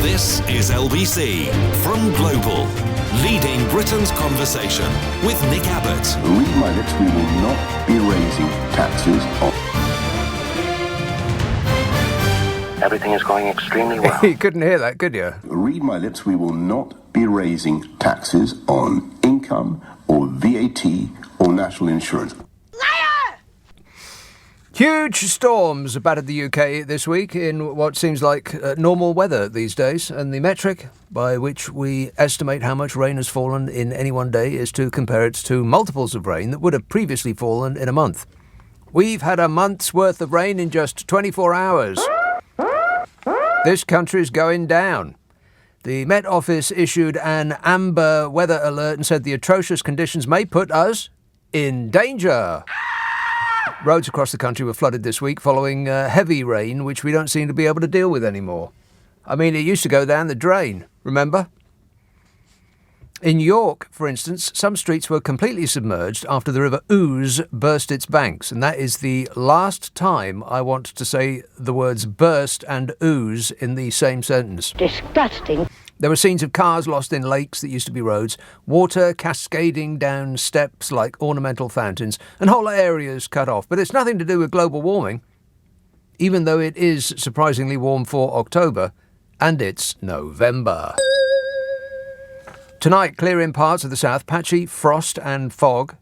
This is LBC from Global, leading Britain's conversation with Nick Abbot. Read my lips, we will not be raising taxes on... Everything is going extremely well. You couldn't hear that, could you? Read my lips, we will not be raising taxes on income or VAT or national insurance. Huge storms battered the UK this week in what seems like normal weather these days, and the metric by which we estimate how much rain has fallen in any one day is to compare it to multiples of rain that would have previously fallen in a month. We've had a month's worth of rain in just 24 hours. This country's going down. The Met Office issued an amber weather alert and said the atrocious conditions may put us in danger. Roads across the country were flooded this week following heavy rain, which we don't seem to be able to deal with anymore. I mean, it used to go down the drain, remember? In York, for instance, some streets were completely submerged after the River Ouse burst its banks, and that is the last time I want to say the words burst and ooze in the same sentence. Disgusting. There were scenes of cars lost in lakes that used to be roads, water cascading down steps like ornamental fountains, and whole areas cut off. But it's nothing to do with global warming, even though it is surprisingly warm for October, and it's November. Tonight, clear in parts of the south, patchy frost and fog,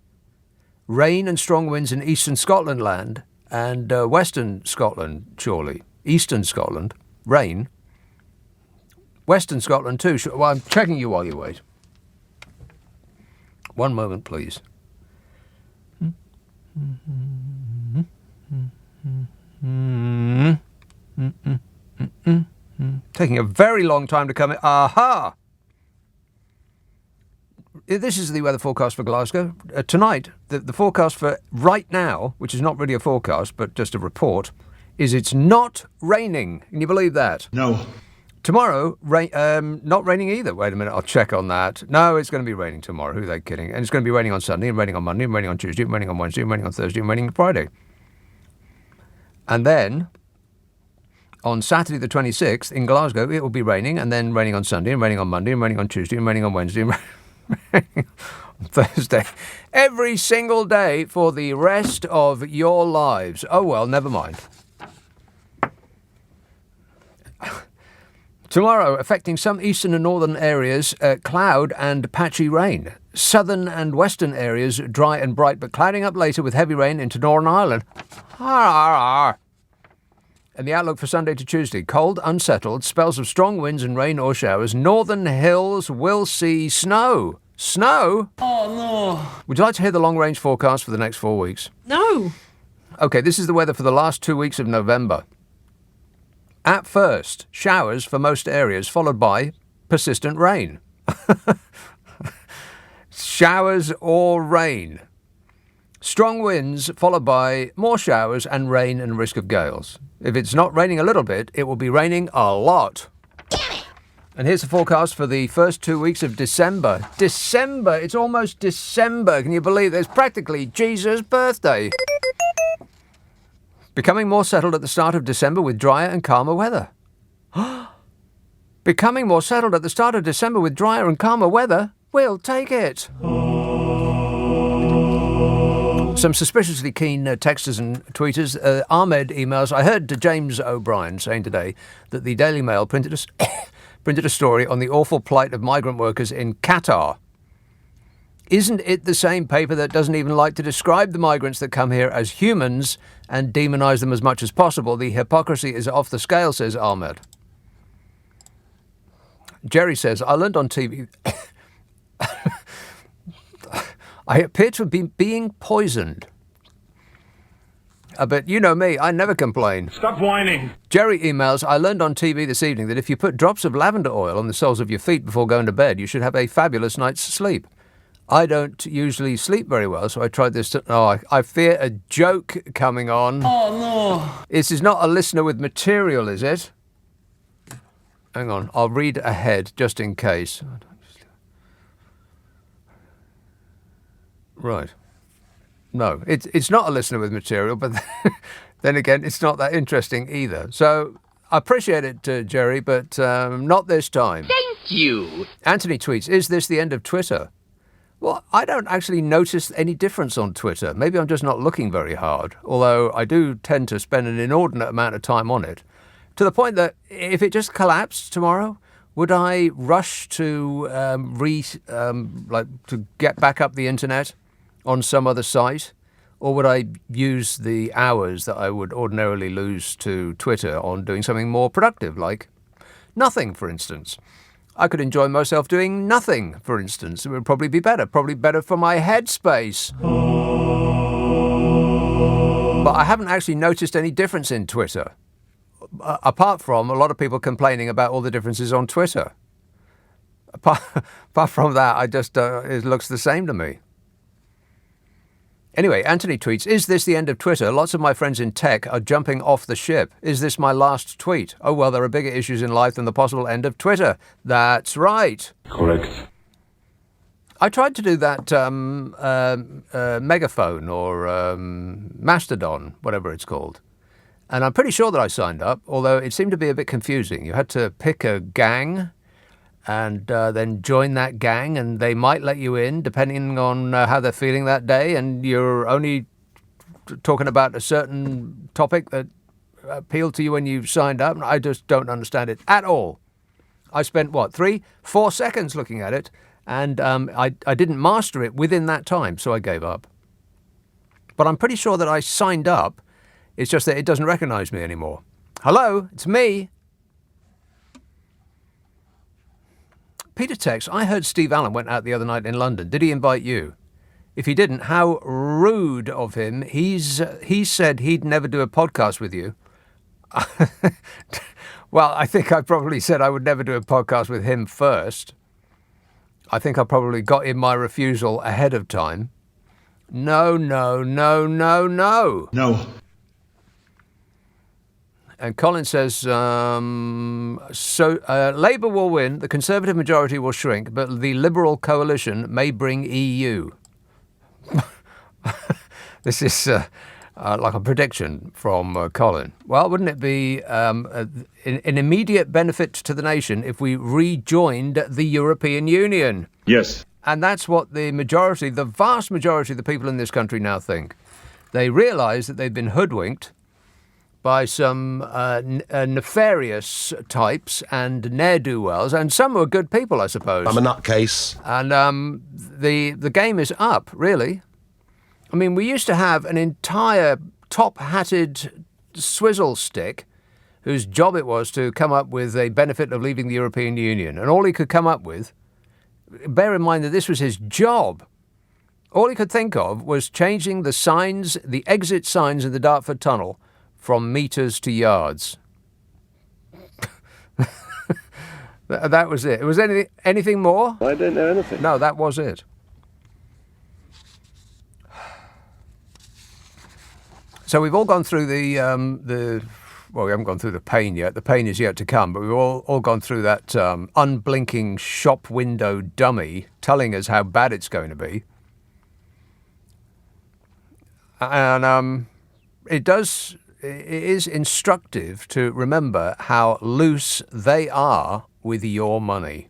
rain and strong winds in eastern Scotland land, and western Scotland, surely. Eastern Scotland, rain. Western Scotland too. Well, I'm checking you while you wait. One moment, please. Taking a very long time to come in. Aha! This is the weather forecast for Glasgow. Tonight, the forecast for right now, which is not really a forecast, but just a report, is it's not raining. Can you believe that? No. Tomorrow, not raining either. Wait a minute, I'll check on that. No, it's going to be raining tomorrow. Who are they kidding? And it's going to be raining on Sunday, and raining on Monday, and raining on Tuesday, and raining on Wednesday, and raining on Thursday, and raining on Friday. And then, on Saturday the 26th, in Glasgow, it will be raining, and then raining on Sunday, and raining on Monday, and raining on Tuesday, and raining on Wednesday, and raining on Thursday. Every single day for the rest of your lives. Oh, well, never mind. Tomorrow, affecting some eastern and northern areas, cloud and patchy rain. Southern and western areas, dry and bright, but clouding up later with heavy rain into Northern Ireland. And the outlook for Sunday to Tuesday, cold, unsettled, spells of strong winds and rain or showers. Northern hills will see snow. Snow? Oh, no. Would you like to hear the long-range forecast for the next 4 weeks? No. OK, this is the weather for the last 2 weeks of November. At first, showers for most areas, followed by persistent rain. Showers or rain. Strong winds, followed by more showers and rain and risk of gales. If it's not raining a little bit, it will be raining a lot. And here's the forecast for the first 2 weeks of December. December! It's almost December. Can you believe it? It's practically Jesus' birthday. Becoming more settled at the start of December with drier and calmer weather. Becoming more settled at the start of December with drier and calmer weather? We'll take it. Some suspiciously keen texters and tweeters. Ahmed emails, I heard James O'Brien saying today that the Daily Mail printed a story on the awful plight of migrant workers in Qatar. Isn't it the same paper that doesn't even like to describe the migrants that come here as humans and demonise them as much as possible? The hypocrisy is off the scale, says Ahmed. Jerry says, I learned on TV... I appear to be being poisoned. But you know me, I never complain. Stop whining. Jerry emails, I learned on TV this evening that if you put drops of lavender oil on the soles of your feet before going to bed, you should have a fabulous night's sleep. I don't usually sleep very well, so I tried this. I fear a joke coming on. Oh, no. This is not a listener with material, is it? Hang on, I'll read ahead just in case. Right. No, it's not a listener with material, but then again, it's not that interesting either. So I appreciate it, Jerry, but not this time. Thank you. Anthony tweets, is this the end of Twitter? Well, I don't actually notice any difference on Twitter. Maybe I'm just not looking very hard, although I do tend to spend an inordinate amount of time on it, to the point that if it just collapsed tomorrow, would I rush to to get back up the internet on some other site? Or would I use the hours that I would ordinarily lose to Twitter on doing something more productive, like nothing, for instance? I could enjoy myself doing nothing, for instance. It would probably better for my headspace. But I haven't actually noticed any difference in Twitter, apart from a lot of people complaining about all the differences on Twitter. Apart from that, it looks the same to me. Anyway, Anthony tweets, is this the end of Twitter? Lots of my friends in tech are jumping off the ship. Is this my last tweet? Oh, well, there are bigger issues in life than the possible end of Twitter. That's right. Correct. I tried to do that megaphone or Mastodon, whatever it's called. And I'm pretty sure that I signed up, although it seemed to be a bit confusing. You had to pick a gang and then join that gang, and they might let you in depending on how they're feeling that day, and you're only talking about a certain topic that appealed to you when you signed up. I just don't understand it at all. I spent, 3-4 seconds looking at it, and I didn't master it within that time, so I gave up. But I'm pretty sure that I signed up. It's just that it doesn't recognise me anymore. Hello, it's me. Peter texts, I heard Steve Allen went out the other night in London. Did he invite you? If he didn't, how rude of him. He said he'd never do a podcast with you. Well, I think I probably said I would never do a podcast with him first. I think I probably got in my refusal ahead of time. No. No. And Colin says, Labour will win, the Conservative majority will shrink, but the Liberal coalition may bring EU. This is like a prediction from Colin. Well, wouldn't it be an immediate benefit to the nation if we rejoined the European Union? Yes. And that's what the vast majority of the people in this country now think. They realise that they've been hoodwinked by some nefarious types and ne'er-do-wells, and some are good people, I suppose. I'm a nutcase. And the game is up, really. I mean, we used to have an entire top-hatted swizzle stick whose job it was to come up with a benefit of leaving the European Union. And all he could come up with, bear in mind that this was his job, all he could think of was changing the signs, the exit signs in the Dartford Tunnel, from metres to yards. That was it. Was anything more? I don't know anything. No, that was it. So we've all gone through we haven't gone through the pain yet. The pain is yet to come, but we've all gone through that unblinking shop window dummy telling us how bad it's going to be. And it is instructive to remember how loose they are with your money.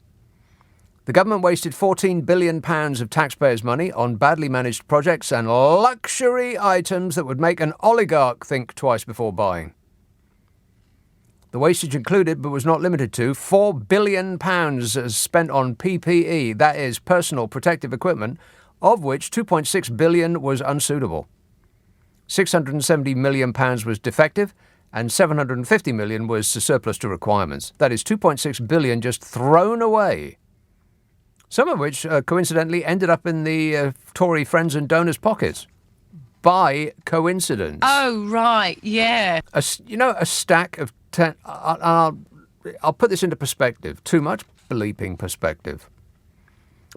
The government wasted £14 billion of taxpayers' money on badly managed projects and luxury items that would make an oligarch think twice before buying. The wastage included, but was not limited to, £4 billion spent on PPE, that is, personal protective equipment, of which £2.6 billion was unsuitable. £670 million was defective, and £750 million was surplus to requirements. That is £2.6 billion just thrown away. Some of which, coincidentally, ended up in the Tory friends and donors' pockets. By coincidence. Oh, right, yeah. A stack of 10... I'll put this into perspective. Too much bleeping perspective.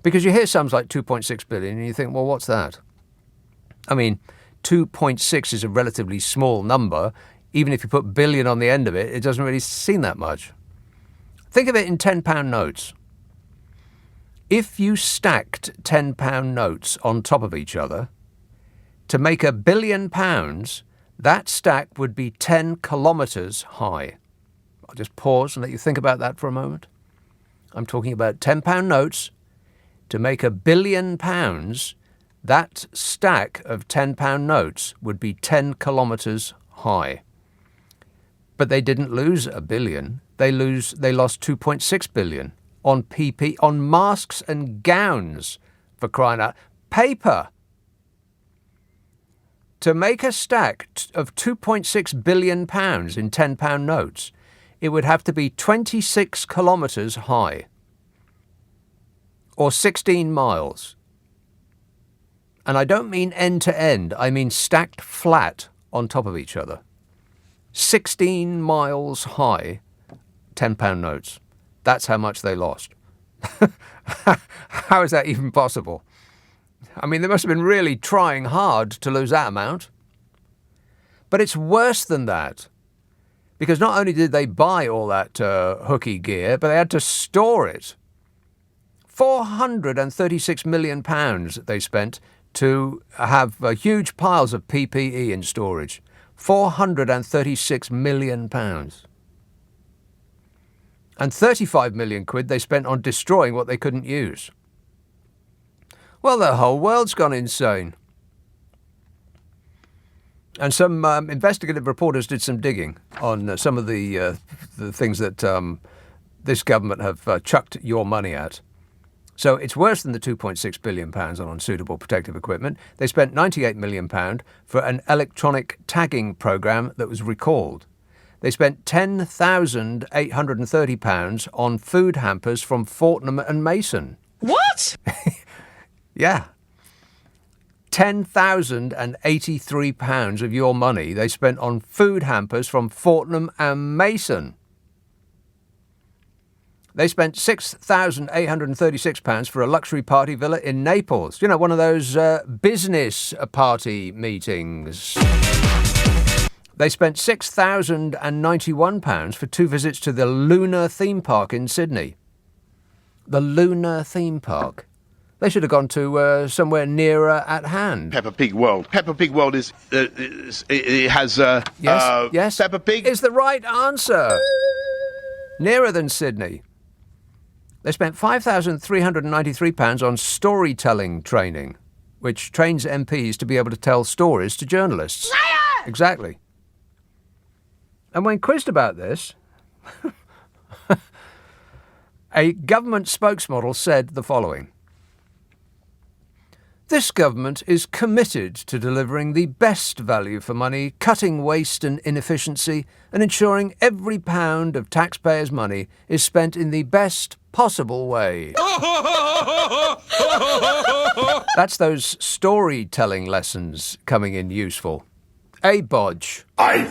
Because you hear sums like 2.6 billion and you think, well, what's that? I mean, 2.6 is a relatively small number. Even if you put billion on the end of it, it doesn't really seem that much. Think of it in £10 notes. If you stacked £10 notes on top of each other, to make £1 billion, that stack would be 10 kilometres high. I'll just pause and let you think about that for a moment. I'm talking about £10 notes. To make £1 billion, that stack of £10 notes would be 10 kilometres high. But they didn't lose $1 billion. They lost 2.6 billion on masks and gowns, for crying out. Paper. To make a stack of 2.6 billion pounds in £10 notes, it would have to be 26 kilometres high, or 16 miles. And I don't mean end to end, I mean stacked flat on top of each other. 16 miles high, £10 notes. That's how much they lost. How is that even possible? I mean, they must have been really trying hard to lose that amount. But it's worse than that. Because not only did they buy all that hooky gear, but they had to store it. £436 million they spent to have huge piles of PPE in storage. £436 million. And 35 million quid they spent on destroying what they couldn't use. Well, the whole world's gone insane. And some investigative reporters did some digging on some of the things that this government have chucked your money at. So it's worse than the £2.6 billion on unsuitable protective equipment. They spent £98 million for an electronic tagging programme that was recalled. They spent £10,830 on food hampers from Fortnum and Mason. What? Yeah. £10,083 of your money they spent on food hampers from Fortnum and Mason. They spent £6,836 for a luxury party villa in Naples. You know, one of those business party meetings. They spent £6,091 for 2 visits to the Lunar theme park in Sydney. The Lunar theme park. They should have gone to somewhere nearer at hand. Peppa Pig World. Peppa Pig World is it has yes. Peppa Pig is the right answer. Nearer than Sydney. They spent £5,393 on storytelling training, which trains MPs to be able to tell stories to journalists. Liar! Exactly. And when quizzed about this, a government spokesmodel said the following. This government is committed to delivering the best value for money, cutting waste and inefficiency, and ensuring every pound of taxpayers' money is spent in the best possible way. That's those storytelling lessons coming in useful. A bodge. I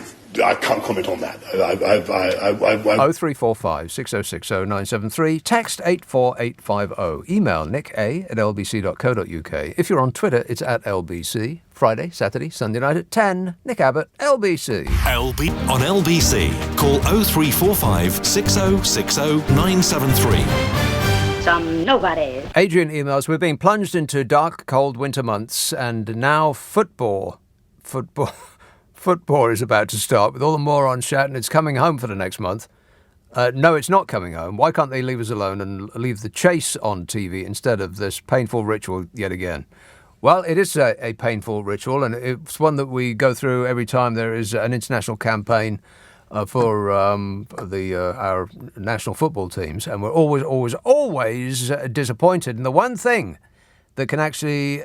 can't comment on that. 0345 6060 973. Text 84850. Email nicka@lbc.co.uk. If you're on Twitter, it's at LBC. Friday, Saturday, Sunday night at 10. Nick Abbott, LBC. On LBC. Call 0345 6060 973. Some nobody. Adrian emails, we're being plunged into dark, cold winter months, and now football is about to start with all the morons shouting it's coming home for the next month. No, it's not coming home. Why can't they leave us alone and leave the chase on TV instead of this painful ritual yet again? Well, it is a painful ritual, and it's one that we go through every time there is an international campaign for our national football teams, and we're always disappointed. And the one thing that can actually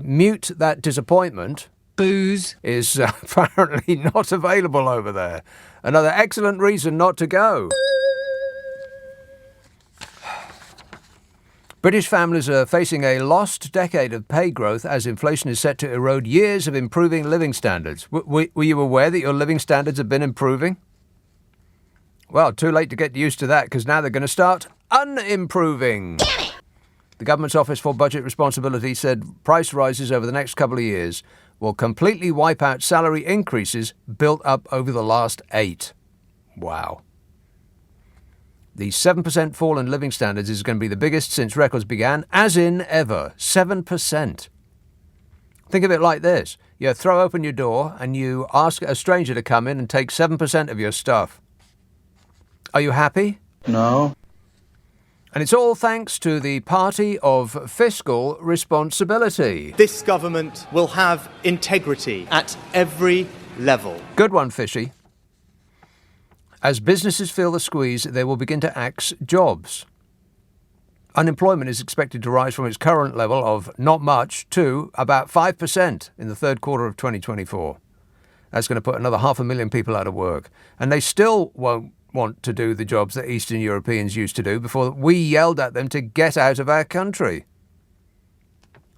mute that disappointment, Booze, is apparently not available over there. Another excellent reason not to go. British families are facing a lost decade of pay growth as inflation is set to erode years of improving living standards. Were you aware that your living standards have been improving? Well, too late to get used to that, because now they're going to start unimproving. The government's Office for Budget Responsibility said price rises over the next couple of years will completely wipe out salary increases built up over the last 8. Wow. The 7% fall in living standards is going to be the biggest since records began, as in ever. 7%. Think of it like this. You throw open your door and you ask a stranger to come in and take 7% of your stuff. Are you happy? No. And it's all thanks to the party of fiscal responsibility. This government will have integrity at every level. Good one, Fishy. As businesses feel the squeeze, they will begin to axe jobs. Unemployment is expected to rise from its current level of not much to about 5% in the third quarter of 2024. That's going to put another 500,000 people out of work. And they still won't want to do the jobs that Eastern Europeans used to do before we yelled at them to get out of our country.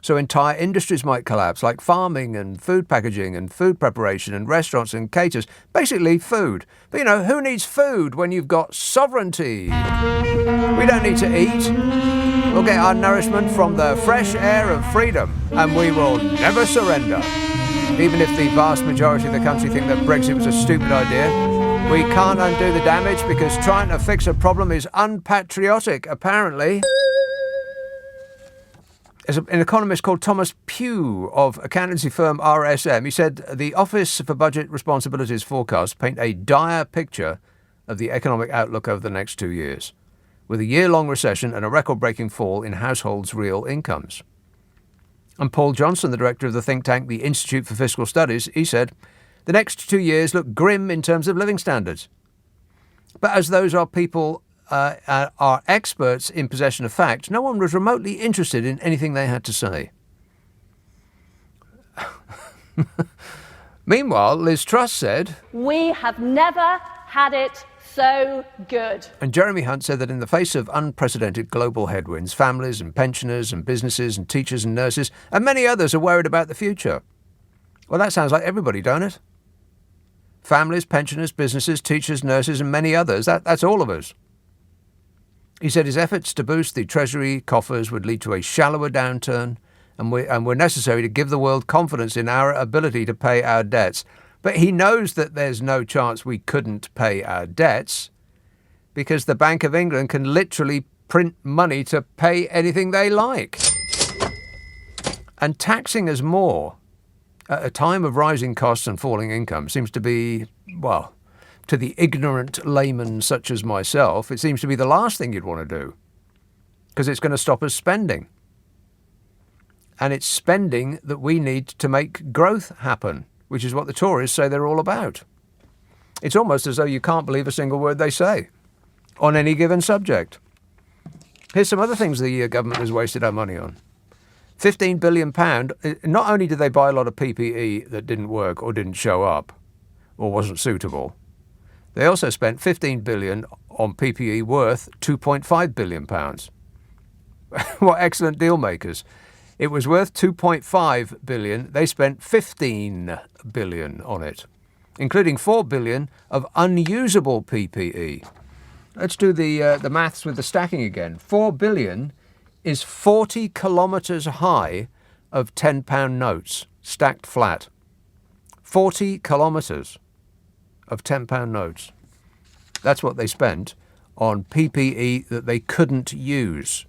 So entire industries might collapse, like farming and food packaging and food preparation and restaurants and caterers. Basically food. But, who needs food when you've got sovereignty? We don't need to eat. We'll get our nourishment from the fresh air of freedom, and we will never surrender. Even if the vast majority of the country think that Brexit was a stupid idea, we can't undo the damage because trying to fix a problem is unpatriotic, apparently. There's an economist called Thomas Pugh of accountancy firm RSM. He said the Office for Budget Responsibility's forecasts paint a dire picture of the economic outlook over the next 2 years, with a year-long recession and a record-breaking fall in households' real incomes. And Paul Johnson, the director of the think tank, the Institute for Fiscal Studies, he said, the next 2 years look grim in terms of living standards. But as those are people are experts in possession of facts, no one was remotely interested in anything they had to say. Meanwhile, Liz Truss said, we have never had it so good. And Jeremy Hunt said that in the face of unprecedented global headwinds, families and pensioners and businesses and teachers and nurses and many others are worried about the future. Well, that sounds like everybody, don't it? Families, pensioners, businesses, teachers, nurses and many others. That's all of us. He said his efforts to boost the Treasury coffers would lead to a shallower downturn and were necessary to give the world confidence in our ability to pay our debts. But he knows that there's no chance we couldn't pay our debts because the Bank of England can literally print money to pay anything they like. And taxing us more at a time of rising costs and falling income seems to be, well, to the ignorant layman such as myself, it seems to be the last thing you'd want to do because it's going to stop us spending. And it's spending that we need to make growth happen, which is what the Tories say they're all about. It's almost as though you can't believe a single word they say on any given subject. Here's some other things the government has wasted our money on. £15 billion. Not only did they buy a lot of PPE that didn't work or didn't show up or wasn't suitable, they also spent £15 billion on PPE worth £2.5 billion. What excellent deal makers. It was worth £2.5 billion. They spent £15 billion on it, including £4 billion of unusable PPE. Let's do the maths with the stacking again. £4 billion is 40 kilometres high of £10 notes, stacked flat. 40 kilometres of £10 notes. That's what they spent on PPE that they couldn't use.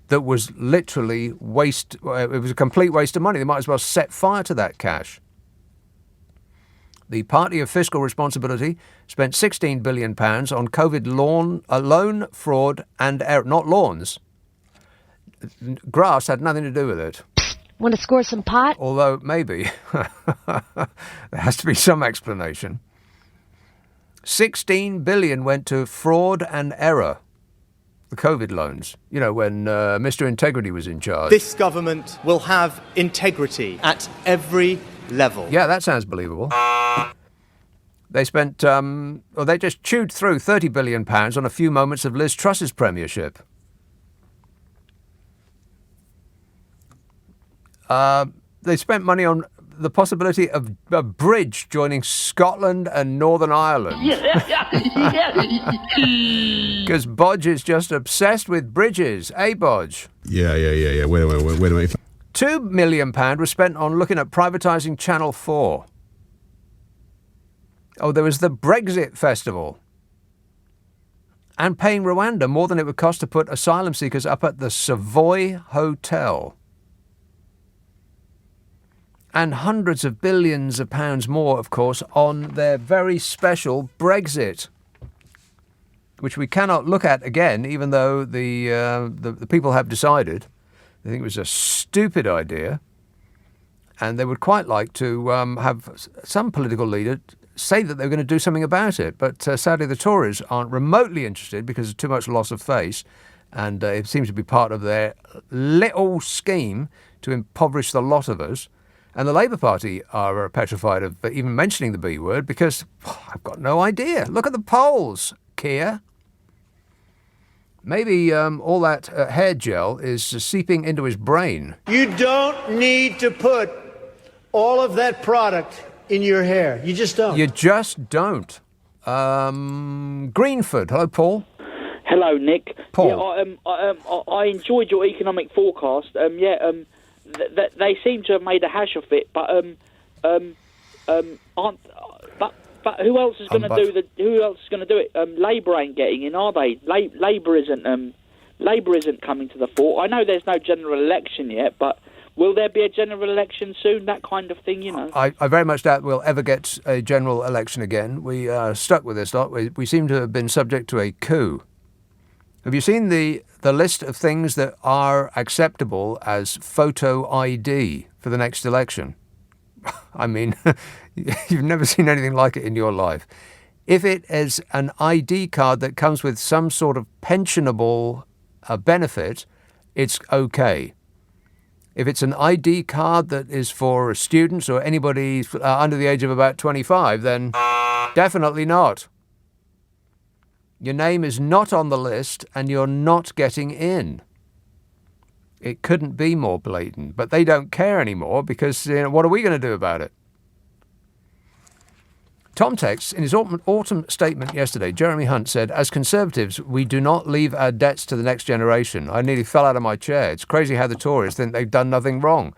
That was literally waste. It was a complete waste of money. They might as well set fire to that cash. The Party of Fiscal Responsibility spent £16 billion on COVID loan fraud and error. Not lawns. Grass had nothing to do with it. Want to score some pot? Although maybe there has to be some explanation. 16 billion went to fraud and error. The COVID loans, when Mr. Integrity was in charge. This government will have integrity at every level. Yeah, that sounds believable. They spent, they just chewed through £30 billion on a few moments of Liz Truss's premiership. They spent money on the possibility of a bridge joining Scotland and Northern Ireland. Because Bodge is just obsessed with bridges. Bodge? Yeah. Wait a minute. £2 million was spent on looking at privatising Channel 4. Oh, there was the Brexit Festival. And paying Rwanda more than it would cost to put asylum seekers up at the Savoy Hotel. And hundreds of billions of pounds more, of course, on their very special Brexit. which we cannot look at again, even though the people have decided. They think it was a stupid idea, and they would quite like to have some political leader say that they're going to do something about it. But sadly, the Tories aren't remotely interested because of too much loss of face, and it seems to be part of their little scheme to impoverish the lot of us. And the Labour Party are petrified of even mentioning the B word because I've got no idea. Look at the polls, Keir. Maybe all that hair gel is seeping into his brain. You don't need to put all of that product in your hair. You just don't. You just don't. Greenford. Hello, Paul. Hello, Nick. Paul. Yeah, I enjoyed your economic forecast. They seem to have made a hash of it, but who else is going to do Who else is going to do it? Labour ain't getting in, are they? Labour isn't coming to the fore. I know there's no general election yet, but will there be a general election soon? That kind of thing, you know. I very much doubt we'll ever get a general election again. We are stuck with this lot. We seem to have been subject to a coup. Have you seen the list of things that are acceptable as photo ID for the next election? I mean, you've never seen anything like it in your life. If it is an ID card that comes with some sort of pensionable benefit, it's okay. If it's an ID card that is for students or anybody under the age of about 25, then definitely not. Your name is not on the list and you're not getting in. It couldn't be more blatant, but they don't care anymore because what are we going to do about it? Tom texts, in his autumn statement yesterday, Jeremy Hunt said, as Conservatives, we do not leave our debts to the next generation. I nearly fell out of my chair. It's crazy how the Tories think they've done nothing wrong.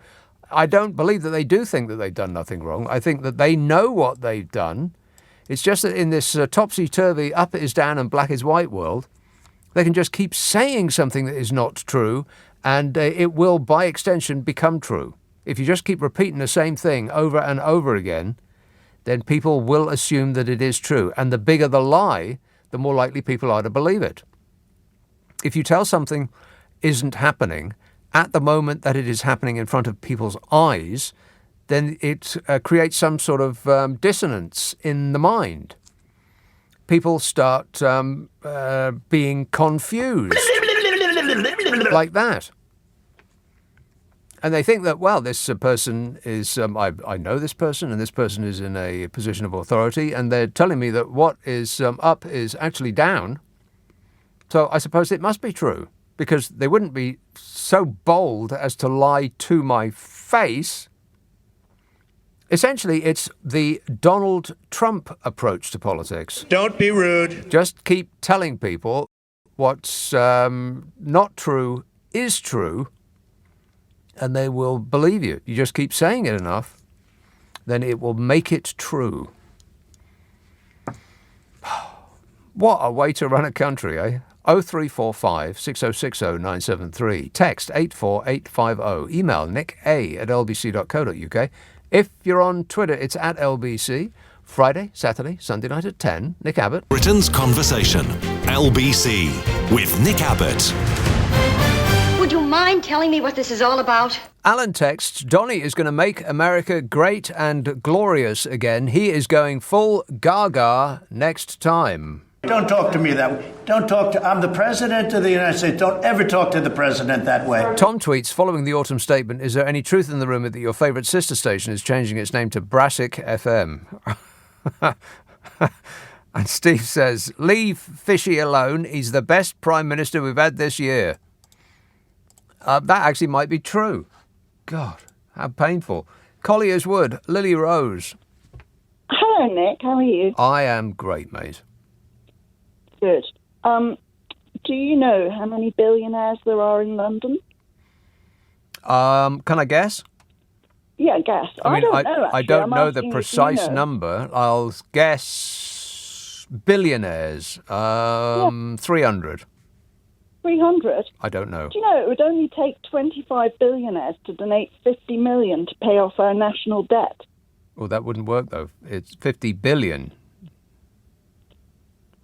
I don't believe that they do think that they've done nothing wrong. I think that they know what they've done. It's just that in this topsy-turvy, up is down and black is white world, they can just keep saying something that is not true, and it will, by extension, become true. If you just keep repeating the same thing over and over again, then people will assume that it is true. And the bigger the lie, the more likely people are to believe it. If you tell something isn't happening at the moment that it is happening in front of people's eyes, then it creates some sort of dissonance in the mind. People start being confused like that. And they think that, well, this person is, I know this person and this person is in a position of authority and they're telling me that what is up is actually down. So I suppose it must be true because they wouldn't be so bold as to lie to my face. Essentially, it's the Donald Trump approach to politics. Don't be rude. Just keep telling people what's not true is true, and they will believe you. You just keep saying it enough, then it will make it true. What a way to run a country, eh? 0345 6060 973. Text 84850. Email nick@lbc.co.uk. If you're on Twitter, it's @LBC. Friday, Saturday, Sunday night at 10. Nick Abbott. Britain's Conversation. LBC with Nick Abbott. Would you mind telling me what this is all about? Alan texts, Donny is going to make America great and glorious again. He is going full gaga next time. Don't talk to me that way. I'm the president of the United States. Don't ever talk to the president that way. Tom tweets, following the autumn statement, is there any truth in the rumour that your favourite sister station is changing its name to Brassic FM? And Steve says, leave Fishy alone. He's the best Prime Minister we've had this year. That actually might be true. God, how painful. Collier's Wood, Lily Rose. Hello, Nick. How are you? I am great, mate. Good. Do you know how many billionaires there are in London? Can I guess? Yeah, guess. I don't know, actually. I don't know the asking precise you know. number. I'll guess billionaires. 300. 300? I don't know. Do you know it would only take 25 billionaires to donate 50 million to pay off our national debt? Well, that wouldn't work, though. It's 50 billion.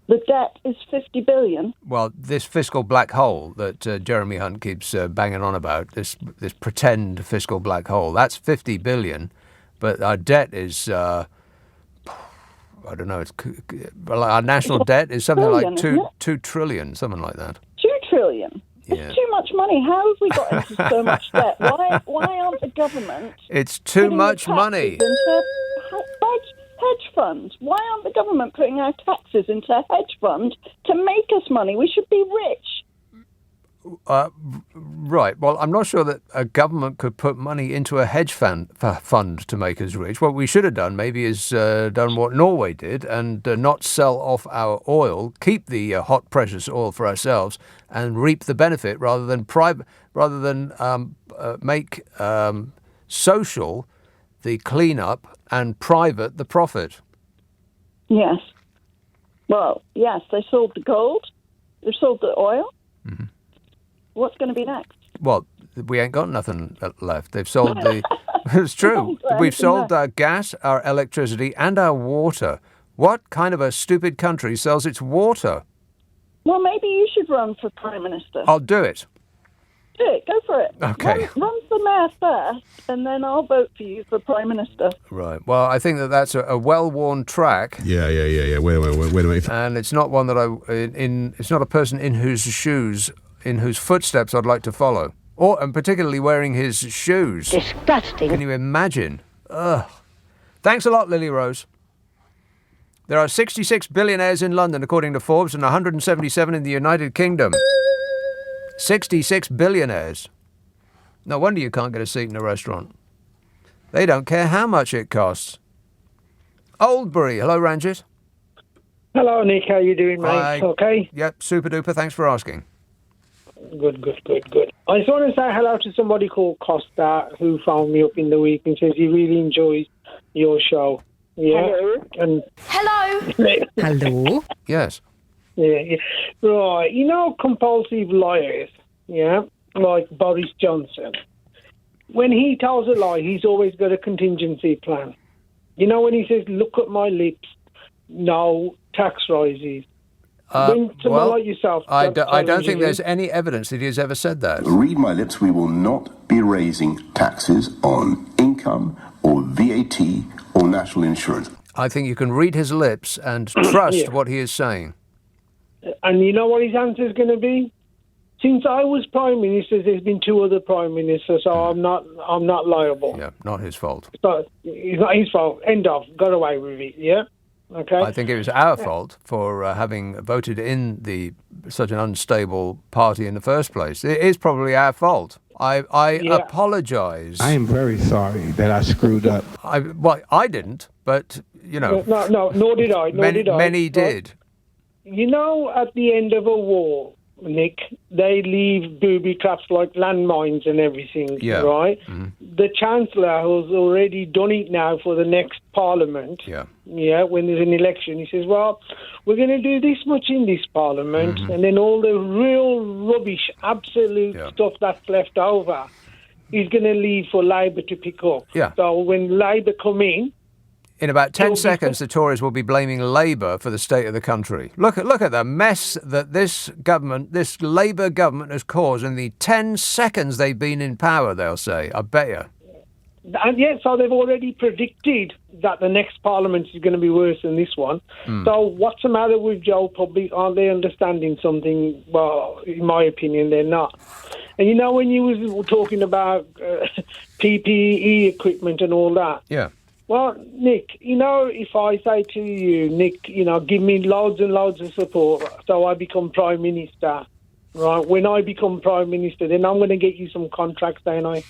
The debt is 50 billion. Well, this fiscal black hole that Jeremy Hunt keeps banging on about, this pretend fiscal black hole, that's 50 billion, but our debt is, I don't know, our national debt is something like 2 trillion, something like that. 2 trillion? Yeah. It's too much money. How have we got into so much debt? Why aren't the government... It's too much money. ...into hedge funds? Why aren't the government putting our taxes into a hedge fund to make us money? We should be rich. Right. Well, I'm not sure that a government could put money into a hedge fund to make us rich. What we should have done maybe is done what Norway did and not sell off our oil, keep the hot precious oil for ourselves and reap the benefit rather than make social the clean-up and private the profit. Yes. Well, yes, they sold the gold. They sold the oil. Mm-hmm. What's going to be next? Well, we ain't got nothing left. They've sold the... It's true. We've sold our gas, our electricity, and our water. What kind of a stupid country sells its water? Well, maybe you should run for Prime Minister. I'll do it. Do it. Go for it. Okay. Run for mayor first, and then I'll vote for you for Prime Minister. Right. Well, I think that's a well-worn track. Yeah. Wait a minute. And it's not one that it's not a person in whose footsteps I'd like to follow. And particularly wearing his shoes. Disgusting. Can you imagine? Ugh. Thanks a lot, Lily Rose. There are 66 billionaires in London, according to Forbes, and 177 in the United Kingdom. 66 billionaires. No wonder you can't get a seat in a restaurant. They don't care how much it costs. Oldbury. Hello, Ranjit. Hello, Nick. How you doing, mate? Hi. Okay? Yep, super duper. Thanks for asking. Good. I just want to say hello to somebody called Costa who phoned me up in the week and says he really enjoys your show. Yeah. Hello. And Hello. Hello. Yes. Yeah. Right. You know, compulsive liars, yeah, like Boris Johnson. When he tells a lie, he's always got a contingency plan. You know, when he says, look at my lips, no tax rises. When someone like yourself... I don't think there's any evidence that he has ever said that. Read my lips, we will not be raising taxes on income or VAT or national insurance. I think you can read his lips and trust what he is saying. And you know what his answer is going to be? Since I was Prime Minister, there's been 2 other Prime Ministers, so I'm not liable. Yeah, not his fault. So it's not his fault. End of. Got away with it, yeah? Okay. I think it was our fault for having voted in such an unstable party in the first place. It is probably our fault. I apologise. I am very sorry that I screwed up. I didn't, but, you know. No, nor did I. Many did. You know, at the end of a war, Nick, they leave booby traps like landmines and everything, right? Mm-hmm. The Chancellor has already done it now for the next Parliament. Yeah, when there's an election, he says, well, we're going to do this much in this Parliament, and then all the real rubbish, absolute stuff that's left over, he's going to leave for Labour to pick up. Yeah. So when Labour come in about 10 seconds, the Tories will be blaming Labour for the state of the country. Look at the mess that this Labour government has caused in the 10 seconds they've been in power, they'll say. I bet you. And yes, so they've already predicted that the next Parliament is going to be worse than this one. So what's the matter with Joe Public? Aren't they understanding something? Well, in my opinion, they're not. And you know, when you was talking about PPE equipment and all that. Yeah. Well, Nick, you know, if I say to you, Nick, you know, give me loads and loads of support so I become Prime Minister, right? When I become Prime Minister, then I'm going to get you some contracts, don't I?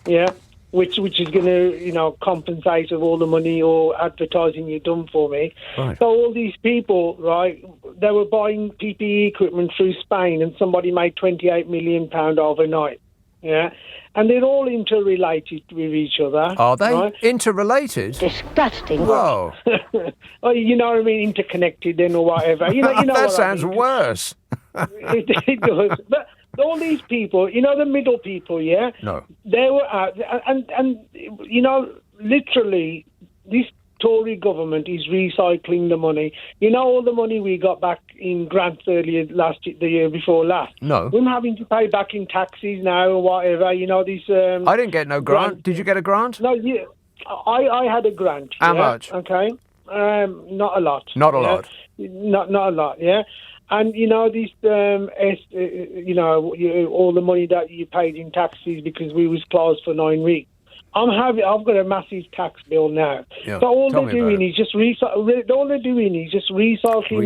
Yeah? Which is going to, you know, compensate of all the money or advertising you've done for me. Right. So all these people, right, they were buying PPE equipment through Spain and somebody made £28 million overnight. Yeah, and they're all interrelated with each other. Are they right? interrelated? Disgusting. Whoa. Oh, you know what I mean? Interconnected then or whatever. You know that what sounds I mean. worse. It does. But all these people, you know, the middle people, yeah? No. They were out, and you know, literally, this Tory government is recycling the money. You know, all the money we got back in grants earlier the year before last. No. We're having to pay back in taxes now or whatever. You know, these. I didn't get no grant. Did you get a grant? No, yeah, I had a grant. How much? Okay, not a lot. Not a lot. Not a lot. Yeah. And you know these, all the money that you paid in taxes because we was closed for 9 weeks. I've got a massive tax bill now. Yeah. So all they're doing is just recycling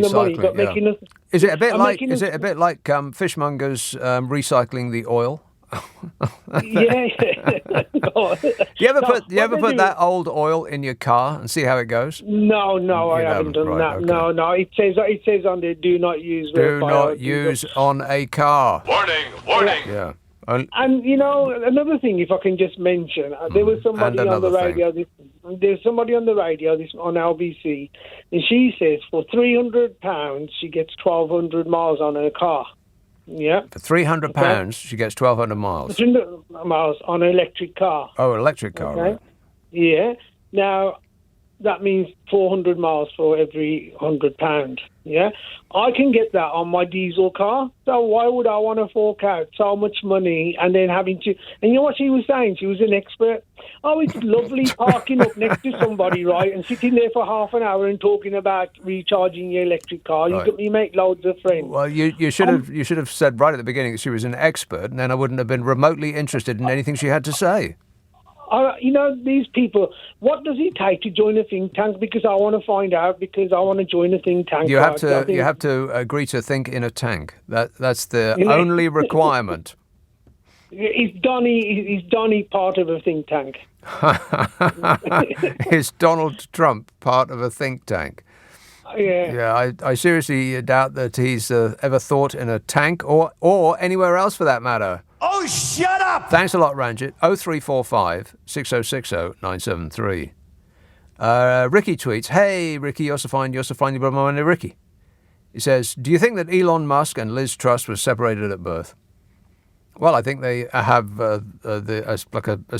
the money, but making us. Is it a bit like fishmongers recycling the oil? Yeah. Do you ever put that old oil in your car and see how it goes? No, I haven't done that. Okay. No. It says on there, do not use. Do not use on a car. Warning. Yeah. And you know, another thing, if I can just mention, there was somebody on the radio. There's somebody on the radio on LBC, and she says for £300 she gets 1,200 miles on her car. Yeah. For £300 she gets 1,200 miles. 300 miles on an electric car. Oh, electric car. Okay. Right. Yeah. Now that means 400 miles for every £100. Yeah, I can get that on my diesel car. So why would I want to fork out so much money and then having to? And you know what she was saying? She was an expert. Oh, it's lovely parking up next to somebody, right, and sitting there for half an hour and talking about recharging your electric car. Right. You make loads of friends. Well, you should have said right at the beginning that she was an expert, and then I wouldn't have been remotely interested in anything she had to say. You know, these people, what does it take to join a think tank? Because I want to find out, because I want to join a think tank. You have to agree to think in a tank. That's the only requirement. Is Donny part of a think tank? Is Donald Trump part of a think tank? Yeah. Yeah, I seriously doubt that he's ever thought in a tank or anywhere else for that matter. Oh, shut up! Thanks a lot, Ranjit. 0345 6060 973. Ricky tweets, "Hey, Ricky, you're so fine, your brother, Ricky." He says, "Do you think that Elon Musk and Liz Truss were separated at birth?" Well, I think they have a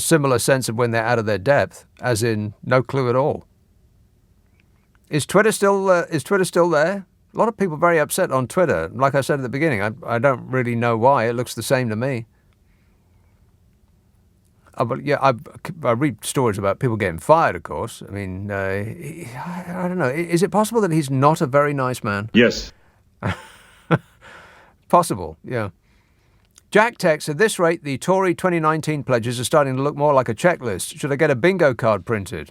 similar sense of when they're out of their depth, as in no clue at all. Is Twitter still there? A lot of people very upset on Twitter. Like I said at the beginning, I don't really know why. It looks the same to me. But yeah, I read stories about people getting fired, of course. I mean, I don't know. Is it possible that he's not a very nice man? Yes. Possible, yeah. Jack texts, "At this rate, the Tory 2019 pledges are starting to look more like a checklist. Should I get a bingo card printed?"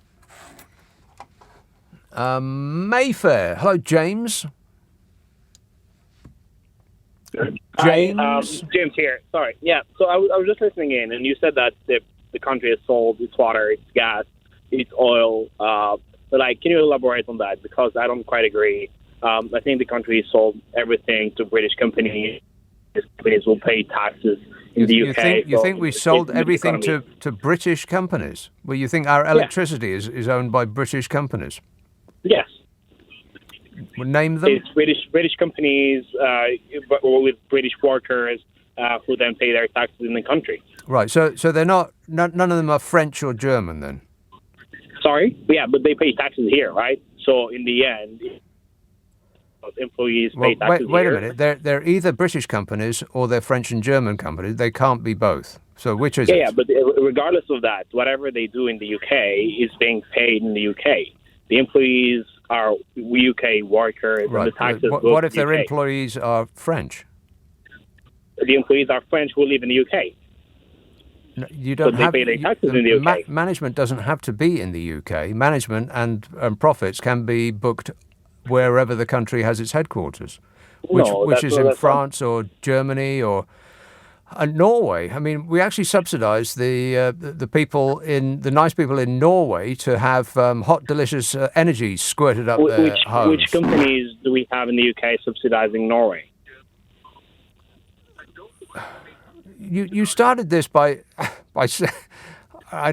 Mayfair. Hello, James. James? James here. Sorry. Yeah, so I was just listening in, and you said that the country has sold its water, its gas, its oil. But can you elaborate on that? Because I don't quite agree. I think the country sold everything to British companies. These companies will pay taxes in the UK. You think we sold everything to British companies? Well, you think our electricity is owned by British companies? Yes. Name them. It's British companies with British workers who then pay their taxes in the country. Right. So they're not. None of them are French or German then. Sorry. Yeah, but they pay taxes here, right? So in the end, employees pay taxes wait here. a minute. They're either British companies or they're French and German companies. They can't be both. So which is it? Yeah, but regardless of that, whatever they do in the UK is being paid in the UK. The employees are UK workers, right. And the taxes go What to if the their UK. employees are French? The employees are French who live in the UK. No, you don't But they pay their taxes in the UK. Management doesn't have to be in the UK. Management and profits can be booked wherever the country has its headquarters, which is in France or Germany or Norway. I mean, we actually subsidise the people the nice people in Norway to have hot, delicious energy squirted up their homes. Which companies do we have in the UK subsidising Norway? You started this by saying, I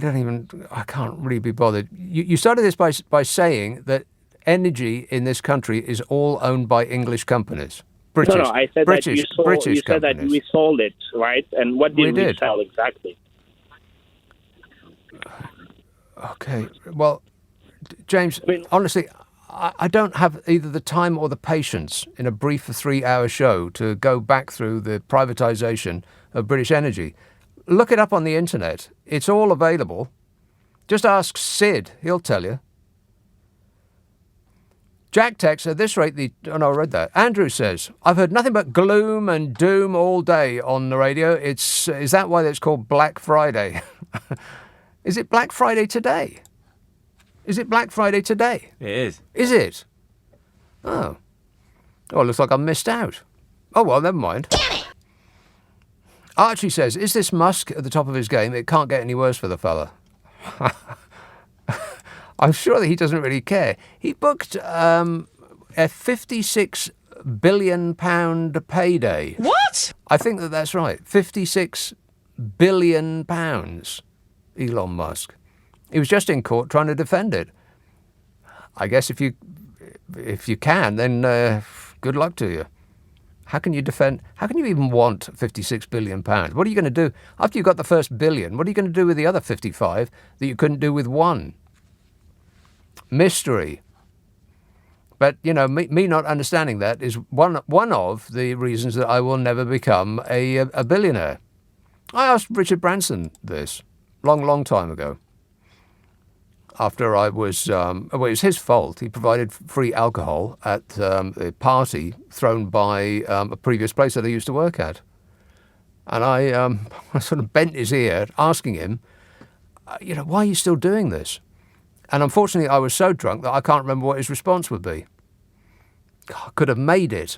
can't really be bothered. You started this by saying that energy in this country is all owned by English companies. British, no, I said British, that you said that we sold it, right? And what did we sell exactly? Okay, well, James, honestly, I don't have either the time or the patience in a brief 3-hour show to go back through the privatisation of British Energy. Look it up on the internet. It's all available. Just ask Sid. He'll tell you. Jack texts, at this rate, I read that. Andrew says, I've heard nothing but gloom and doom all day on the radio. Is that why it's called Black Friday? Is it Black Friday today? Is it Black Friday today? It is. Is it? Oh. Oh, it looks like I missed out. Oh, well, never mind. Archie says, is this Musk at the top of his game? It can't get any worse for the fella. I'm sure that he doesn't really care. He booked a £56 billion payday. What? I think that's right. £56 billion, Elon Musk. He was just in court trying to defend it. I guess if you can, then good luck to you. How can you even want £56 billion? What are you going to do? After you got the first billion, what are you going to do with the other 55 that you couldn't do with one? Mystery. But, me not understanding that is one of the reasons that I will never become a billionaire. I asked Richard Branson this long time ago. After I was, it was his fault. He provided free alcohol at a party thrown by a previous place that I used to work at. And I sort of bent his ear asking him, why are you still doing this? And unfortunately, I was so drunk that I can't remember what his response would be. I could have made it.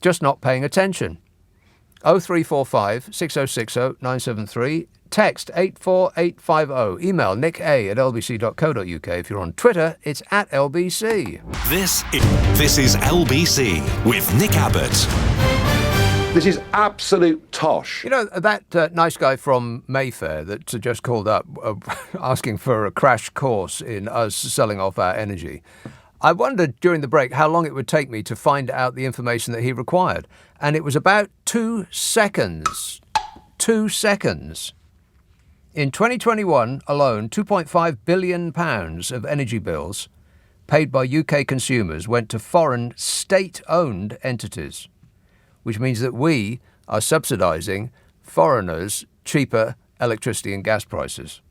Just not paying attention. 0345 6060 973. Text 84850. Email nick@lbc.co.uk. If you're on Twitter, it's @LBC. This is LBC with Nick Abbott. This is absolute tosh. That nice guy from Mayfair that just called up asking for a crash course in us selling off our energy. I wondered during the break how long it would take me to find out the information that he required. And it was about 2 seconds. 2 seconds. In 2021 alone, £2.5 billion of energy bills paid by UK consumers went to foreign state-owned entities, which means that we are subsidising foreigners' cheaper electricity and gas prices.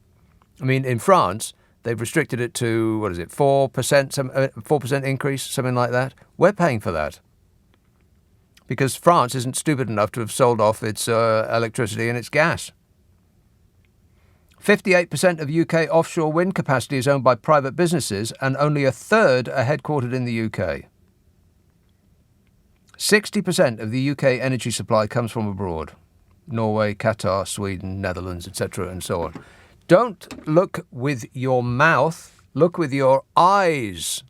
I mean, in France, they've restricted it to, 4%, 4% increase, something like that. We're paying for that because France isn't stupid enough to have sold off its electricity and its gas. 58% of UK offshore wind capacity is owned by private businesses and only a third are headquartered in the UK. 60% of the UK energy supply comes from abroad. Norway, Qatar, Sweden, Netherlands, etc. and so on. Don't look with your mouth, look with your eyes.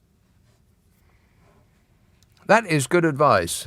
That is good advice.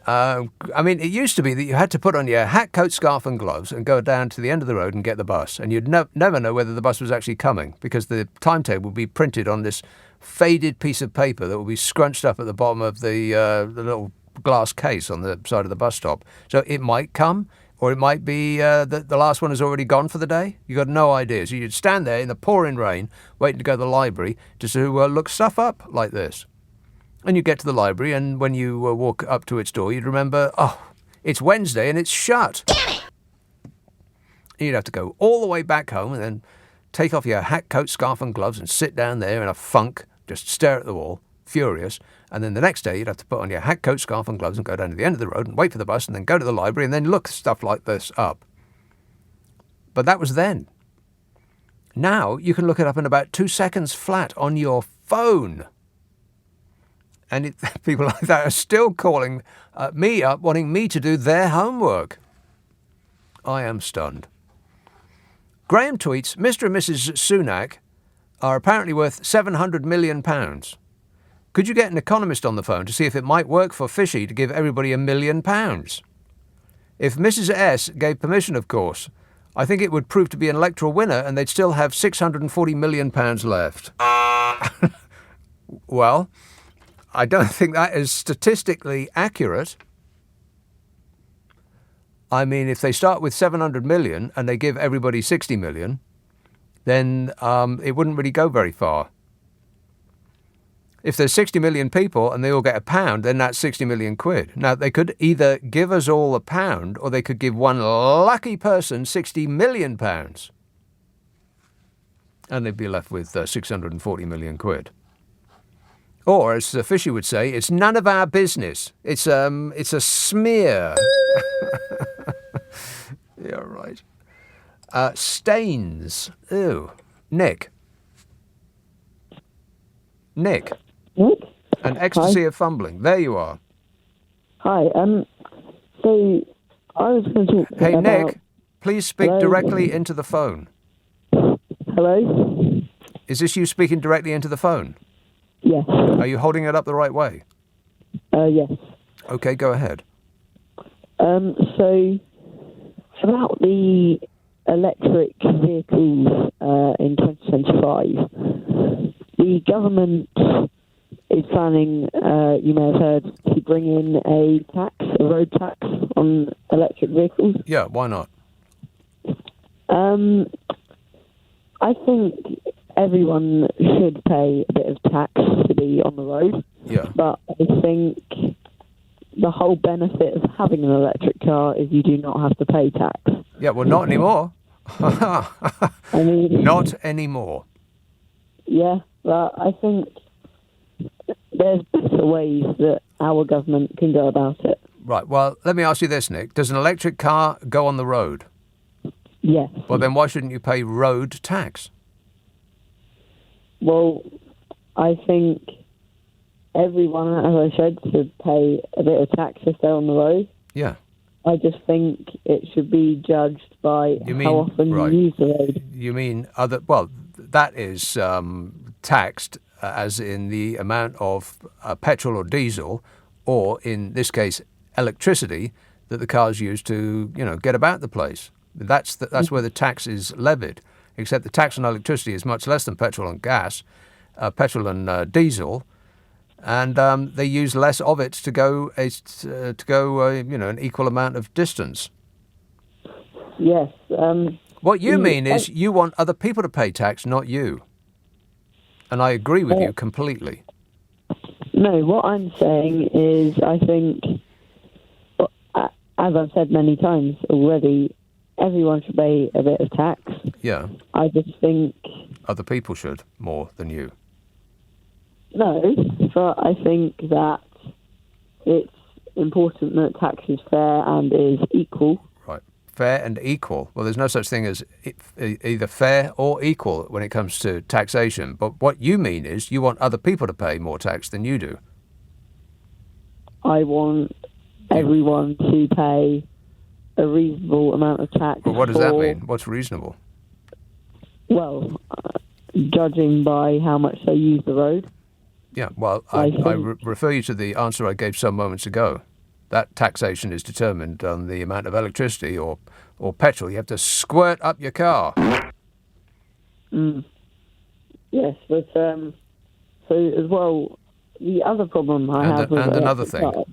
It used to be that you had to put on your hat, coat, scarf and gloves and go down to the end of the road and get the bus. And you'd never know whether the bus was actually coming because the timetable would be printed on this faded piece of paper that would be scrunched up at the bottom of the little glass case on the side of the bus stop. So it might come, or it might be that the last one has already gone for the day. You got no idea. So you'd stand there in the pouring rain waiting to go to the library to look stuff up like this. And you get to the library, and when you walk up to its door, you'd remember, it's Wednesday and it's shut. You'd have to go all the way back home and then take off your hat, coat, scarf and gloves and sit down there in a funk, just stare at the wall, furious. And then the next day, you'd have to put on your hat, coat, scarf and gloves and go down to the end of the road and wait for the bus and then go to the library and then look stuff like this up. But that was then. Now you can look it up in about 2 seconds flat on your phone. And people like that are still calling me up, wanting me to do their homework. I am stunned. Graham tweets, Mr. and Mrs. Sunak are apparently worth £700 million. Could you get an economist on the phone to see if it might work for Fishy to give everybody £1 million? If Mrs. S gave permission, of course, I think it would prove to be an electoral winner and they'd still have £640 million left. Well, I don't think that is statistically accurate. I mean, if they start with 700 million and they give everybody 60 million, then it wouldn't really go very far. If there's 60 million people and they all get £1, then that's 60 million quid. Now, they could either give us all £1 or they could give one lucky person £60 million. And they'd be left with 640 million quid. Or, as Fishy would say, it's none of our business. It's a smear. Yeah, right. Stains. Ew. Nick. Nick? An ecstasy of fumbling. There you are. Hi. So I was going to talk Hey, about... Nick, please speak Hello? directly into the phone. Hello? Is this you speaking directly into the phone? Yes. Are you holding it up the right way? Yes. Okay, go ahead. So about the electric vehicles in 2025, the government is planning, you may have heard, to bring in a road tax on electric vehicles. Yeah, why not? I think everyone should pay a bit of tax to be on the road. Yeah. But I think the whole benefit of having an electric car is you do not have to pay tax. Yeah, well, not anymore. I mean, not anymore. Yeah, but I think there's better ways that our government can go about it. Right, well, let me ask you this, Nick. Does an electric car go on the road? Yes. Well, then why shouldn't you pay road tax? Well, I think everyone, as I said, should pay a bit of tax if they're on the road. Yeah. I just think it should be judged by how often you use the road. You mean other... Well, that is taxed as in the amount of petrol or diesel, or in this case, electricity, that the cars use to, get about the place. That's where the tax is levied. Except the tax on electricity is much less than petrol and gas, petrol and diesel, and they use less of it to go an equal amount of distance. Yes. What you mean is you want other people to pay tax, not you. And I agree with you completely. No, what I'm saying is I think, as I've said many times already, everyone should pay a bit of tax. Yeah. I just think... Other people should, more than you. No, but I think that it's important that tax is fair and is equal. Right. Fair and equal. Well, there's no such thing as either fair or equal when it comes to taxation. But what you mean is you want other people to pay more tax than you do. I want everyone to pay a reasonable amount of tax. Well, what does that mean? What's reasonable? Well, judging by how much they use the road. Yeah, well, I refer you to the answer I gave some moments ago. That taxation is determined on the amount of electricity or petrol you have to squirt up your car. Yes, but so as well, the other problem I have with another thing,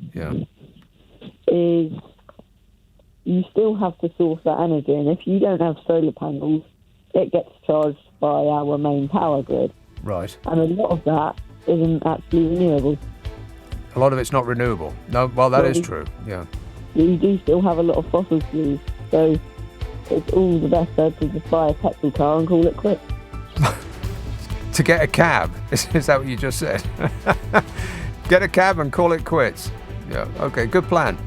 is you still have to source that energy, and if you don't have solar panels, it gets charged by our main power grid. Right. And a lot of that isn't actually renewable. A lot of it's not renewable. No, well, that is true, yeah. We do still have a lot of fossil fuels, so it's all the better to just buy a petrol car and call it quits. To get a cab, is that what you just said? Get a cab and call it quits. Yeah, okay, good plan.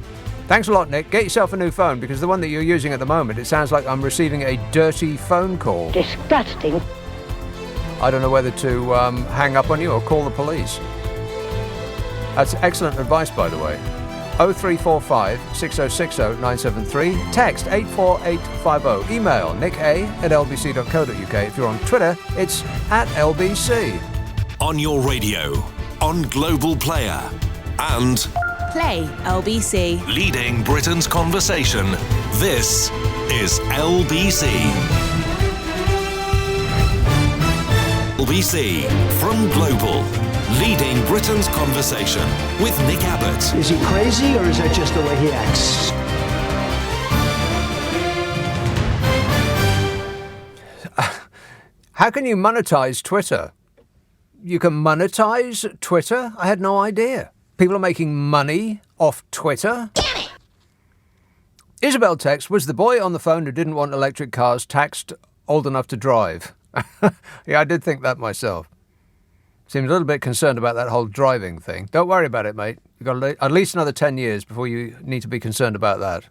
Thanks a lot, Nick. Get yourself a new phone, because the one that you're using at the moment, it sounds like I'm receiving a dirty phone call. Disgusting. I don't know whether to hang up on you or call the police. That's excellent advice, by the way. 0345 6060 973. Text 84850. Email nica@lbc.co.uk. If you're on Twitter, it's @LBC. On your radio, on Global Player, and Play LBC. leading Britain's conversation. This is LBC. LBC from Global, leading Britain's conversation with Nick Abbot. Is he crazy or is that just the way he acts? How can you monetize Twitter? You can monetize Twitter? I had no idea. People are making money off Twitter? Damn it! Isabel texts, was the boy on the phone who didn't want electric cars taxed old enough to drive? Yeah, I did think that myself. Seemed a little bit concerned about that whole driving thing. Don't worry about it, mate. You've got at least another 10 years before you need to be concerned about that.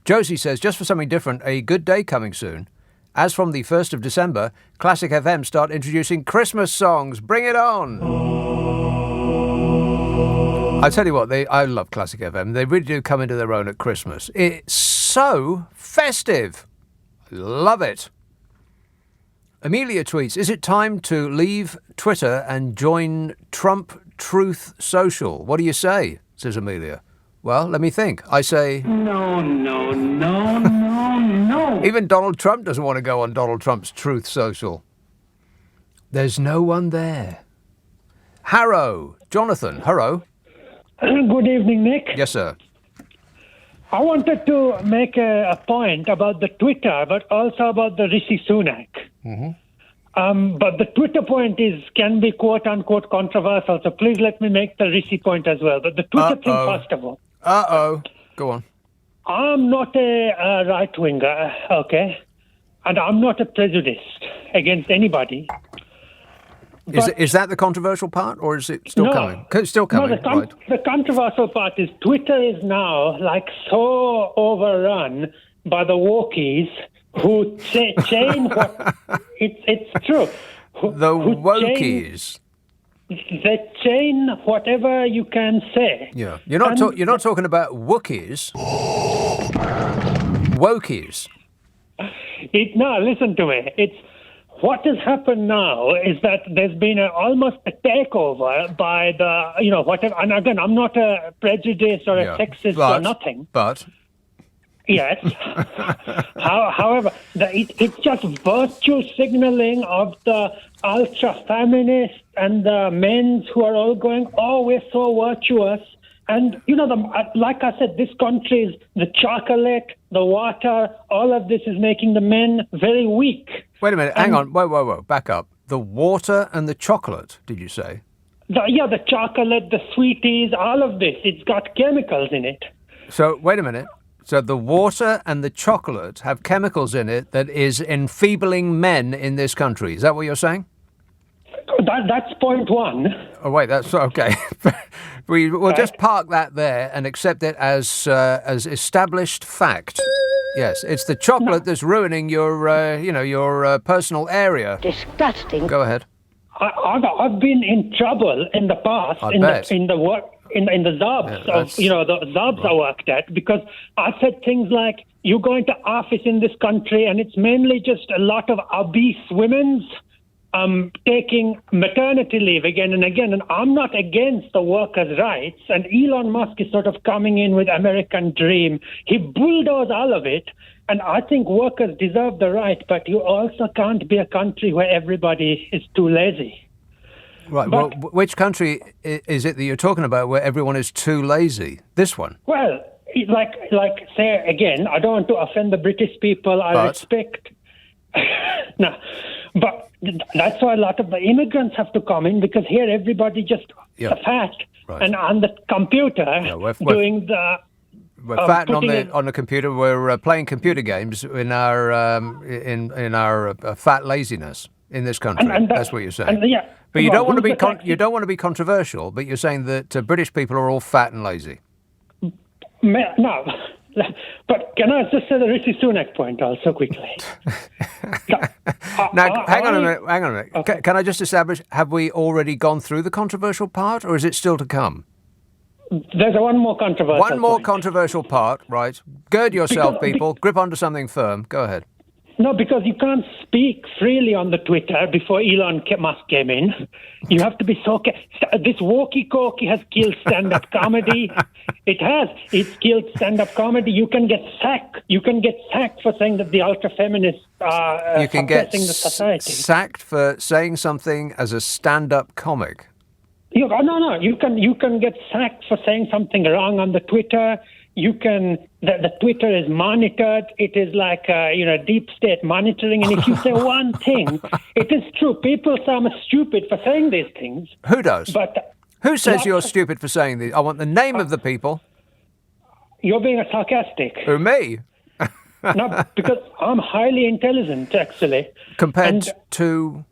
Josie says, just for something different, a good day coming soon. As from the 1st of December, Classic FM start introducing Christmas songs. Bring it on! I tell you what, I love Classic FM. They really do come into their own at Christmas. It's so festive. Love it. Amelia tweets, is it time to leave Twitter and join Trump Truth Social? What do you say? Says Amelia. Well, let me think. I say... No. Even Donald Trump doesn't want to go on Donald Trump's Truth Social. There's no one there. Harrow. Jonathan. Harrow. Good evening, Nick. Yes, sir. I wanted to make a point about the Twitter, but also about the Rishi Sunak. Mm-hmm. But the Twitter point can be quote-unquote controversial, so please let me make the Rishi point as well. But the Twitter thing, first of all. Go on. I'm not a right-winger, okay? And I'm not a prejudiced against anybody. Is that the controversial part, or is it still coming? It's still coming, right. The controversial part is Twitter is now so overrun by the wokies who chain what... It's true. The wokies. They chain whatever you can say. Yeah. You're not talking about Wookiees. Wokies. No, listen to me. What has happened now is that there's been almost a takeover by the, whatever. And again, I'm not a prejudiced or a sexist or nothing. But. Yes. However, it's just virtue signaling of the ultra-feminists and the men who are all going, oh, we're so virtuous. And, like I said, this country is the chocolate, the water, all of this is making the men very weak. Wait a minute, hang on, whoa, back up. The water and the chocolate, did you say? The chocolate, the sweeties, all of this, it's got chemicals in it. So, wait a minute. So the water and the chocolate have chemicals in it that is enfeebling men in this country. Is that what you're saying? That's point one. Oh, wait, that's okay. We'll just park that there and accept it as established fact. Yes, it's the chocolate that's ruining your personal area. Disgusting. Go ahead. I've been in trouble in the past in the work. In the jobs, the jobs I worked at, because I said things like, you go into office in this country and it's mainly just a lot of obese women's taking maternity leave again and again. And I'm not against the workers' rights. And Elon Musk is sort of coming in with American Dream. He bulldozed all of it. And I think workers deserve the right, but you also can't be a country where everybody is too lazy. Right, well, which country is it that you're talking about where everyone is too lazy? This one? Well, say again, I don't want to offend the British people. I respect... No, but that's why a lot of the immigrants have to come in, because here everybody just fat and on the computer doing the... We're fatting on the computer. We're playing computer games in our fat laziness in this country. That's what you're saying. But you don't want to be controversial. But you're saying that British people are all fat and lazy. No, but can I just say the Rishi Sunak point also quickly? Now, hang on a minute. Okay. Can I just establish? Have we already gone through the controversial part, or is it still to come? There's one more controversial. One more controversial part, right? Gird yourself, people. Grip onto something firm. Go ahead. No, because you can't speak freely on the Twitter before Elon Musk came in. You have to be so... This walkie-talkie has killed stand-up comedy. It has. It's killed stand-up comedy. You can get sacked. You can get sacked for saying that the ultra-feminists are suppressing the society. Sacked for saying something as a stand-up comic? No. You can get sacked for saying something wrong on the Twitter. the Twitter is monitored. It is like, deep state monitoring. And if you say one thing, it is true. People say I'm stupid for saying these things. Who does? But who says you're stupid for saying these? I want the name of the people. You're being sarcastic. Who, me? No, because I'm highly intelligent, actually. Compared to...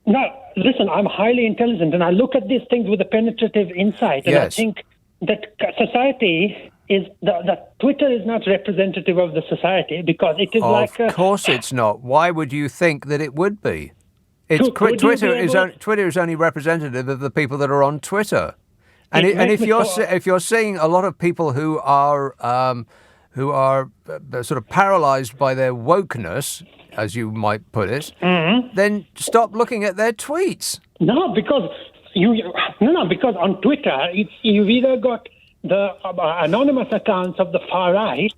No, listen, I'm highly intelligent, and I look at these things with a penetrative insight, and Yes. I think that society is... that Twitter is not representative of the society, because it is like... Of course it's not. Why would you think that it would be? Twitter is only representative of the people that are on Twitter. And if you're seeing a lot of people who are sort of paralyzed by their wokeness, as you might put it, then stop looking at their tweets. No, because because on Twitter you've either got the anonymous accounts of the far right,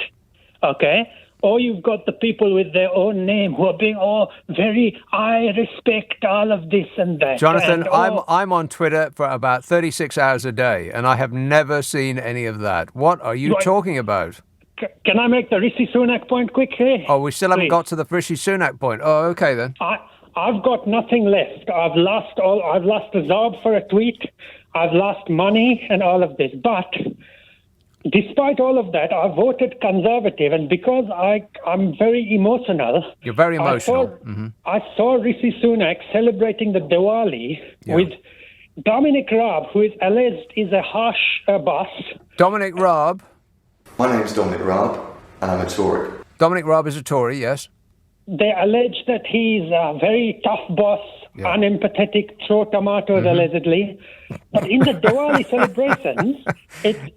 okay, or you've got the people with their own name who are being I respect all of this and that. Jonathan, I'm on Twitter for about 36 hours a day, and I have never seen any of that. What are you talking about? Can I make the Rishi Sunak point quickly? Oh, we still haven't got to the Rishi Sunak point. Oh, okay then. I've got nothing left. I've lost a job for a tweet. I've lost money and all of this. But despite all of that, I voted Conservative, and because I'm very emotional. You're very emotional. I saw Rishi Sunak celebrating the Diwali with Dominic Raab, who is alleged is a harsh boss. Dominic Raab. My name's Dominic Raab, and I'm a Tory. Dominic Raab is a Tory, yes. They allege that he's a very tough boss, unempathetic, throw tomatoes, allegedly. But in the Diwali celebrations...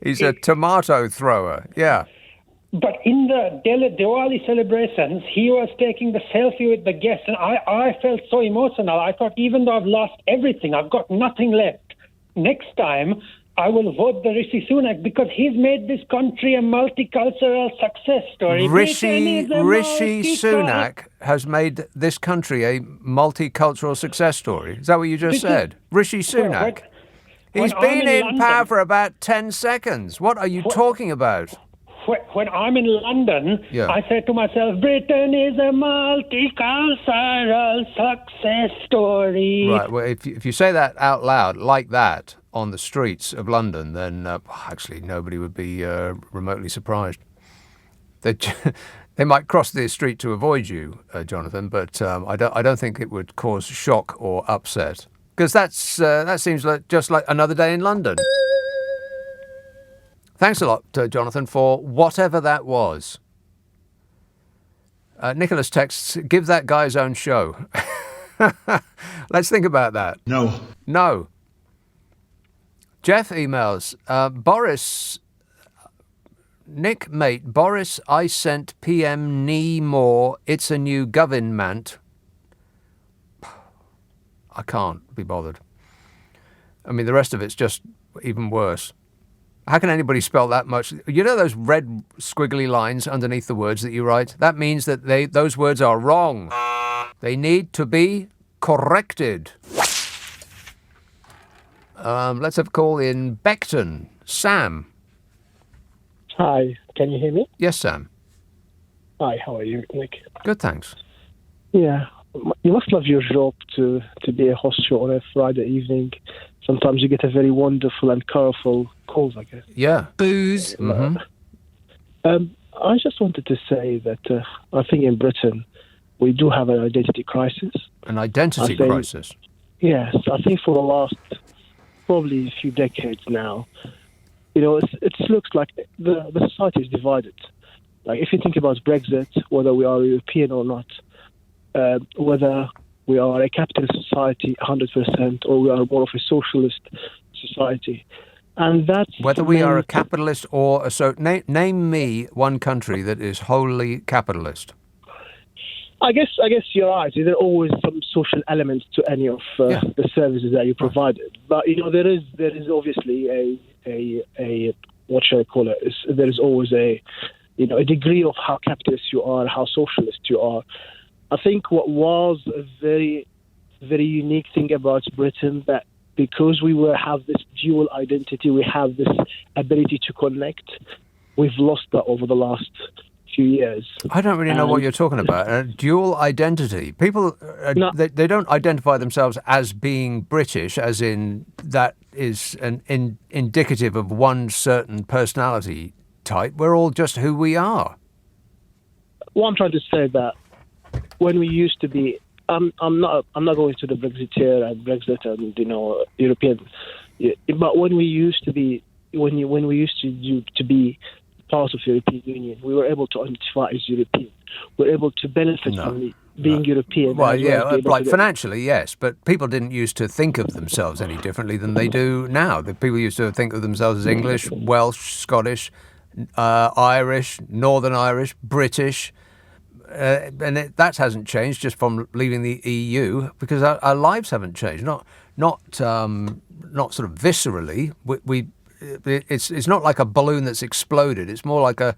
He's a tomato thrower, yeah. But in the Diwali celebrations, he was taking the selfie with the guests, and I felt so emotional. I thought, even though I've lost everything, I've got nothing left. Next time, I will vote the Rishi Sunak because he's made this country a multicultural success story. Rishi Sunak has made this country a multicultural success story. Is that what you just said? Rishi Sunak. He's been in power for about 10 seconds. What are you talking about? When I'm in London, I say to myself, Britain is a multicultural success story. Right, well, if you say that out loud like that on the streets of London, then actually nobody would be remotely surprised. They might cross the street to avoid you, Jonathan, but I don't think it would cause shock or upset, because that seems just like another day in London. Thanks a lot, Jonathan, for whatever that was. Nicholas texts, give that guy his own show. Let's think about that. No. Jeff emails, Boris, Nick, mate, Boris, I sent PM knee more, it's a new government. I can't be bothered. I mean, the rest of it's just even worse. How can anybody spell that much? You know those red squiggly lines underneath the words that you write? That means that those words are wrong. They need to be corrected. Let's have a call in Beckton. Sam. Hi, can you hear me? Yes, Sam. Hi, how are you, Nick? Good, thanks. Yeah, you must love your job to be a host show on a Friday evening. Sometimes you get a very wonderful and colourful calls, I guess. Yeah. Booze. I just wanted to say that I think in Britain we do have an identity crisis. An identity crisis? Yes, I think for the last probably a few decades now, it looks like the society is divided. Like if you think about Brexit, whether we are European or not, whether we are a capitalist society 100% or we are more of a socialist society. And that's whether we are a capitalist or name me one country that is wholly capitalist. I guess you're right. There are always some social elements to any of the services that you provided. But there is obviously a what shall I call it? There is always a degree of how capitalist you are, how socialist you are. I think what was a very, very unique thing about Britain, that because we have this dual identity, we have this ability to connect. we've lost that over the last few years. I don't really know what you're talking about. Dual identity. People, they don't identify themselves as being British, as in that is indicative of one certain personality type. We're all just who we are. Well, I'm trying to say that when we used to be, I'm not going to the Brexiteer and Brexit and European, but when we used to be, when we used to be part of the European Union, we were able to identify as European. We're able to benefit from being European. Well, like financially, yes, but people didn't used to think of themselves any differently than they do now. The people used to think of themselves as English, Welsh, Scottish, Irish, Northern Irish, British. And that hasn't changed just from leaving the EU, because our lives haven't changed. Not sort of viscerally. It's not like a balloon that's exploded. It's more like a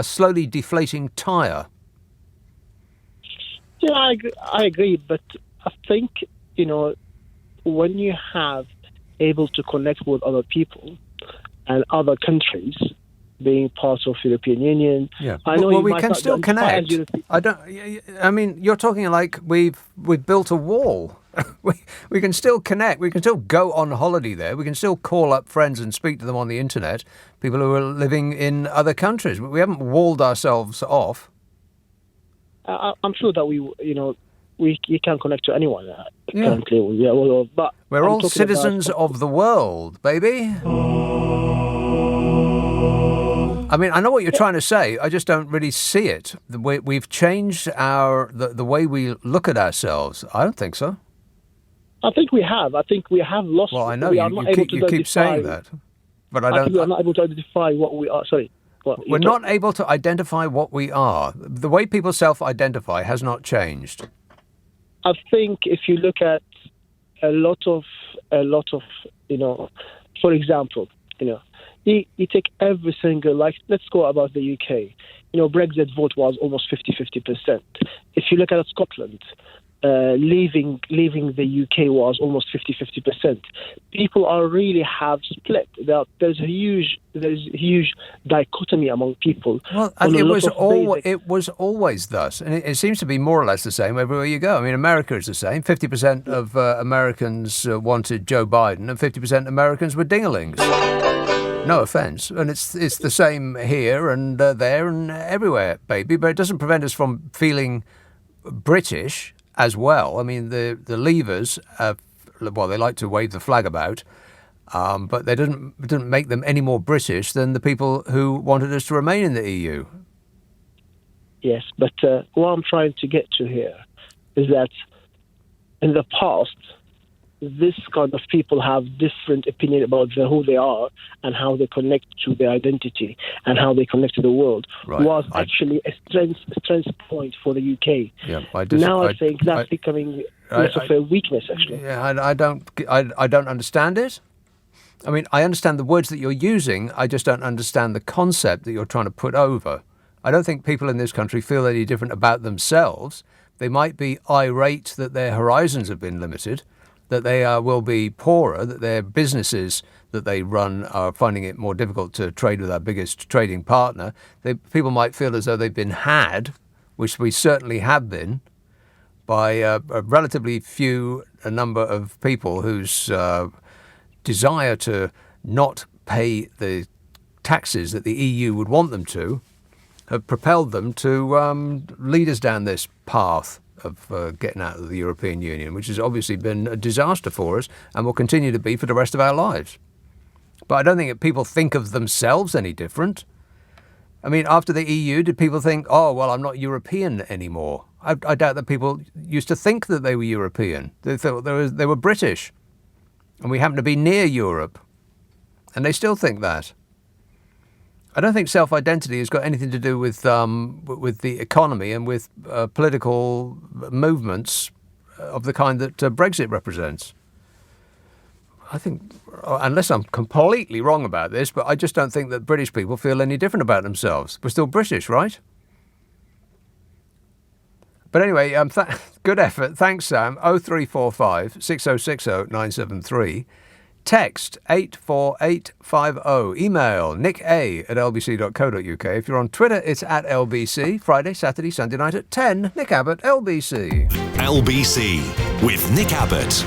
slowly deflating tire. Yeah, I agree, but I think when you have able to connect with other people and other countries, being part of European Union. Yeah. I know we can still connect. I mean, you're talking like we've built a wall. we can still connect. We can still go on holiday there. We can still call up friends and speak to them on the internet. People who are living in other countries. We haven't walled ourselves off. I'm sure that we can connect to anyone currently. Yeah, but we're all citizens of the world, baby. I mean, I know what you're trying to say. I just don't really see it. We've changed the way we look at ourselves. I don't think so. I think we have. I think we have lost. Well, I know you keep saying that, but I don't. We are not able to identify what we are. Sorry. We're not able to identify what we are. The way people self-identify has not changed. I think if you look at a lot of for example, you take every single, let's go about the UK. Brexit vote was almost 50%. If you look at Scotland, leaving the UK was almost 50%. People are really have split. There's a huge dichotomy among people. Well, it was always thus, and it seems to be more or less the same everywhere you go. I mean, America is the same. 50% of Americans wanted Joe Biden, and 50% Americans were dingalings. No offence, and it's the same here and there and everywhere, baby. But it doesn't prevent us from feeling British as well. I mean, the Leavers, they like to wave the flag about, but they didn't make them any more British than the people who wanted us to remain in the EU. Yes, but what I'm trying to get to here is that in the past, this kind of people have different opinion about who they are and how they connect to their identity and how they connect to the world. Right. Was actually a strength point for the UK. Yeah, I think that's becoming less of a weakness, actually. Yeah, I don't understand it. I mean, I understand the words that you're using. I just don't understand the concept that you're trying to put over. I don't think people in this country feel any different about themselves. They might be irate that their horizons have been limited, that they will be poorer, that their businesses that they run are finding it more difficult to trade with our biggest trading partner. People might feel as though they've been had, which we certainly have been, by a relatively few number of people whose desire to not pay the taxes that the EU would want them to have propelled them to lead us down this path of getting out of the European Union, which has obviously been a disaster for us and will continue to be for the rest of our lives. But I don't think that people think of themselves any different. I mean, after the EU, did people think, oh, well, I'm not European anymore? I doubt that people used to think that they were European. They thought they were British. And we happen to be near Europe. And they still think that. I don't think self-identity has got anything to do with the economy and with political movements of the kind that Brexit represents. I think, unless I'm completely wrong about this, but I just don't think that British people feel any different about themselves. We're still British, right? But anyway, good effort. Thanks, Sam. 0345 6060 973. Text 84850. Email nicka@lbc.co.uk. If you're on Twitter, it's @LBC. Friday, Saturday, Sunday night at 10. Nick Abbott, LBC. LBC with Nick Abbott.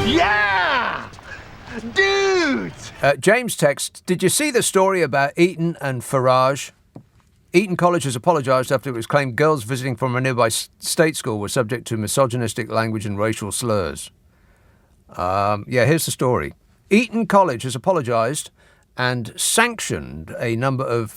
Yeah! Dude! James text, did you see the story about Eton and Farage? Eton College has apologised after it was claimed girls visiting from a nearby state school were subject to misogynistic language and racial slurs. Here's the story. Eton College has apologised and sanctioned a number of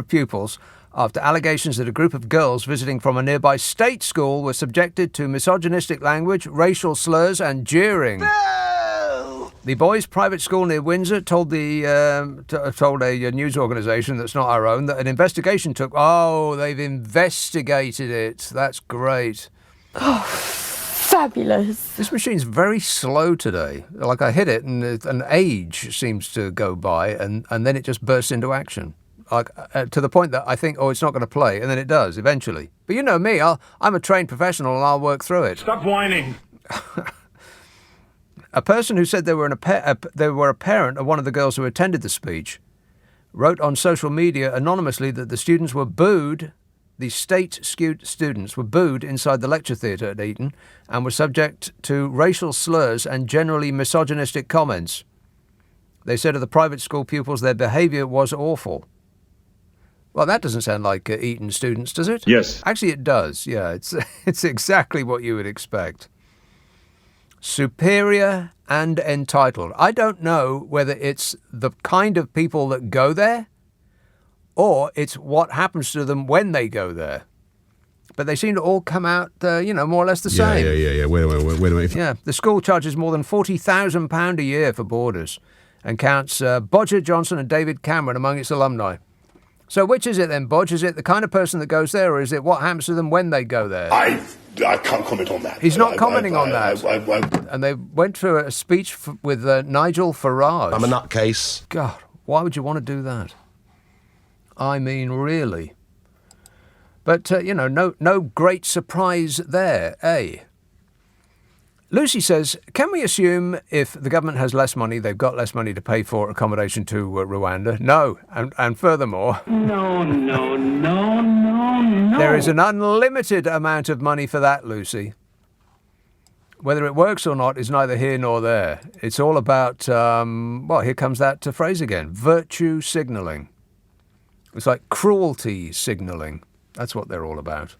pupils after allegations that a group of girls visiting from a nearby state school were subjected to misogynistic language, racial slurs and jeering. No! The boys' private school near Windsor told a news organisation that's not our own that an investigation took... Oh, they've investigated it. That's great. Oh, fabulous. This machine's very slow today. Like I hit it and an age seems to go by and then it just bursts into action. Like to the point that I think, it's not going to play, and then it does eventually. But you know me, I'm a trained professional and I'll work through it. Stop whining. A person who said they were a parent of one of the girls who attended the speech wrote on social media anonymously that the students were booed. The state students were booed inside the lecture theatre at Eton and were subject to racial slurs and generally misogynistic comments. They said of the private school pupils their behaviour was awful. Well, that doesn't sound like Eton students, does it? Yes. Actually, it does. Yeah, it's exactly what you would expect. Superior and entitled. I don't know whether it's the kind of people that go there or it's what happens to them when they go there. But they seem to all come out, more or less the same. Yeah. Wait a minute. Yeah, the school charges more than £40,000 a year for boarders and counts Bodger Johnson and David Cameron among its alumni. So which is it then, Bodge? Is it the kind of person that goes there, or is it what happens to them when they go there? I can't comment on that. He's not commenting on that. And they went through a speech with Nigel Farage. I'm a nutcase. God, why would you want to do that? I mean, really. But, no great surprise there, eh? Lucy says, can we assume if the government has less money, they've got less money to pay for accommodation to Rwanda? No. And furthermore... No. There is an unlimited amount of money for that, Lucy. Whether it works or not is neither here nor there. It's all about, here comes that phrase again, virtue signalling. It's like cruelty signalling. That's what they're all about.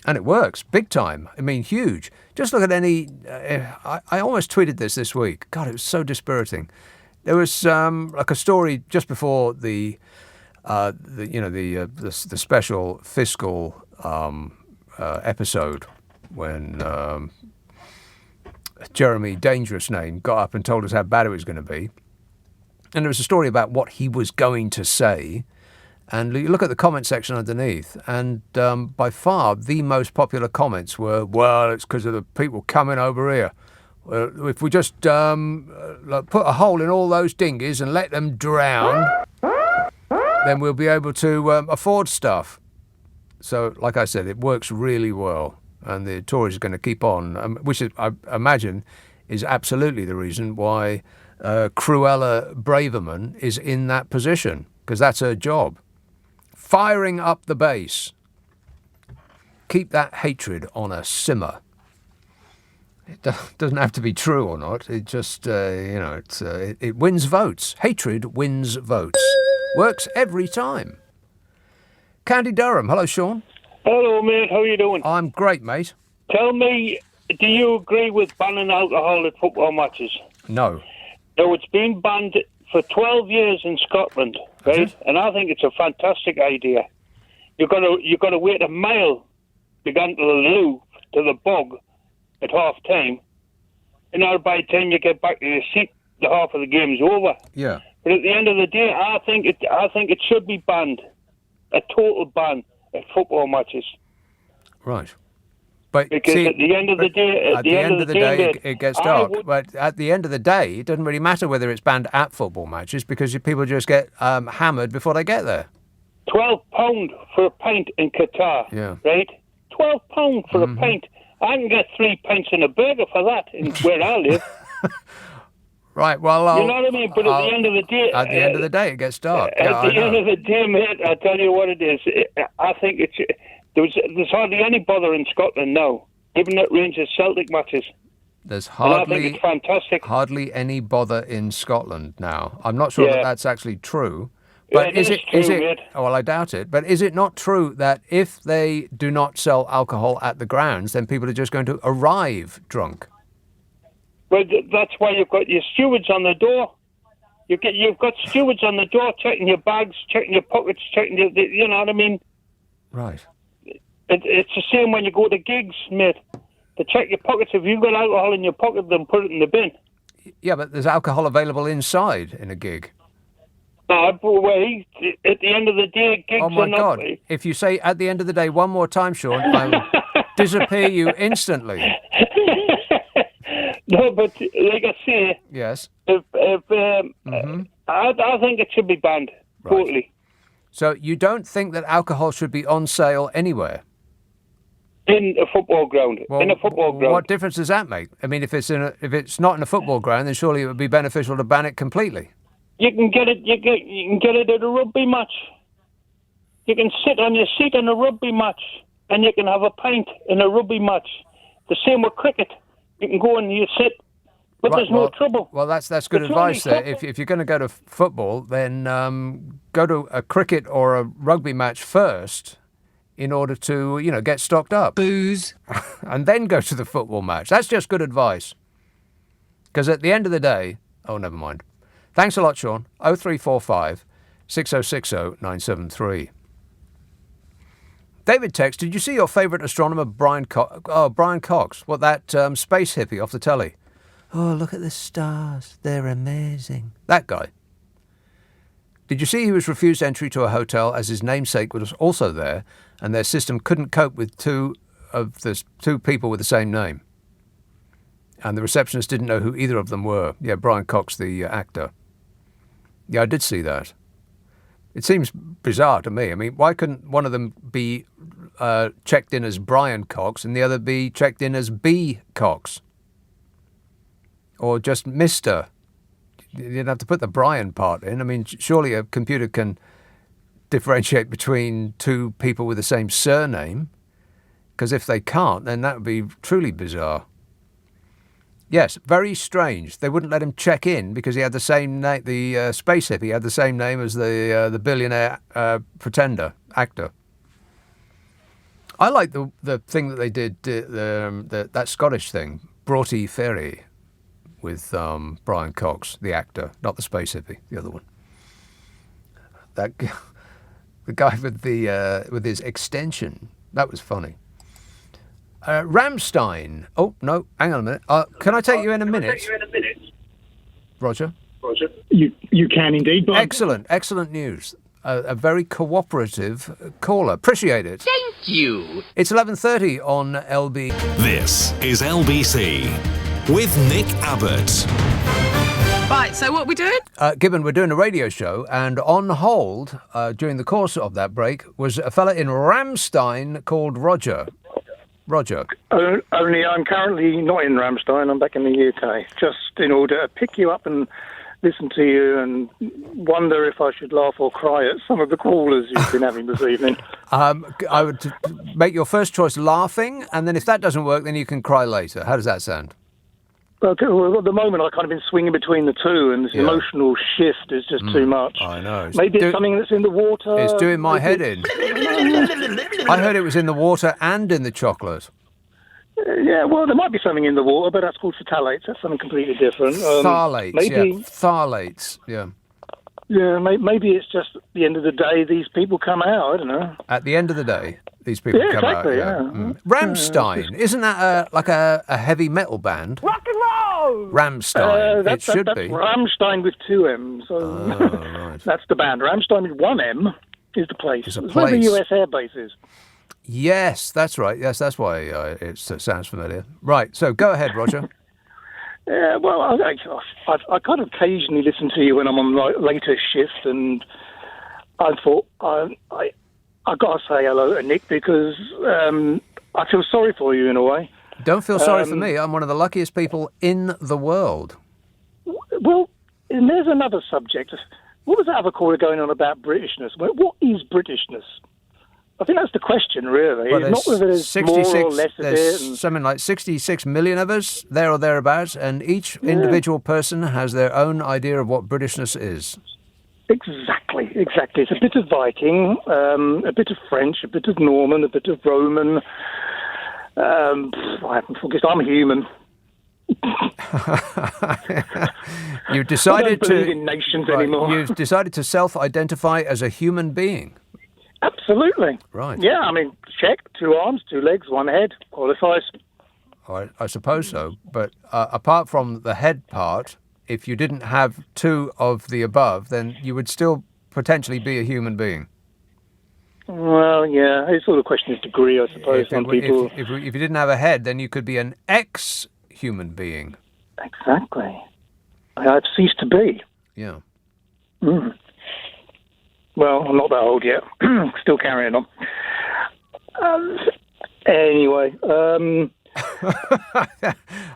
And it works, big time. I mean, huge. Just look at any... I almost tweeted this week. God, it was so dispiriting. There was like a story just before the special fiscal episode when Jeremy Dangerous Name got up and told us how bad it was going to be. And there was a story about what he was going to say. And you look at the comment section underneath, and by far the most popular comments were, well, it's because of the people coming over here. If we just put a hole in all those dinghies and let them drown, then we'll be able to afford stuff. So, like I said, it works really well, and the Tories are going to keep on, which is, I imagine is absolutely the reason why Cruella Braverman is in that position, because that's her job. Firing up the base. Keep that hatred on a simmer. It doesn't have to be true or not. It just, it wins votes. Hatred wins votes. Works every time. County Durham. Hello, Sean. Hello, mate. How are you doing? I'm great, mate. Tell me, do you agree with banning alcohol at football matches? No. No, it's been banned for 12 years in Scotland, right? And I think it's a fantastic idea. You've got to wait a mile to get into the loo, to the bog, at half time. And now by the time you get back to your seat, the half of the game's over. Yeah. But at the end of the day, I think it should be banned, a total ban at football matches. Right. But because see, at the end of the day, it gets dark. But at the end of the day, it doesn't really matter whether it's banned at football matches because people just get hammered before they get there. £12 for a pint in Qatar, yeah. right? £12 for a pint. I can get 3 pence in a burger for that in where I live. Right, well, You know what I mean? But at the end of the day... At the end of the day, it gets dark. At the end of the day, mate, I tell you what it is. I think there's hardly any bother in Scotland now, even at Rangers Celtic matches. There's And I think it's fantastic. hardly any bother in Scotland now. I'm not sure that that's actually true. But Yeah, is it? mate. Oh, well, I doubt it. But is it not true that if they do not sell alcohol at the grounds, then people are just going to arrive drunk? Well, that's why you've got your stewards on the door. You've got stewards on the door checking your bags, checking your pockets, checking you know what I mean? Right. It's the same when you go to gigs, mate. They check your pockets. If you've got alcohol in your pocket, then put it in the bin. Yeah, but there's alcohol available inside in a gig. But wait, at the end of the day, gigs Oh, my are not... God. If you say at the end of the day one more time, Sean, I will disappear you instantly. No, but like I say... Yes. I think it should be banned, totally. So you don't think that alcohol should be on sale anywhere? In a football ground. Well, in a football ground. What difference does that make? I mean, if it's not in a football ground, then surely it would be beneficial to ban it completely. You can get it. You can get it at a rugby match. You can sit on your seat in a rugby match, and you can have a pint in a rugby match. The same with cricket. You can go and you sit, but there's no trouble. Well, that's good It's advice only there. If you're going to go to football, then go to a cricket or a rugby match first, in order to get stocked up. Booze. And then go to the football match. That's just good advice. Because at the end of the day, oh, never mind. Thanks a lot, Sean. 0345 6060 973. David texts, did you see your favourite astronomer, Brian Cox? What, that space hippie off the telly? Oh, look at the stars. They're amazing. That guy. Did you see he was refused entry to a hotel as his namesake was also there, and their system couldn't cope with two people with the same name? And the receptionist didn't know who either of them were. Yeah, Brian Cox, the actor. Yeah, I did see that. It seems bizarre to me. I mean, why couldn't one of them be checked in as Brian Cox and the other be checked in as B. Cox? Or just Mr. You didn't have to put the Brian part in. I mean, surely a computer can differentiate between two people with the same surname. Because if they can't, then that would be truly bizarre. Yes, very strange. They wouldn't let him check in because he had the same name. The space hippie had the same name as the billionaire pretender actor. I like the thing that they did, that Scottish thing, Broughty Ferry, with Brian Cox, the actor, not the space hippie, the other one. The guy with his extension. That was funny. Ramstein. Oh, no, hang on a minute. Can I take you in a minute? Roger? You can indeed. But Excellent news. A very cooperative caller. Appreciate it. Thank you. It's 11:30 on LB. This is LBC with Nick Abbott. Right, so what are we doing? Gibbon, we're doing a radio show, and on hold during the course of that break was a fella in Ramstein called Roger. Roger. Only I'm currently not in Ramstein. I'm back in the UK, just in order to pick you up and listen to you and wonder if I should laugh or cry at some of the callers you've been having this evening. I would make your first choice laughing, and then if that doesn't work, then you can cry later. How does that sound? Okay, well, at the moment, I've kind of been swinging between the two, and this emotional shift is just too much. I know. Maybe it's something that's in the water. It's doing my head in. I heard it was in the water and in the chocolate. Yeah, well, there might be something in the water, but that's called phthalates. That's something completely different. Phthalates, maybe, yeah. Phthalates, yeah. Yeah, maybe it's just at the end of the day, these people come out. I don't know. At the end of the day, these people come exactly, out. Yeah. Ramstein, isn't that like a heavy metal band? Rock and roll! Ramstein, that's be. Ramstein with 2 M's. So right. That's the band. Ramstein with 1 M is the place. It's a It's where the place. US Air Base is. Yes, that's right. Yes, that's why it sounds familiar. Right, so go ahead, Roger. Yeah, well, I kind of occasionally listen to you when I'm on later shift, and I thought I got to say hello to Nick because I feel sorry for you in a way. Don't feel sorry for me. I'm one of the luckiest people in the world. Well, and there's another subject. What was that other caller going on about Britishness? What is Britishness? I think that's the question, really. Well, Not whether there's more or less of there's it. something like 66 million of us, there or thereabouts, and each individual person has their own idea of what Britishness is. Exactly. It's a bit of Viking, a bit of French, a bit of Norman, a bit of Roman. I haven't forget. I'm human. You've decided I don't believe in nations anymore. You've decided to self-identify as a human being. Absolutely. Right. Yeah, I mean, check. 2 arms, 2 legs, 1 head. Qualifies. I suppose so. But apart from the head part, if you didn't have 2 of the above, then you would still potentially be a human being. Well, yeah, it's all a question of degree, I suppose. If you didn't have a head, then you could be an ex-human being. Exactly. I've ceased to be. Yeah. Mm. Well, I'm not that old yet. Still carrying on. Anyway. Well,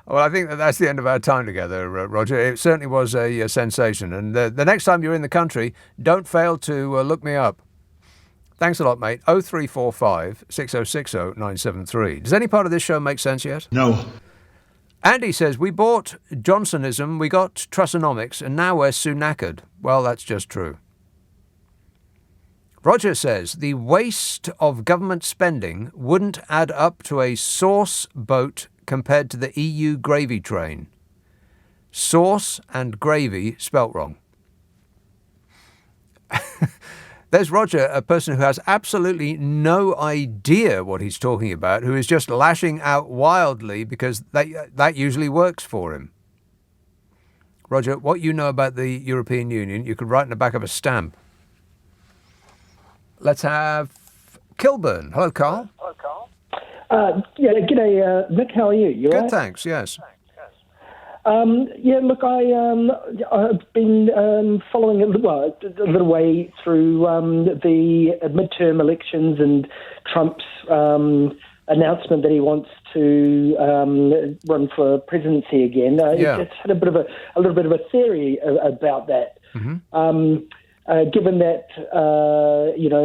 I think that's the end of our time together, Roger. It certainly was a sensation. And the next time you're in the country, don't fail to look me up. Thanks a lot, mate. 0345 6060 973. Does any part of this show make sense yet? No. Andy says, we bought Johnsonism, we got Trussonomics, and now we're Sunaked. Well, that's just true. Roger says, the waste of government spending wouldn't add up to a sauce boat compared to the EU gravy train. Sauce and gravy spelt wrong. There's Roger, a person who has absolutely no idea what he's talking about, who is just lashing out wildly because that usually works for him. Roger, what you know about the European Union, you could write in the back of a stamp. Let's have Kilburn. Hello, Carl. G'day, Nick. How are you? You Good, all right? thanks, yes. Look, I've been following a little way through the midterm elections and Trump's announcement that he wants to run for presidency again. It's had a little bit of a theory about that. Mm-hmm. Given that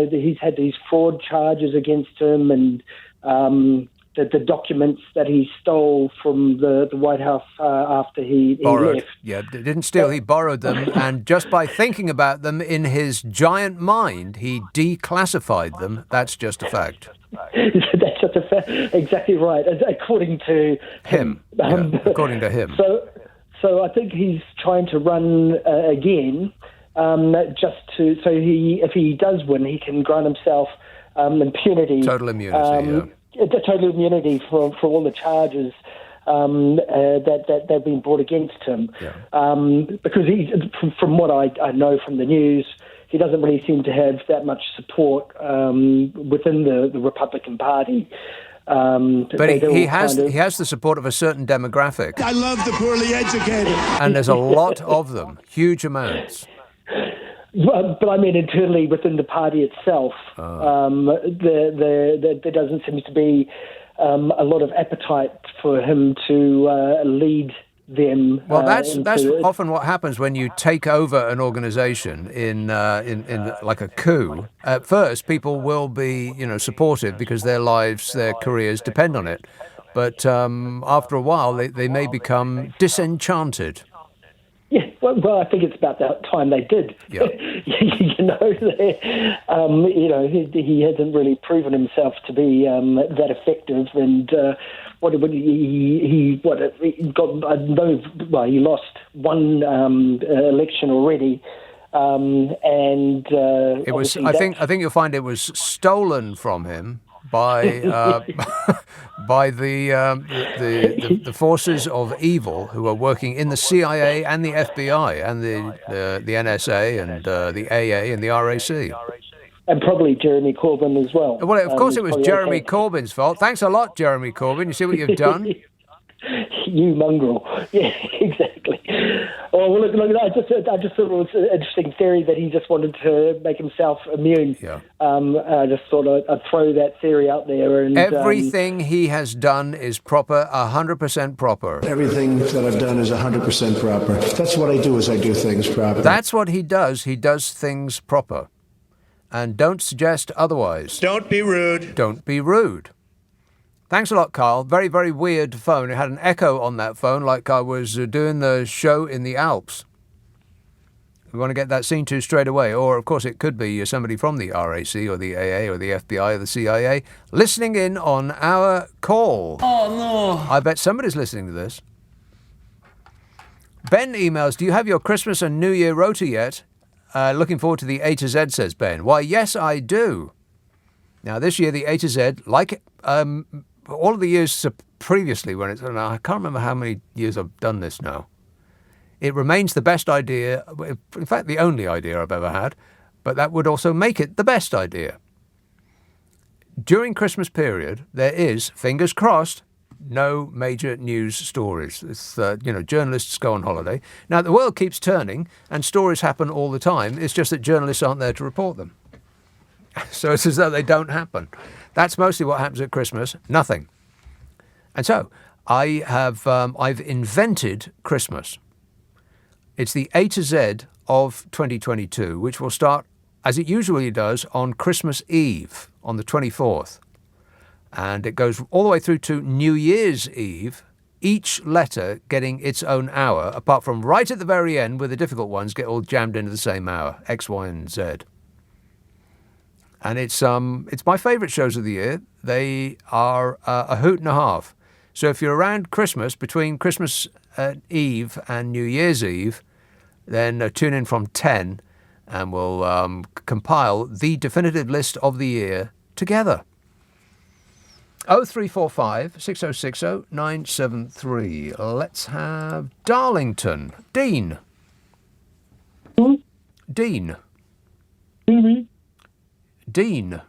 he's had these fraud charges against him and the documents that he stole from the White House after he left. Yeah, didn't steal, he borrowed them, and just by thinking about them in his giant mind, he declassified them. That's just a fact. That's just a fact. Exactly right, according to him. According to him. So I think he's trying to run again, if he does win, he can grant himself impunity. Total immunity, total immunity for all the charges that have been brought against him. Because from what I know from the news, he doesn't really seem to have that much support within the Republican Party. But he has the support of a certain demographic. I love the poorly educated. And there's a lot of them, huge amounts. But I mean, internally within the party itself, there doesn't seem to be a lot of appetite for him to lead them. Well, that's often what happens when you take over an organisation in like a coup. At first, people will be supportive because their lives, their careers depend on it. But after a while, they may become disenchanted. Yeah, well, I think it's about that time they did. Yeah. He hasn't really proven himself to be that effective, and he lost one election already, and it was. I think you'll find it was stolen from him by the forces of evil who are working in the CIA and the FBI and the NSA and the AA and the RAC. And probably Jeremy Corbyn as well. Well, of course it was Jeremy Corbyn's fault. Thanks a lot, Jeremy Corbyn. You see what you've done? you mongrel. Yeah, exactly. Oh, well, look, I just thought it was an interesting theory that he just wanted to make himself immune. Yeah. I just thought I'd throw that theory out there. And everything he has done is proper, 100% proper. Everything that I've done is 100% proper. That's what I do, is I do things proper. That's what he does. He does things proper. And don't suggest otherwise. Don't be rude. Don't be rude. Thanks a lot, Carl. Very, very weird phone. It had an echo on that phone like I was doing the show in the Alps. We want to get that seen to straight away. Or, of course, it could be somebody from the RAC or the AA or the FBI or the CIA listening in on our call. Oh, no. I bet somebody's listening to this. Ben emails, do you have your Christmas and New Year rota yet? Looking forward to the A to Z, says Ben. Why, yes, I do. Now, this year, the A to Z, like all of the years previously, when it's, I can't remember how many years I've done this now. It remains the best idea, in fact, the only idea I've ever had, but that would also make it the best idea. During Christmas period, there is, fingers crossed, no major news stories. It's, journalists go on holiday. Now, the world keeps turning and stories happen all the time. It's just that journalists aren't there to report them. So it's as though they don't happen. That's mostly what happens at Christmas. Nothing. And so I've invented Christmas. It's the A to Z of 2022, which will start, as it usually does, on Christmas Eve, on the 24th. And it goes all the way through to New Year's Eve, each letter getting its own hour, apart from right at the very end, where the difficult ones get all jammed into the same hour, X, Y, and Z. And it's my favourite shows of the year. They are a hoot and a half. So if you're around Christmas, between Christmas Eve and New Year's Eve, then tune in from 10 and we'll compile the definitive list of the year together. 0345 6060 973. Let's have Darlington. Dean. Dean. Dean.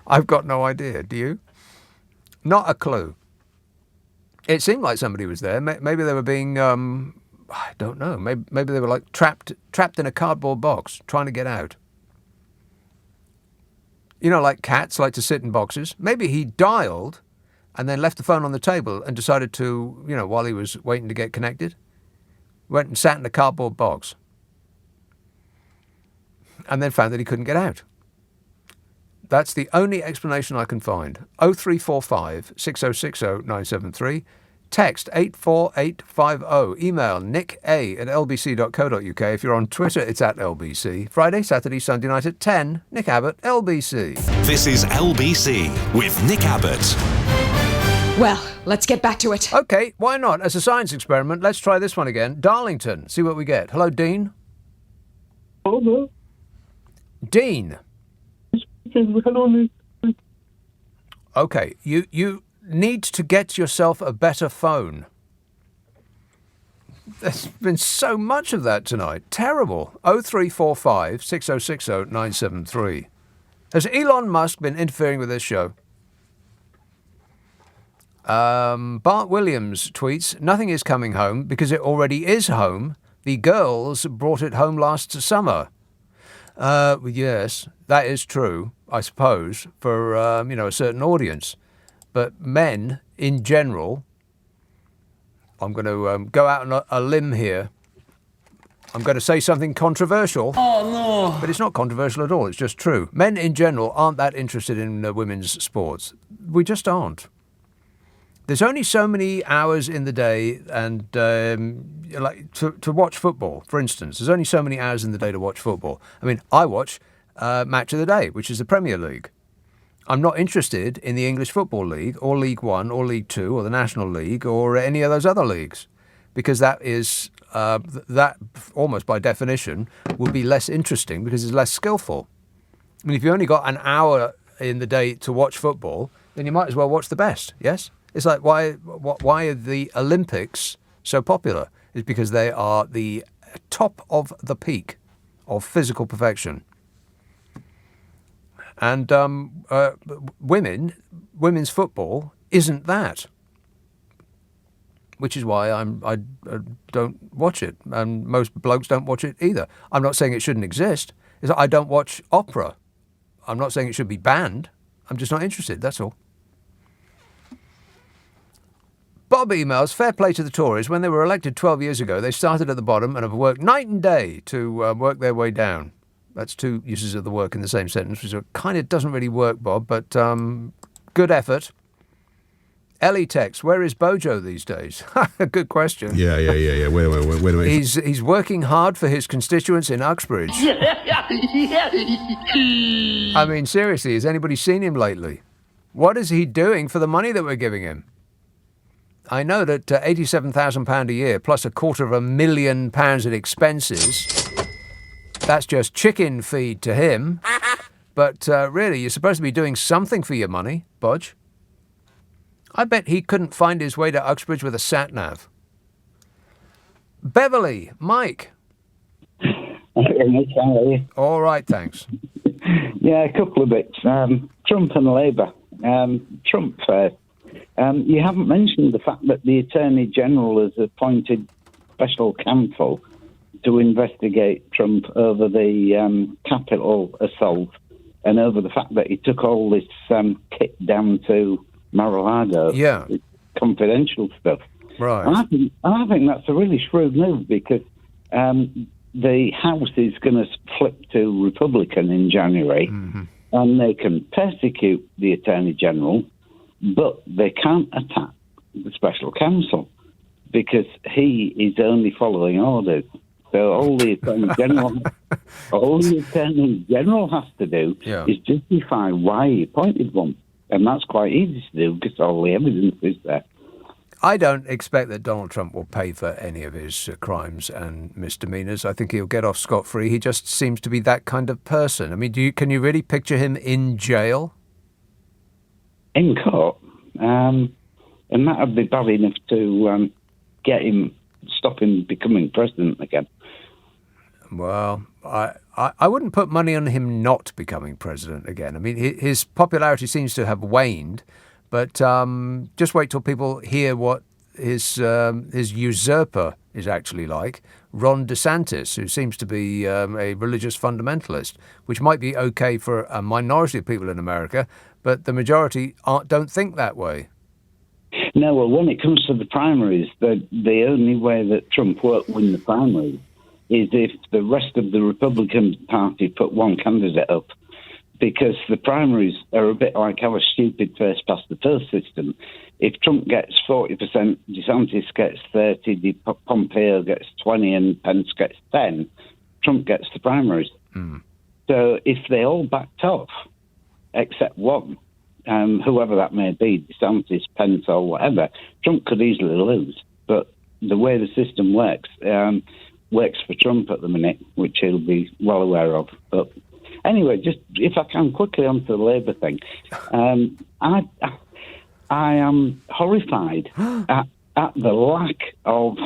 I've got no idea. Do you? Not a clue. It seemed like somebody was there. Maybe they were being, I don't know. Maybe they were like trapped in a cardboard box, trying to get out. You know, like cats like to sit in boxes. Maybe he dialed and then left the phone on the table and decided to, while he was waiting to get connected, went and sat in a cardboard box and then found that he couldn't get out. That's the only explanation I can find. 0345 6060 973. Text 84850. Email nicka@lbc.co.uk. If you're on Twitter, it's @LBC. Friday, Saturday, Sunday night at 10. Nick Abbott, LBC. This is LBC with Nick Abbott. Well, let's get back to it. OK, why not? As a science experiment, let's try this one again. Darlington, see what we get. Hello, Dean. Hello. Dean. Hello. OK, you need to get yourself a better phone. There's been so much of that tonight. Terrible. 0345 6060 973. Has Elon Musk been interfering with this show? Bart Williams tweets, nothing is coming home because it already is home. The girls brought it home last summer. Yes, that is true, I suppose, for, a certain audience. But men, in general, I'm going to go out on a limb here. I'm going to say something controversial. Oh, no. But it's not controversial at all. It's just true. Men, in general, aren't that interested in women's sports. We just aren't. There's only so many hours in the day and to watch football, for instance. There's only so many hours in the day to watch football. I mean, I watch Match of the Day, which is the Premier League. I'm not interested in the English Football League or League One or League Two or the National League or any of those other leagues, because that is, that almost by definition would be less interesting because it's less skillful. I mean, if you only got an hour in the day to watch football, then you might as well watch the best, yes? It's like, why are the Olympics so popular? It's because they are the top of the peak of physical perfection. And women's football isn't that, which is why I don't watch it, and most blokes don't watch it either. I'm not saying it shouldn't exist. I don't watch opera. I'm not saying it should be banned. I'm just not interested, that's all. Bob emails, fair play to the Tories. When they were elected 12 years ago, they started at the bottom and have worked night and day to work their way down. That's two uses of the work in the same sentence, which kind of doesn't really work, Bob, but good effort. Ellie texts, where is Bojo these days? Good question. Yeah. Wait a minute. He's working hard for his constituents in Uxbridge. I mean, seriously, has anybody seen him lately? What is he doing for the money that we're giving him? I know that £87,000 a year plus £250,000 in expenses, that's just chicken feed to him. But really, you're supposed to be doing something for your money, Bodge. I bet he couldn't find his way to Uxbridge with a sat-nav. Beverly, Mike. All right, thanks. Yeah, a couple of bits. Trump and Labour. Trump first. You haven't mentioned the fact that the Attorney General has appointed special counsel to investigate Trump over the Capitol assault and over the fact that he took all this kit down to Mar-a-Lago. Yeah. Confidential stuff. Right. And I think that's a really shrewd move because the House is going to flip to Republican in January, and they can persecute the Attorney General, but they can't attack the special counsel because he is only following orders. So all the Attorney General, has to do is justify why he appointed one, and that's quite easy to do because all the evidence is there. I don't expect that Donald Trump will pay for any of his crimes and misdemeanors. I think he'll get off scot-free. He just seems to be that kind of person. I mean, can you really picture him in jail? In court, and that would be bad enough to stop him becoming president again. Well, I wouldn't put money on him not becoming president again. I mean, his popularity seems to have waned, but just wait till people hear what his usurper is actually like, Ron DeSantis, who seems to be a religious fundamentalist, which might be okay for a minority of people in America, but the majority don't think that way. No, well, when it comes to the primaries, the only way that Trump won't win the primaries is if the rest of the Republican Party put one candidate up, because the primaries are a bit like our stupid first-past-the-post system. If Trump gets 40%, DeSantis gets 30%, Pompeo gets 20%, and Pence gets 10%, Trump gets the primaries. So if they all backed off, except one, whoever that may be, DeSantis, Pence, or whatever, Trump could easily lose. But the way the system works for Trump at the minute, which he'll be well aware of. But anyway, just if I can quickly onto the Labour thing, I am horrified at the lack of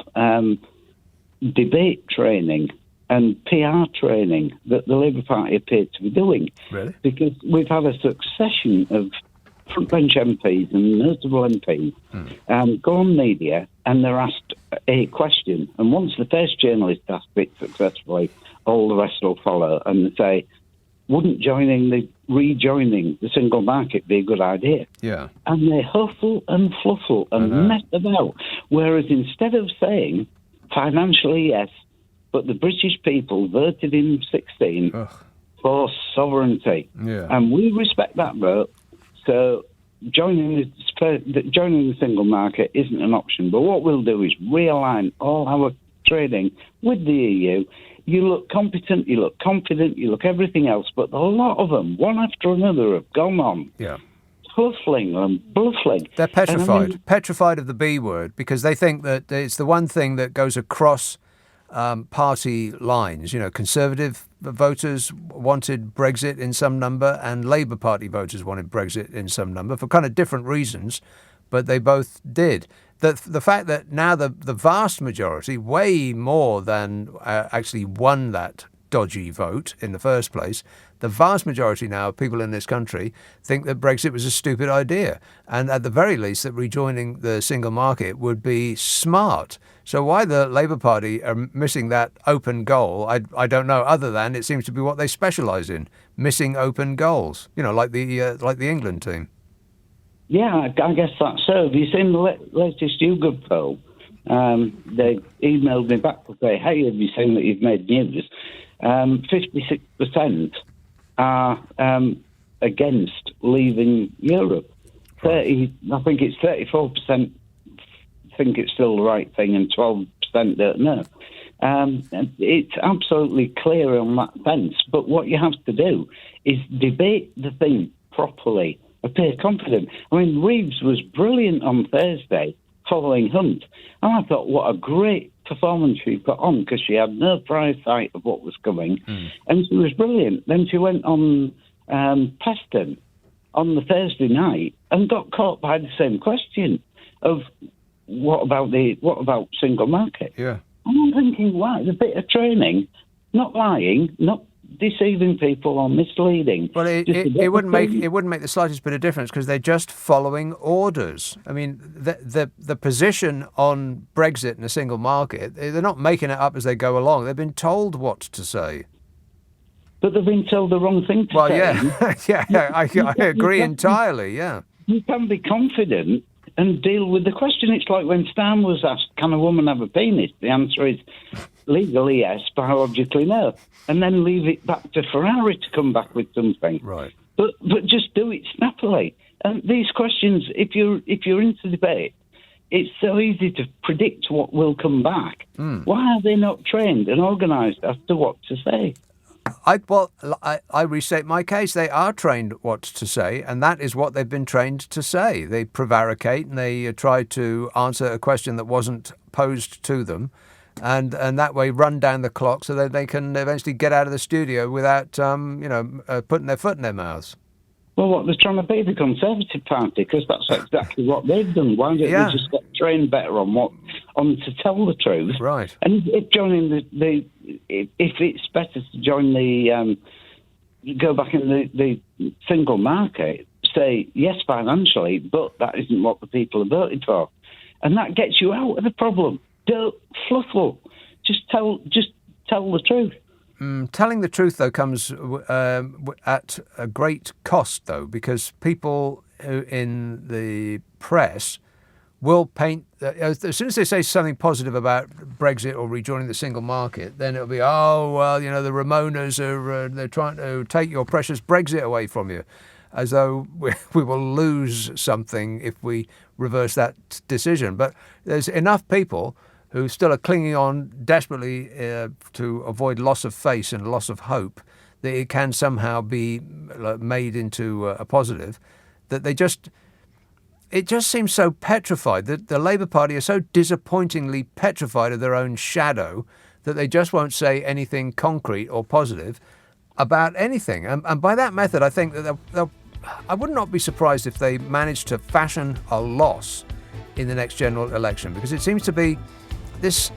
debate training and PR training that the Labour Party appear to be doing. Really? Because we've had a succession of frontbench MPs and notable MPs go on media and they're asked a question. And once the first journalist asks it successfully, all the rest will follow. And they say, wouldn't rejoining the single market be a good idea? Yeah. And they huffle and fluffle and mess about. Whereas instead of saying, financially, yes, but the British people voted in 16 for sovereignty. Yeah. And we respect that vote. So joining the single market isn't an option. But what we'll do is realign all our trading with the EU. You look competent, you look confident, you look everything else. But a lot of them, one after another, have gone on. Yeah. Fluffling and bluffing. They're petrified. Petrified of the B word, because they think that it's the one thing that goes across party lines. You know, Conservative voters wanted Brexit in some number and Labour Party voters wanted Brexit in some number for kind of different reasons, but they both did. The fact that now the vast majority, way more than actually won that dodgy vote in the first place. The vast majority now of people in this country think that Brexit was a stupid idea, and at the very least that rejoining the single market would be smart. So why the Labour Party are missing that open goal, I don't know, other than it seems to be what they specialise in, missing open goals, like the England team. Yeah, I guess that's so. Have you seen the latest YouGov poll? They emailed me back to say, hey, have you seen that you've made news? 56% are against leaving Europe. I think it's 34% think it's still the right thing and 12% don't know. It's absolutely clear on that fence. But what you have to do is debate the thing properly, appear confident. I mean, Reeves was brilliant on Thursday following Hunt. And I thought, what a great performance she put on, because she had no prior sight of what was coming. And she was brilliant. Then she went on Preston on the Thursday night and got caught by the same question of what about single market? Yeah. And I'm thinking, wow, it's a bit of training, not lying, not deceiving people or misleading. Well, it wouldn't make the slightest bit of difference because they're just following orders. I mean, the position on Brexit and a single market, they're not making it up as they go along. They've been told what to say. But they've been told the wrong thing to say. Well, yeah, I agree entirely, yeah. You can be confident and deal with the question. It's like when Stan was asked, can a woman have a penis? The answer is legally yes, biologically no. And then leave it back to Ferrari to come back with something. Right. But just do it snappily. And these questions, if you're into debate, it's so easy to predict what will come back. Why are they not trained and organised as to what to say? I restate my case. They are trained what to say, and that is what they've been trained to say. They prevaricate and they try to answer a question that wasn't posed to them, and that way run down the clock so that they can eventually get out of the studio without, putting their foot in their mouths. Well, what they're trying to be the Conservative Party, because that's exactly what they've done. Why don't they just get trained better on to tell the truth? Right. And if joining if it's better to join go back in the single market, say yes financially, but that isn't what the people have voted for, and that gets you out of the problem. Don't fluffle. Just tell the truth. Telling the truth, though, comes at a great cost, though, because people in the press will paint, as soon as they say something positive about Brexit or rejoining the single market, then it'll be, the Ramonas they're trying to take your precious Brexit away from you, as though we will lose something if we reverse that decision. But there's enough people who still are clinging on desperately to avoid loss of face and loss of hope, that it can somehow be made into a positive, that it just seems so petrified, that the Labour Party are so disappointingly petrified of their own shadow that they just won't say anything concrete or positive about anything. And by that method, I think that I would not be surprised if they managed to fashion a loss in the next general election, because it seems to be this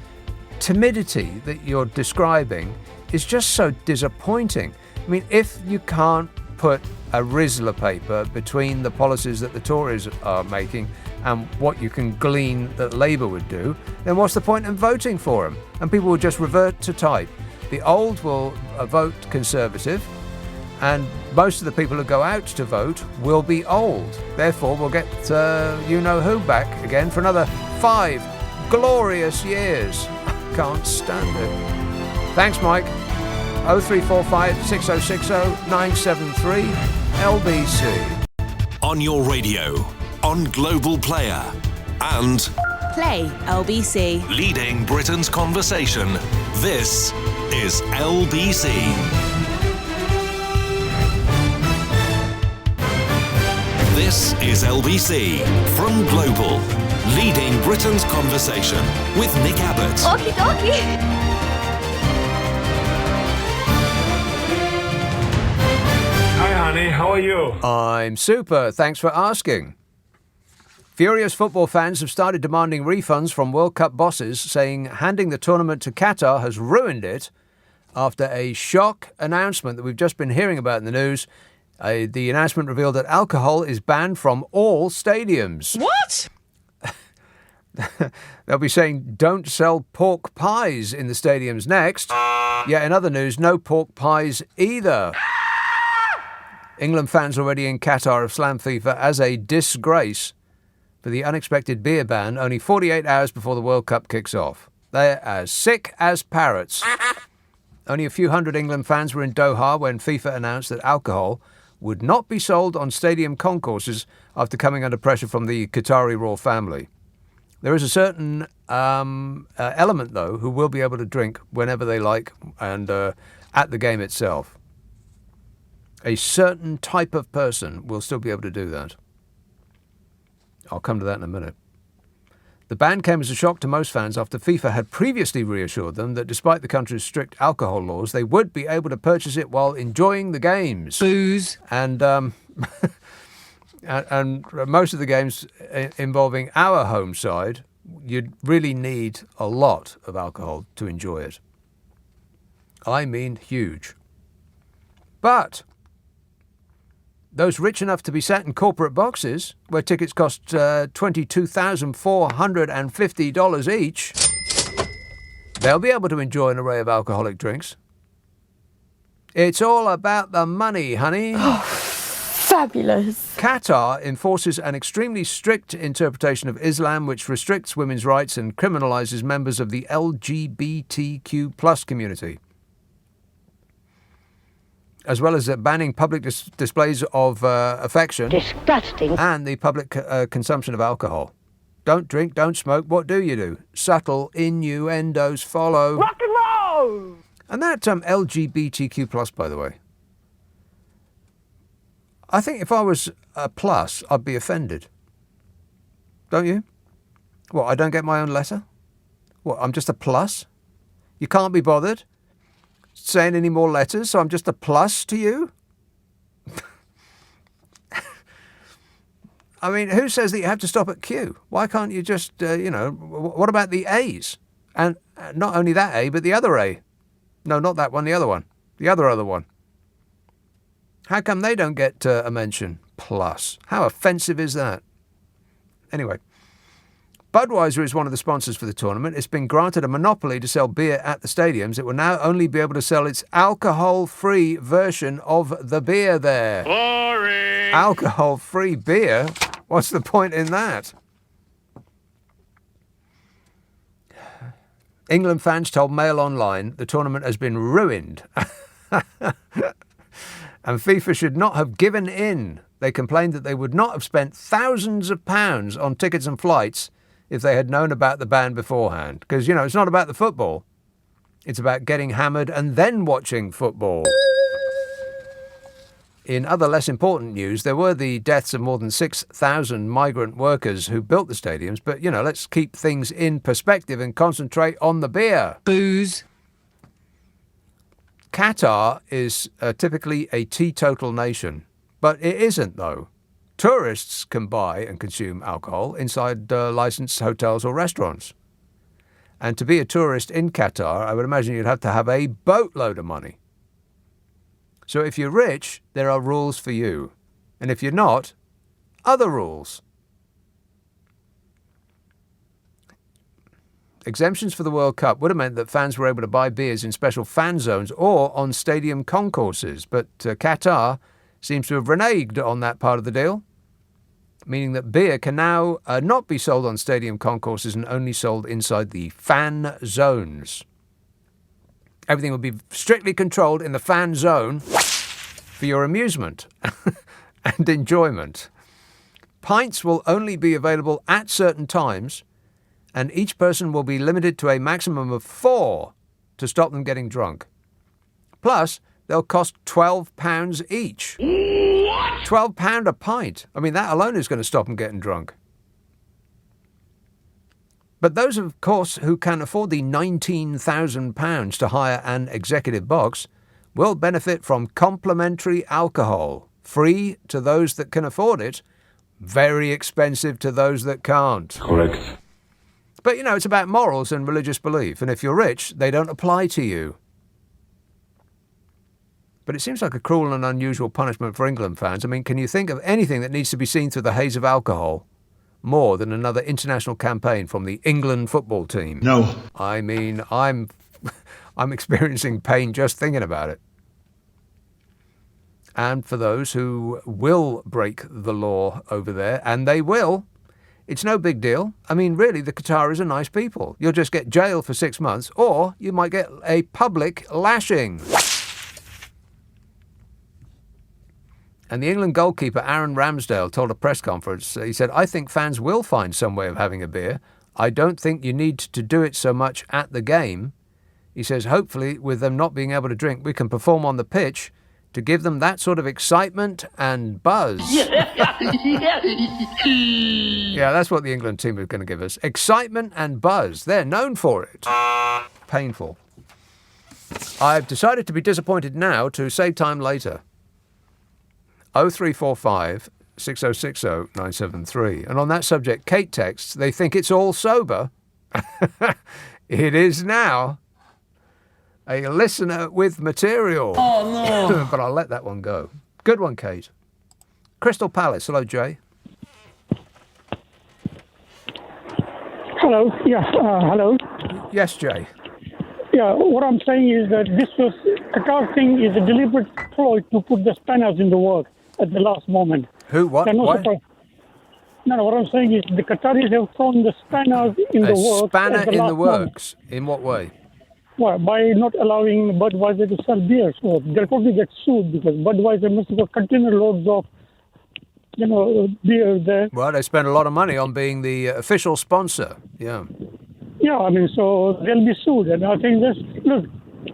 timidity that you're describing is just so disappointing. I mean, if you can't put a Rizzler paper between the policies that the Tories are making and what you can glean that Labour would do, then what's the point in voting for them? And people will just revert to type. The old will vote Conservative, and most of the people who go out to vote will be old. Therefore, we'll get you-know-who back again for another 5 glorious years. I can't stand it. Thanks, Mike. 0345 6060 973 LBC. On your radio, on Global Player, and Play LBC. leading Britain's conversation. This is LBC. This is LBC from Global, leading Britain's conversation with Nick Abbot. Okie dokie. Hi, honey. How are you? I'm super. Thanks for asking. Furious football fans have started demanding refunds from World Cup bosses, saying handing the tournament to Qatar has ruined it, after a shock announcement that we've just been hearing about in the news. The announcement revealed that alcohol is banned from all stadiums. What? They'll be saying don't sell pork pies in the stadiums next. Yet in other news, no pork pies either. England fans already in Qatar have slammed FIFA as a disgrace for the unexpected beer ban only 48 hours before the World Cup kicks off. They're as sick as parrots. Only a few hundred England fans were in Doha when FIFA announced that alcohol would not be sold on stadium concourses after coming under pressure from the Qatari royal family. There is a certain element, though, who will be able to drink whenever they like and at the game itself. A certain type of person will still be able to do that. I'll come to that in a minute. The ban came as a shock to most fans after FIFA had previously reassured them that despite the country's strict alcohol laws, they would be able to purchase it while enjoying the games. Booze. And and most of the games involving our home side, you'd really need a lot of alcohol to enjoy it. I mean huge. But those rich enough to be sat in corporate boxes, where tickets cost $22,450 each, they'll be able to enjoy an array of alcoholic drinks. It's all about the money, honey. Fabulous. Qatar enforces an extremely strict interpretation of Islam which restricts women's rights and criminalises members of the LGBTQ plus community, as well as banning public displays of affection. Disgusting. And the public consumption of alcohol. Don't drink, don't smoke. What do you do? Subtle innuendos follow. Rock and roll! And that LGBTQ plus, by the way, I think if I was a plus, I'd be offended. Don't you? What, I don't get my own letter? What, I'm just a plus? You can't be bothered saying any more letters, so I'm just a plus to you? I mean, who says that you have to stop at Q? Why can't you just, what about the A's? And not only that A, but the other A. No, not that one, the other one. The other one. How come they don't get a mention? Plus. How offensive is that? Anyway, Budweiser is one of the sponsors for the tournament. It's been granted a monopoly to sell beer at the stadiums. It will now only be able to sell its alcohol-free version of the beer there. Boring! Alcohol-free beer? What's the point in that? England fans told Mail Online the tournament has been ruined. And FIFA should not have given in. They complained that they would not have spent thousands of pounds on tickets and flights if they had known about the ban beforehand. Because, it's not about the football. It's about getting hammered and then watching football. In other less important news, there were the deaths of more than 6,000 migrant workers who built the stadiums. But, let's keep things in perspective and concentrate on the beer. Booze. Qatar is typically a teetotal nation, but it isn't, though. Tourists can buy and consume alcohol inside licensed hotels or restaurants. And to be a tourist in Qatar, I would imagine you'd have to have a boatload of money. So if you're rich, there are rules for you. And if you're not, other rules. Exemptions for the World Cup would have meant that fans were able to buy beers in special fan zones or on stadium concourses, but Qatar seems to have reneged on that part of the deal, meaning that beer can now not be sold on stadium concourses and only sold inside the fan zones. Everything will be strictly controlled in the fan zone for your amusement and enjoyment. Pints will only be available at certain times, and each person will be limited to a maximum of 4 to stop them getting drunk. Plus, they'll cost £12 each. What? £12 a pint. I mean, that alone is going to stop them getting drunk. But those, of course, who can afford the £19,000 to hire an executive box will benefit from complimentary alcohol. Free to those that can afford it, very expensive to those that can't. Correct. But, it's about morals and religious belief. And if you're rich, they don't apply to you. But it seems like a cruel and unusual punishment for England fans. I mean, can you think of anything that needs to be seen through the haze of alcohol more than another international campaign from the England football team? No. I mean, I'm experiencing pain just thinking about it. And for those who will break the law over there, and they will, it's no big deal. I mean, really, the Qataris are nice people. You'll just get jailed for 6 months, or you might get a public lashing. And the England goalkeeper, Aaron Ramsdale, told a press conference, he said, I think fans will find some way of having a beer. I don't think you need to do it so much at the game. He says, hopefully, with them not being able to drink, we can perform on the pitch to give them that sort of excitement and buzz. Yeah, that's what the England team are going to give us. Excitement and buzz. They're known for it. Painful. I've decided to be disappointed now to save time later. 0345 6060 973. And on that subject, Kate texts, they think it's all sober. It is now. A listener with material. Oh, no. But I'll let that one go. Good one, Kate. Crystal Palace. Hello, Jay. Hello. Yeah. Hello. Yes, Jay. Yeah. What I'm saying is that Qatar thing is a deliberate ploy to put the spanners in the works at the last moment. Who? What? What? No, what I'm saying is the Qataris have thrown the spanners in the works. Spanner in the works? Moment. In what way? Well, by not allowing Budweiser to sell beer. So they'll probably get sued because Budweiser must have got container loads of, beer there. Well, they spend a lot of money on being the official sponsor. Yeah. Yeah, I mean, so they'll be sued. And I think look,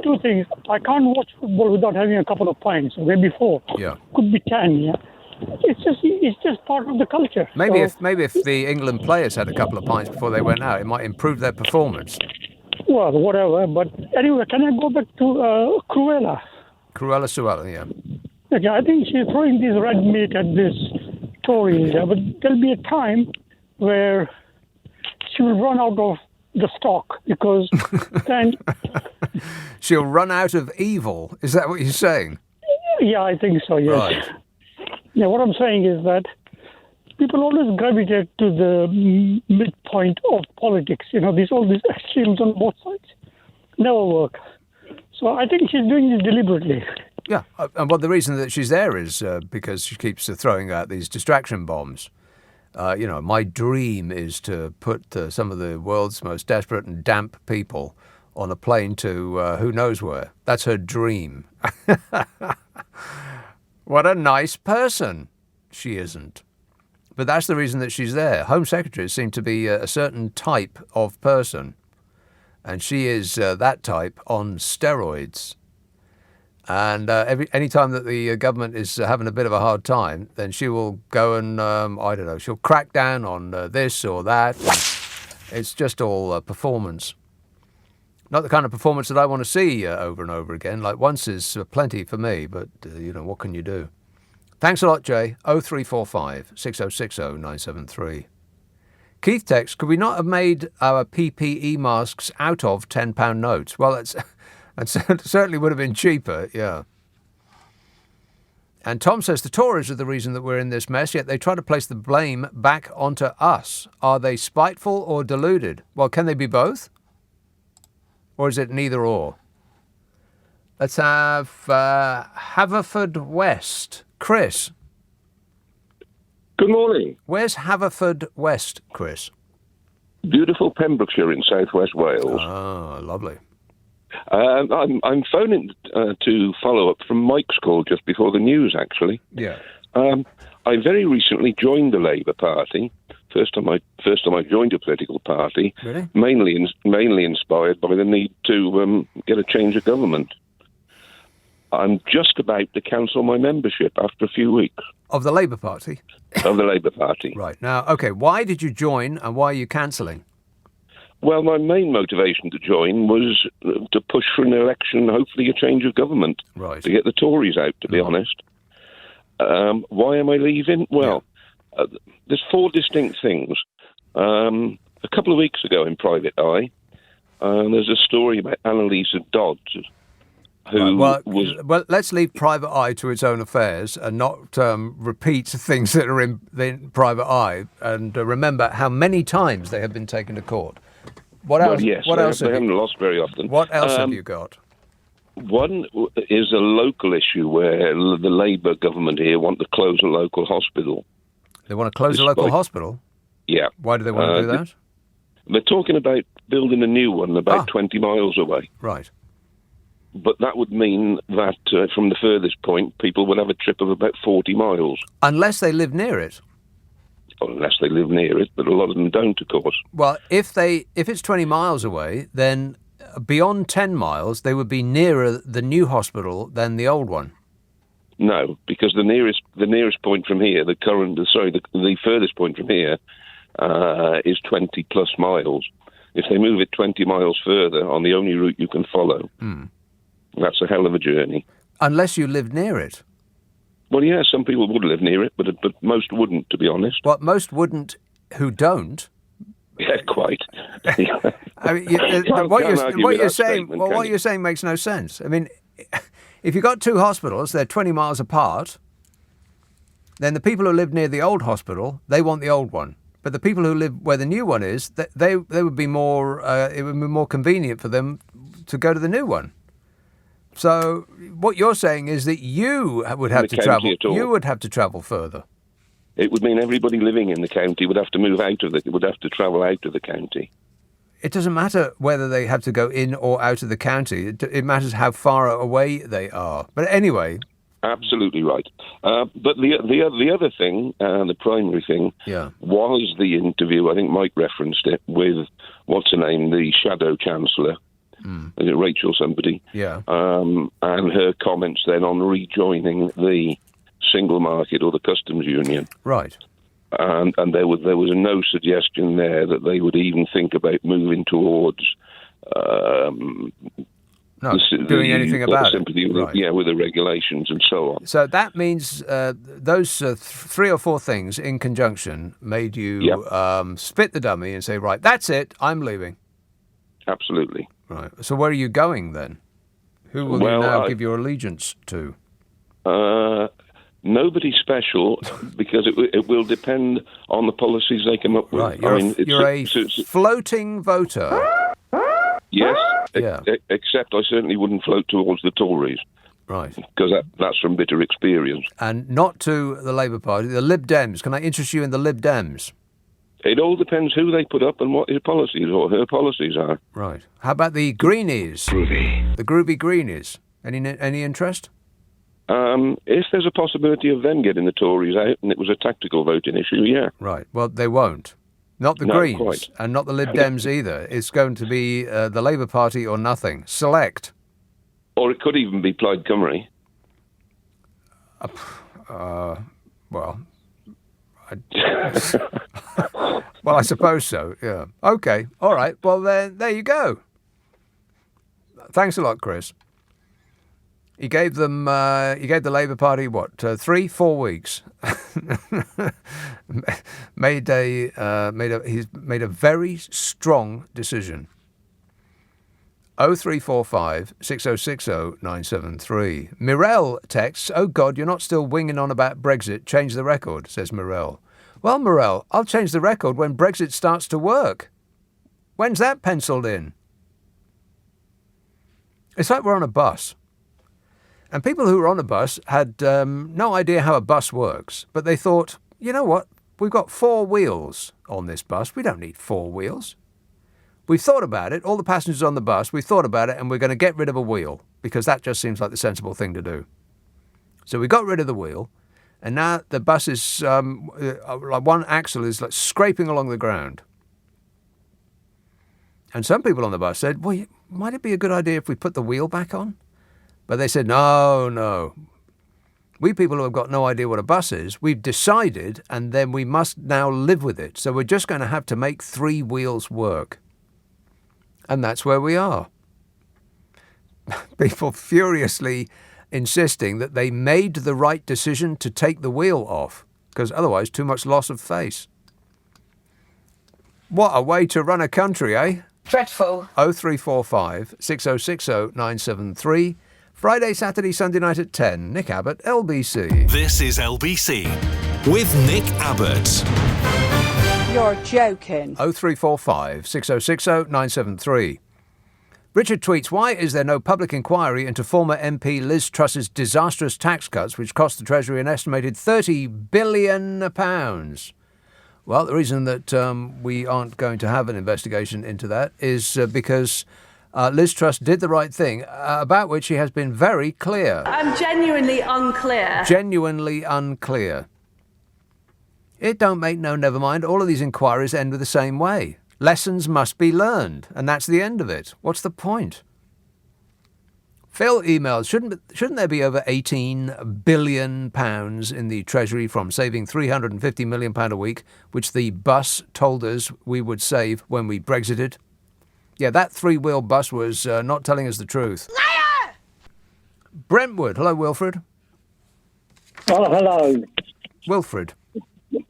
two things. I can't watch football without having a couple of pints, or maybe 4. Yeah. Could be 10, yeah. It's just part of the culture. Maybe if the England players had a couple of pints before they went out, it might improve their performance. Well, whatever. But anyway, can I go back to Cruella? Cruella, yeah. Okay, I think she's throwing this red meat at this Tories. But there'll be a time where she will run out of the stock because then... She'll run out of evil. Is that what you're saying? Yeah, I think so, yes. Right. Yeah, what I'm saying is that people always gravitate to the midpoint of politics. All these extremes on both sides never work. So I think she's doing this deliberately. Yeah, and the reason that she's there is because she keeps throwing out these distraction bombs. My dream is to put some of the world's most desperate and damp people on a plane to who knows where. That's her dream. What a nice person. She isn't. But that's the reason that she's there. Home secretaries seem to be a certain type of person. And she is that type on steroids. And any time that the government is having a bit of a hard time, then she will go and, she'll crack down on this or that. It's just all performance. Not the kind of performance that I want to see over and over again. Like once is plenty for me, but, what can you do? Thanks a lot, Jay. 0345 6060 973. Keith texts, could we not have made our PPE masks out of £10 notes? Well, that certainly would have been cheaper, yeah. And Tom says the Tories are the reason that we're in this mess, yet they try to place the blame back onto us. Are they spiteful or deluded? Well, can they be both? Or is it neither or? Let's have Haverfordwest. Chris. Good morning. Where's Haverfordwest, Chris? Beautiful Pembrokeshire in southwest Wales. Oh, lovely. I'm phoning to follow up from Mike's call just before the news, actually. Yeah. I very recently joined the Labour Party. First time I joined a political party. Really? Mainly inspired by the need to get a change of government. I'm just about to cancel my membership after a few weeks. Of the Labour Party? Of the Labour Party. Right. Now, okay, why did you join and why are you cancelling? Well, my main motivation to join was to push for an election, hopefully a change of government. Right. To get the Tories out, to be honest. Why am I leaving? Well, there's 4 distinct things. A couple of weeks ago in Private Eye, there's a story about Annalisa Dodds. who Well, let's leave Private Eye to its own affairs and not repeat things that are in Private Eye. And remember how many times they have been taken to court. What else? Yes, what else? They haven't lost very often. What else have you got? One is a local issue where the Labour government here want to close a local hospital. They want to close a local hospital? Yeah. Why do they want to do that? They're talking about building a new one about 20 miles away. Right. But that would mean that from the furthest point, people would have a trip of about 40 miles. Unless they live near it. Unless they live near it, but a lot of them don't, of course. Well, if it's 20 miles away, then beyond 10 miles, they would be nearer the new hospital than the old one. No, because the nearest point from here, the furthest point from here is 20 plus miles. If they move it 20 miles further on the only route you can follow, that's a hell of a journey. Unless you live near it. Well, yeah, some people would live near it, but most wouldn't, to be honest. What most wouldn't who don't. Yeah, quite. I mean, what you're saying makes no sense. I mean, if you've got two hospitals, they're 20 miles apart, then the people who live near the old hospital, they want the old one. But the people who live where the new one is, they would be more. It would be more convenient for them to go to the new one. So what you're saying is that you would have to travel. You would have to travel further. It would mean everybody living in the county would have to move out of would have to travel out of the county. It doesn't matter whether they have to go in or out of the county. It matters how far away they are. But anyway. Absolutely right. But the other thing, the primary thing, was the interview, I think Mike referenced it, with, what's her name, the Shadow Chancellor, is it Rachel somebody? Yeah. And her comments then on rejoining the single market or the customs union. Right. And there was no suggestion there that they would even think about moving towards doing anything about it. With the regulations and so on. So that means those three or four things in conjunction made you spit the dummy and say, right, that's it, I'm leaving. Absolutely. Right. So where are you going then? Who will you now give your allegiance to? Nobody special, because it will depend on the policies they come up with. Right. You're a floating voter. Yes, except I certainly wouldn't float towards the Tories. Right. Because that's from bitter experience. And not to the Labour Party, the Lib Dems. Can I interest you in the Lib Dems? It all depends who they put up and what his policies or her policies are. Right. How about the Greenies? Groovy. The groovy Greenies. Any interest? If there's a possibility of them getting the Tories out and it was a tactical voting issue, yeah. Right. Well, they won't. Not the Greens quite. And not the Lib Dems either. It's going to be the Labour Party or nothing. Select. Or it could even be Plaid Cymru. Well, I suppose so, yeah. Okay, all right. Well, there you go. Thanks a lot, Chris. He gave them. He gave the Labour Party 3-4 weeks. He's made a very strong decision. 0345 6060 973. Mirelle texts, "Oh God, you're not still winging on about Brexit. Change the record," says Mirelle. Well, Mirelle, I'll change the record when Brexit starts to work. When's that penciled in? It's like we're on a bus. And people who were on a bus had no idea how a bus works. But they thought, you know what? We've got 4 wheels on this bus. We don't need 4 wheels. We've thought about it. All the passengers on the bus, we've thought about it, and we're going to get rid of a wheel because that just seems like the sensible thing to do. So we got rid of the wheel, and now the bus is, like one axle is like scraping along the ground. And some people on the bus said, well, might it be a good idea if we put the wheel back on? But they said, no. We people who have got no idea what a bus is, we've decided, and then we must now live with it. So we're just going to have to make 3 wheels work. And that's where we are. People furiously insisting that they made the right decision to take the wheel off, because otherwise too much loss of face. What a way to run a country, eh? Dreadful. 0345 6060 973. Friday, Saturday, Sunday night at 10. Nick Abbott, LBC. This is LBC with Nick Abbott. You're joking. 0345 6060 973. Richard tweets, why is there no public inquiry into former MP Liz Truss's disastrous tax cuts, which cost the Treasury an estimated £30 billion? Well, the reason that we aren't going to have an investigation into that is because Liz Truss did the right thing, about which she has been very clear. I'm genuinely unclear. Genuinely unclear. It don't make no never mind. All of these inquiries end with the same way. Lessons must be learned, and that's the end of it. What's the point? Phil emails, shouldn't there be over £18 billion in the Treasury from saving £350 million a week, which the bus told us we would save when we Brexited? Yeah, that three-wheel bus was not telling us the truth. Liar! Brentwood. Hello, Wilfred. Oh, hello. Wilfred.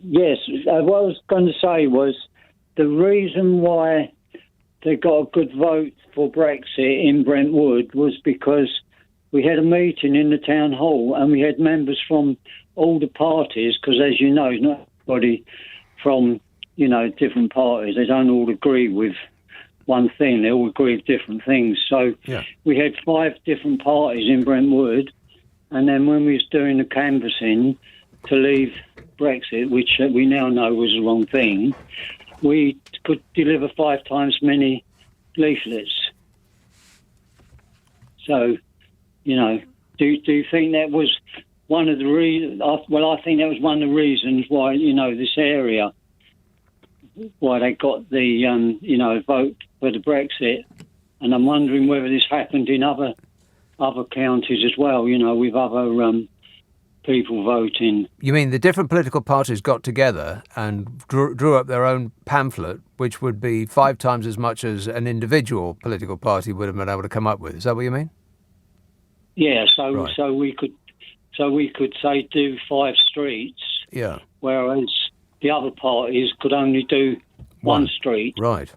Yes, what I was going to say was the reason why they got a good vote for Brexit in Brentwood was because we had a meeting in the town hall and we had members from all the parties, because as you know, not everybody from, different parties, they don't all agree with one thing, they all agree with different things. So we had 5 different parties in Brentwood, and then when we was doing the canvassing to leave Brexit, which we now know was the wrong thing, we could deliver 5 times many leaflets. So, do you think that was one of the reasons? Well, I think that was one of the reasons why, this area, why they got the, vote for the Brexit. And I'm wondering whether this happened in other counties as well, with other people voting. You mean the different political parties got together and drew up their own pamphlet, which would be 5 times as much as an individual political party would have been able to come up with? Is that what you mean? Yeah. So we could say do 5 streets. Yeah. Whereas the other parties could only do one street. Right.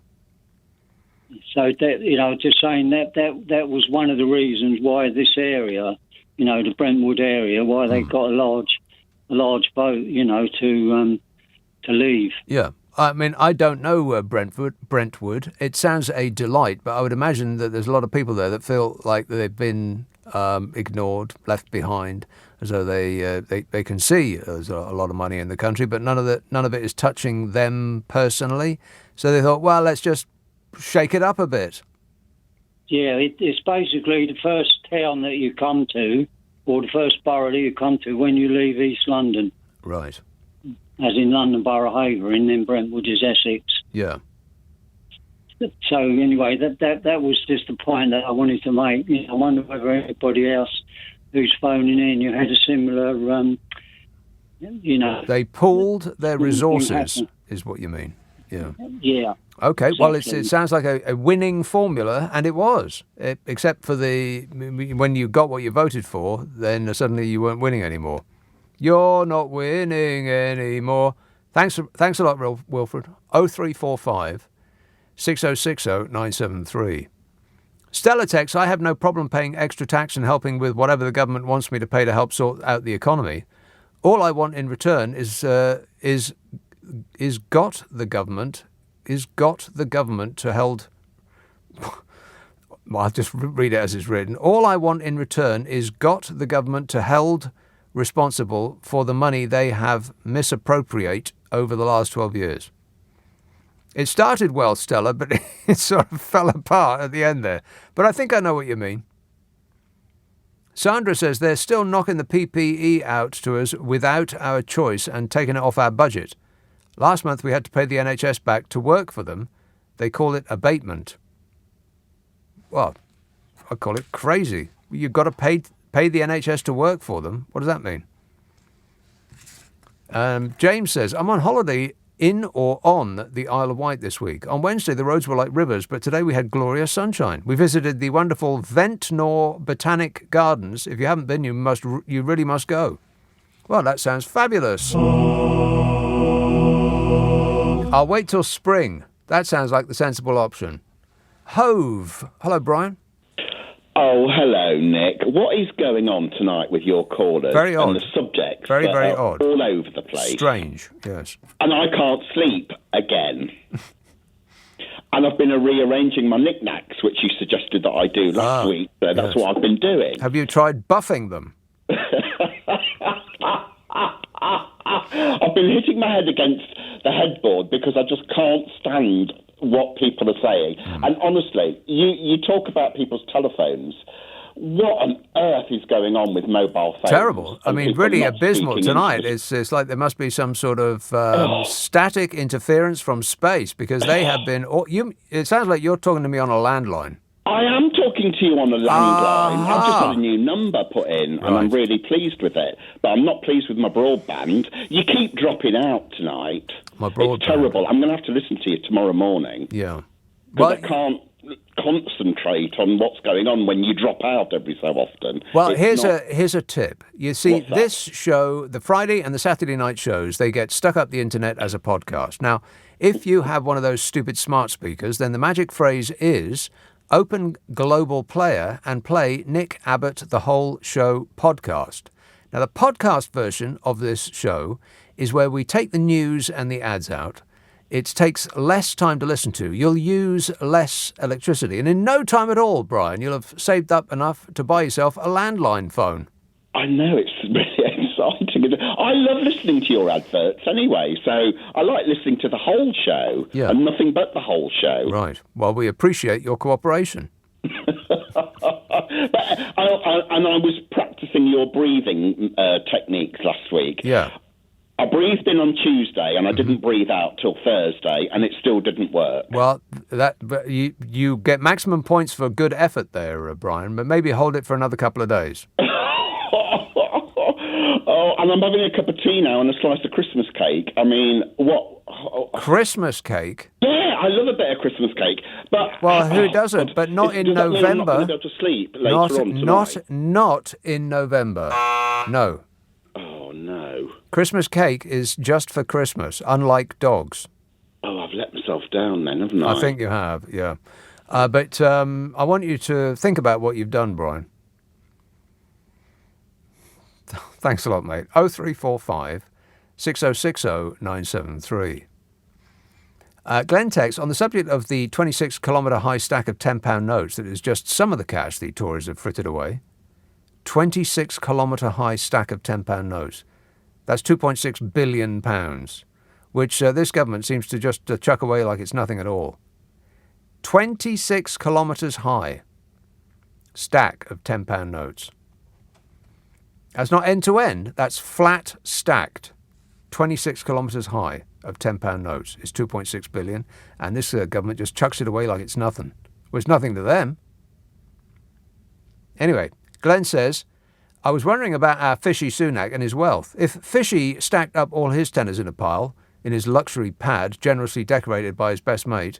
So that just saying that was one of the reasons why this area, the Brentwood area, why they got a large vote, to leave. Yeah. I mean, I don't know Brentwood. It sounds a delight, but I would imagine that there's a lot of people there that feel like they've been ignored, left behind, as though they can see there's a lot of money in the country, but none of it is touching them personally. So they thought, well, let's just shake it up a bit. Yeah, it's basically the first town that you come to, or the first borough that you come to when you leave East London. Right. As in London Borough Haver, and then Brentwood is Essex. Yeah. So anyway, that was just the point that I wanted to make. I wonder whether anybody else who's phoning in, you had a similar, They pooled their resources, is what you mean. Yeah. Yeah. Okay, exactly. well, it sounds like a winning formula, and it was. Except for when you got what you voted for, then suddenly you weren't winning anymore. You're not winning anymore. Thanks a lot, Wilfred. 0345 6060 973. Stella texts, I have no problem paying extra tax and helping with whatever the government wants me to pay to help sort out the economy. All I want in return is got the government to held... I'll just read it as it's written. All I want in return is got the government to held responsible for the money they have misappropriate over the last 12 years. It started well, Stella, but it sort of fell apart at the end there. But I think I know what you mean. Sandra says they're still knocking the PPE out to us without our choice and taking it off our budget. Last month we had to pay the NHS back to work for them. They call it abatement. Well, I call it crazy. You've got to pay the NHS to work for them. What does that mean? James says, I'm on holiday in or on the Isle of Wight this week. On Wednesday, the roads were like rivers, but today we had glorious sunshine. We visited the wonderful Ventnor Botanic Gardens. If you haven't been, you really must go. Well, that sounds fabulous. I'll wait till spring. That sounds like the sensible option. Hove. Hello, Brian. Oh, hello, Nick. What is going on tonight with your callers? Very odd. And the subjects Very that are odd. all over the place. Strange, yes. And I can't sleep again. And I've been rearranging my knickknacks, which you suggested that I do last week. So that's what I've been doing. Have you tried buffing them? I've been hitting my head against the headboard because I just can't stand what people are saying. And honestly, you talk about people's telephones. What on earth is going on with mobile phones? Terrible. I mean, really abysmal speaking tonight. English? It's like there must be some sort of static interference from space because they have been... It sounds like you're talking to me on a landline. I am talking to you on a landline. I've just had a new number put in, and I'm really pleased with it. But I'm not pleased with my broadband. You keep dropping out tonight. My broadband. It's terrible. I'm going to have to listen to you tomorrow morning. Yeah. Because I can't concentrate on what's going on when you drop out every so often. Well, here's a tip. You see, this show, the Friday and the Saturday night shows, they get stuck up the internet as a podcast. Now, if you have one of those stupid smart speakers, then the magic phrase is... open Global Player and play Nick Abbot The Whole Show podcast. Now, the podcast version of this show is where we take the news and the ads out. It takes less time to listen to. You'll use less electricity. And in no time at all, Brian, you'll have saved up enough to buy yourself a landline phone. I know, it's really exciting. I love listening to your adverts anyway, so I like listening to the whole show and nothing but the whole show. Right. Well, we appreciate your cooperation. I was practicing your breathing techniques last week. Yeah. I breathed in on Tuesday and I didn't breathe out till Thursday, and it still didn't work. Well, you get maximum points for good effort there, Brian, but maybe hold it for another couple of days. Oh, and I'm having a cup of tea now and a slice of Christmas cake. I mean, what? Christmas cake? Yeah, I love a bit of Christmas cake. But well, who doesn't? But not in November. Does that mean I'm not going to be able to sleep later on tonight? Not in November. No. Oh, no. Christmas cake is just for Christmas, unlike dogs. Oh, I've let myself down then, haven't I? I think you have, yeah. But I want you to think about what you've done, Brian. Thanks a lot, mate. 0345 6060 973. Glenn texts, on the subject of the 26-kilometre high stack of £10 notes that is just some of the cash the Tories have frittered away. 26-kilometre high stack of £10 notes. That's £2.6 billion, which this government seems to just chuck away like it's nothing at all. 26 kilometres high stack of £10 notes. That's not end-to-end, that's flat stacked. 26 kilometres high of £10 notes is 2.6 billion, and this government just chucks it away like it's nothing. Well, it's nothing to them. Anyway, Glenn says, I was wondering about our Fishy Sunak and his wealth. If Fishy stacked up all his tenors in a pile, in his luxury pad, generously decorated by his best mate,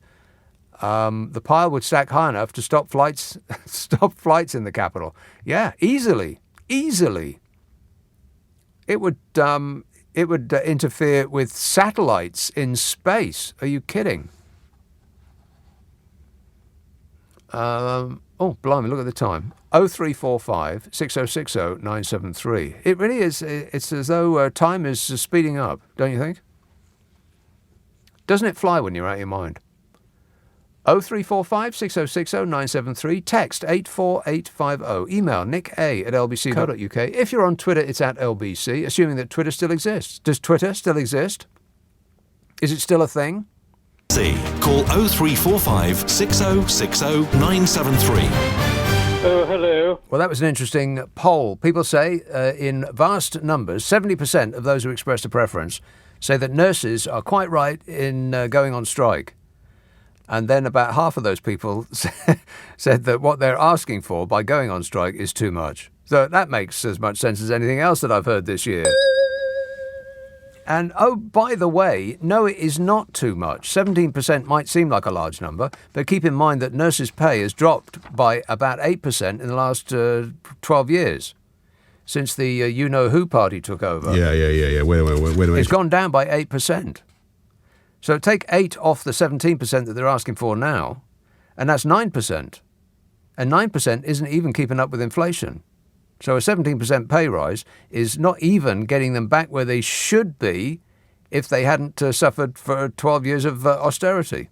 the pile would stack high enough to stop flights in the capital. Yeah, easily. It would interfere with satellites in space. Are you kidding? Oh, blimey, look at the time. 0345 6060 973. It really is. It's as though time is speeding up, don't you think? Doesn't it fly when you're out of your mind? 0345 6060 973. Text 84850. Email nick@lbc.co.uk. If you're on Twitter, it's at LBC, assuming that Twitter still exists. Does Twitter still exist? Is it still a thing? Call 0345 6060 973. Oh, hello. Well, that was an interesting poll. People say in vast numbers, 70% of those who expressed a preference say that nurses are quite right in going on strike. And then about half of those people said that what they're asking for by going on strike is too much. So that makes as much sense as anything else that I've heard this year. And, oh, by the way, no, it is not too much. 17% might seem like a large number, but keep in mind that nurses' pay has dropped by about 8% in the last 12 years, since the you-know-who party took over. Yeah. Wait a minute. It's gone down by 8%. So take 8 off the 17% that they're asking for now, and that's 9%. And 9% isn't even keeping up with inflation. So a 17% pay rise is not even getting them back where they should be if they hadn't suffered for 12 years of austerity.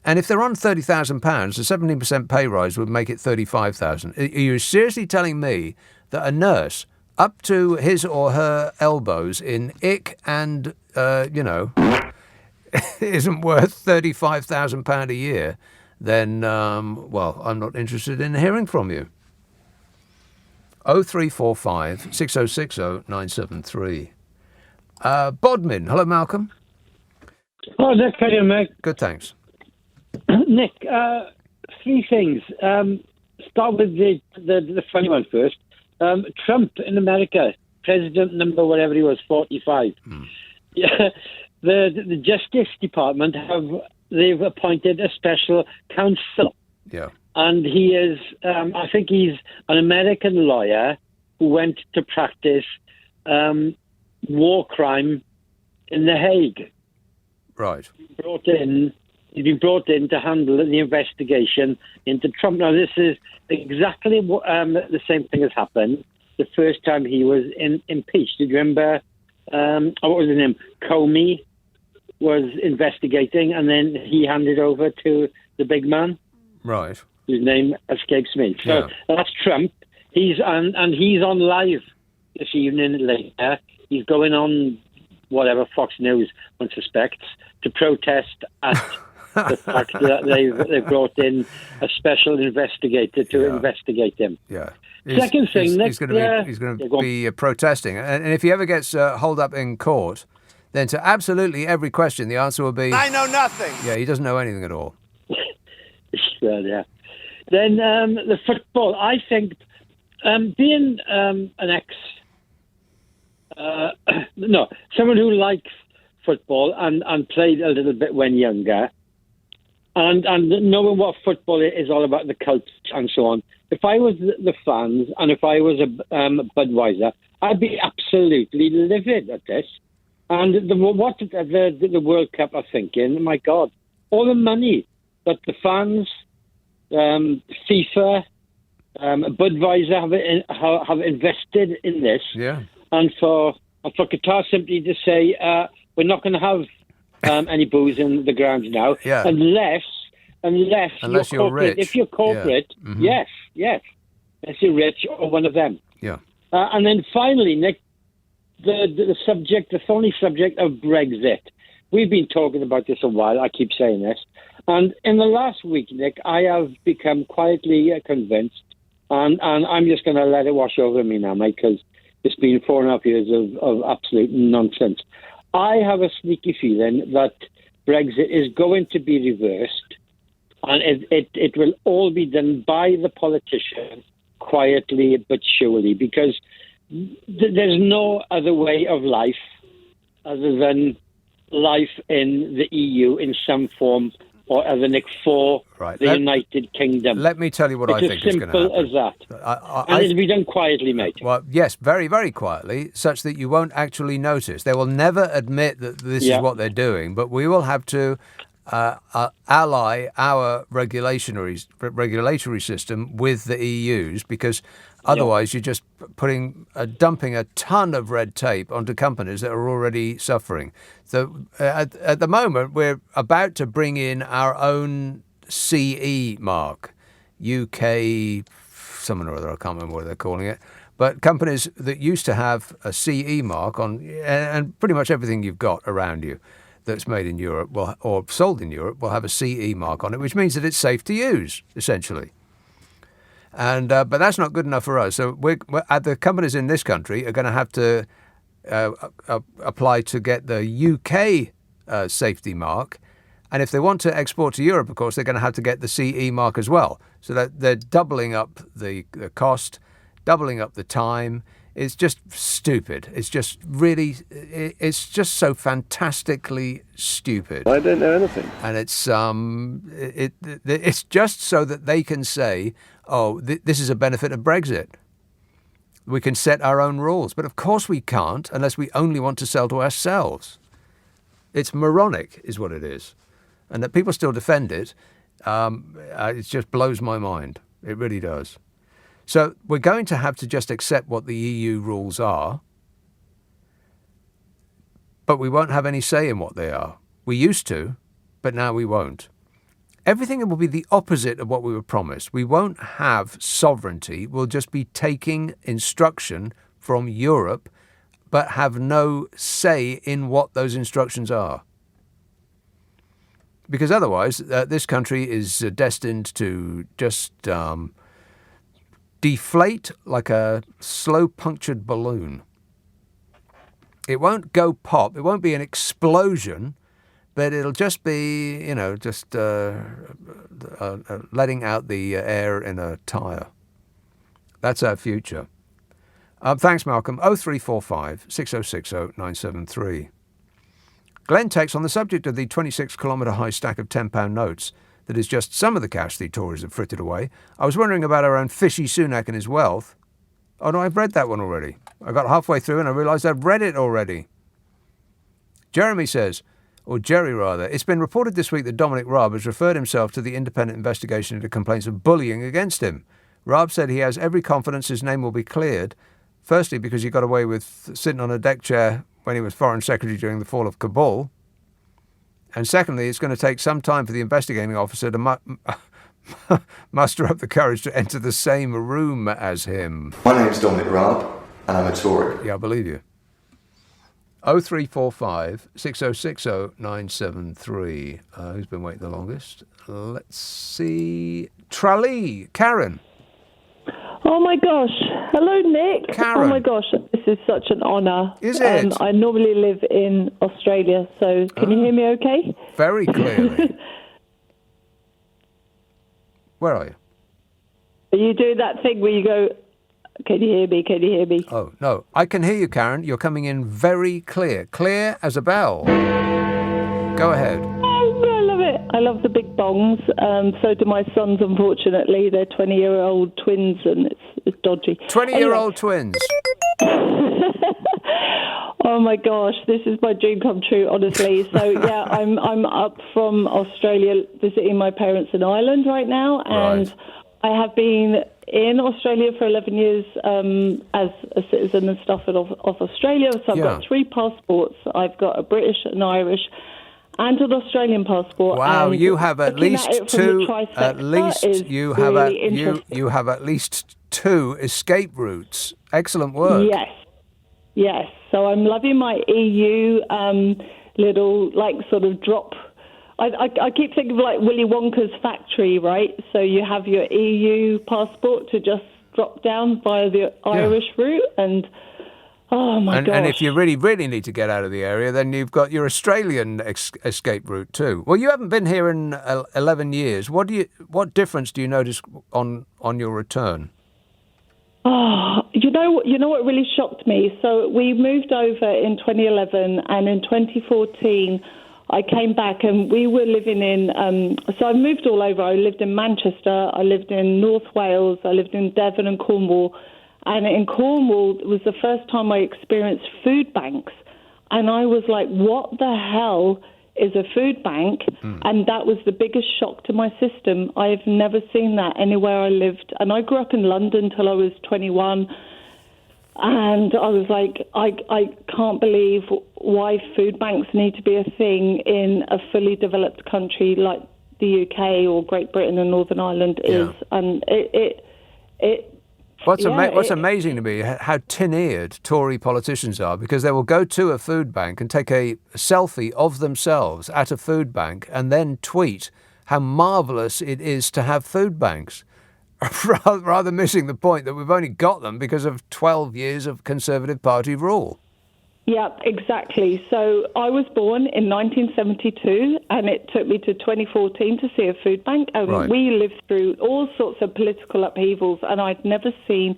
And if they're on £30,000, a 17% pay rise would make it £35,000. Are you seriously telling me that a nurse up to his or her elbows in ick and, isn't worth £35,000 a year? Then, well, I'm not interested in hearing from you. 0345 6060 973. Bodmin. Hello, Malcolm. Oh, Nick, how are you, mate? Good, thanks. Nick, three things. Start with the funny one first. Trump in America, president number whatever he was, 45. Yeah, the Justice Department they've appointed a special counsel. Yeah. And he is, I think he's an American lawyer who went to practice war crime in The Hague. Right. He's been brought in to handle the investigation into Trump. Now, this is exactly what, the same thing has happened the first time he was impeached. Do you remember, what was his name? Comey was investigating, and then he handed over to the big man. Right. His name escapes me. So that's Trump. He's on live this evening later. He's going on whatever Fox News one suspects to protest at the fact that they've brought in a special investigator to investigate him. Yeah. Second thing, he's going to be protesting, and if he ever gets holed up in court, then to absolutely every question, the answer will be, I know nothing. Yeah, he doesn't know anything at all. Well, yeah. Then the football. I think being an someone who likes football and played a little bit when younger, and knowing what football is all about, the culture and so on. If I was the fans and if I was a Budweiser, I'd be absolutely livid at this. And what the World Cup are thinking, my God, all the money that the fans, FIFA, Budweiser have invested in this. Yeah. And for Qatar simply to say, we're not going to have any booze in the ground now, unless you're rich. If you're corporate, yes, unless you're rich or one of them. Yeah. And then finally, Nick, the thorny subject of Brexit. We've been talking about this a while. I keep saying this. And in the last week, Nick, I have become quietly convinced, and I'm just going to let it wash over me now, mate, because it's been 4.5 years of absolute nonsense. I have a sneaky feeling that Brexit is going to be reversed, and it will all be done by the politician, quietly but surely, because there's no other way of life other than life in the EU in some form or other, Nick, for the United Kingdom. Let me tell you what I think is going to happen. It's as simple as that. And it'll be done quietly, mate. Well, yes, very, very quietly, such that you won't actually notice. They will never admit that this is what they're doing, but we will have to ally our regulatory system with the EU's, because otherwise you're just dumping a ton of red tape onto companies that are already suffering. So at the moment, we're about to bring in our own CE mark, UK, someone or other, I can't remember what they're calling it. But companies that used to have a CE mark on, and pretty much everything you've got around you that's made in Europe or sold in Europe will have a CE mark on it, which means that it's safe to use, essentially. And but that's not good enough for us. So the companies in this country are going to have to apply to get the UK safety mark. And if they want to export to Europe, of course, they're going to have to get the CE mark as well. So that they're doubling up the cost, doubling up the time. It's just stupid. It's just really, it's just so fantastically stupid. I don't know anything. And it's just so that they can say, oh, this is a benefit of Brexit. We can set our own rules. But of course we can't unless we only want to sell to ourselves. It's moronic is what it is. And that people still defend it It just blows my mind. It really does. So we're going to have to just accept what the EU rules are, but we won't have any say in what they are. We used to, but now we won't. Everything will be the opposite of what we were promised. We won't have sovereignty. We'll just be taking instruction from Europe, but have no say in what those instructions are. Because otherwise, this country is destined to just deflate like a slow-punctured balloon. It won't go pop. It won't be an explosion, but it'll just be, just letting out the air in a tyre. That's our future. Thanks, Malcolm. 0345 6060 973. Glenn takes on the subject of the 26-kilometre high stack of £10 notes that is just some of the cash the Tories have frittered away. I was wondering about our own fishy Sunak and his wealth. Oh, no, I've read that one already. I got halfway through and I realised I'd read it already. Jeremy says, or Jerry rather, it's been reported this week that Dominic Raab has referred himself to the independent investigation into complaints of bullying against him. Raab said he has every confidence his name will be cleared, firstly because he got away with sitting on a deck chair when he was Foreign Secretary during the fall of Kabul, and secondly, it's going to take some time for the investigating officer to muster up the courage to enter the same room as him. My name's Dominic Raab, and I'm a Tory. Yeah, I believe you. 0345 6060 973. Who's been waiting the longest? Let's see. Tralee, Karen. Oh my gosh. Hello, Nick. Karen. Oh my gosh, this is such an honour. Is it? I normally live in Australia, so can you hear me okay? Very clearly. Where are you? Are you doing that thing where you go, can you hear me, can you hear me? Oh, no. I can hear you, Karen. You're coming in very clear. Clear as a bell. Go ahead. I love it. I love the big bongs. So do my sons, unfortunately. They're 20-year-old twins, and it's dodgy. 20-year-old twins. Oh my gosh, this is my dream come true, honestly. So yeah, I'm up from Australia visiting my parents in Ireland right now, and I have been in Australia for 11 years as a citizen and stuff of Australia. So I've got 3 passports. I've got a British, an Irish, and an Australian passport. Wow, and you have at least two. At least you have at least 2 escape routes. Excellent work. Yes. So I'm loving my EU little sort of drop. I keep thinking of like Willy Wonka's factory, right? So you have your EU passport to just drop down via the Irish route, and oh my gosh. And if you really, really need to get out of the area, then you've got your Australian escape route too. Well, you haven't been here in 11 years. What difference do you notice on your return? Oh, you know what really shocked me? So we moved over in 2011, and in 2014, I came back and we were living in... so I moved all over. I lived in Manchester, I lived in North Wales, I lived in Devon and Cornwall. And in Cornwall, it was the first time I experienced food banks. And I was like, what the hell is a food bank? And that was the biggest shock to my system. I've never seen that anywhere I lived. And I grew up in London till I was 21. And I was like, I can't believe why food banks need to be a thing in a fully developed country like the UK or Great Britain and Northern Ireland is. And What's amazing to me, how tin-eared Tory politicians are, because they will go to a food bank and take a selfie of themselves at a food bank and then tweet how marvellous it is to have food banks, rather missing the point that we've only got them because of 12 years of Conservative Party rule. Yeah, exactly. So I was born in 1972, and it took me to 2014 to see a food bank. And we lived through all sorts of political upheavals, and I'd never seen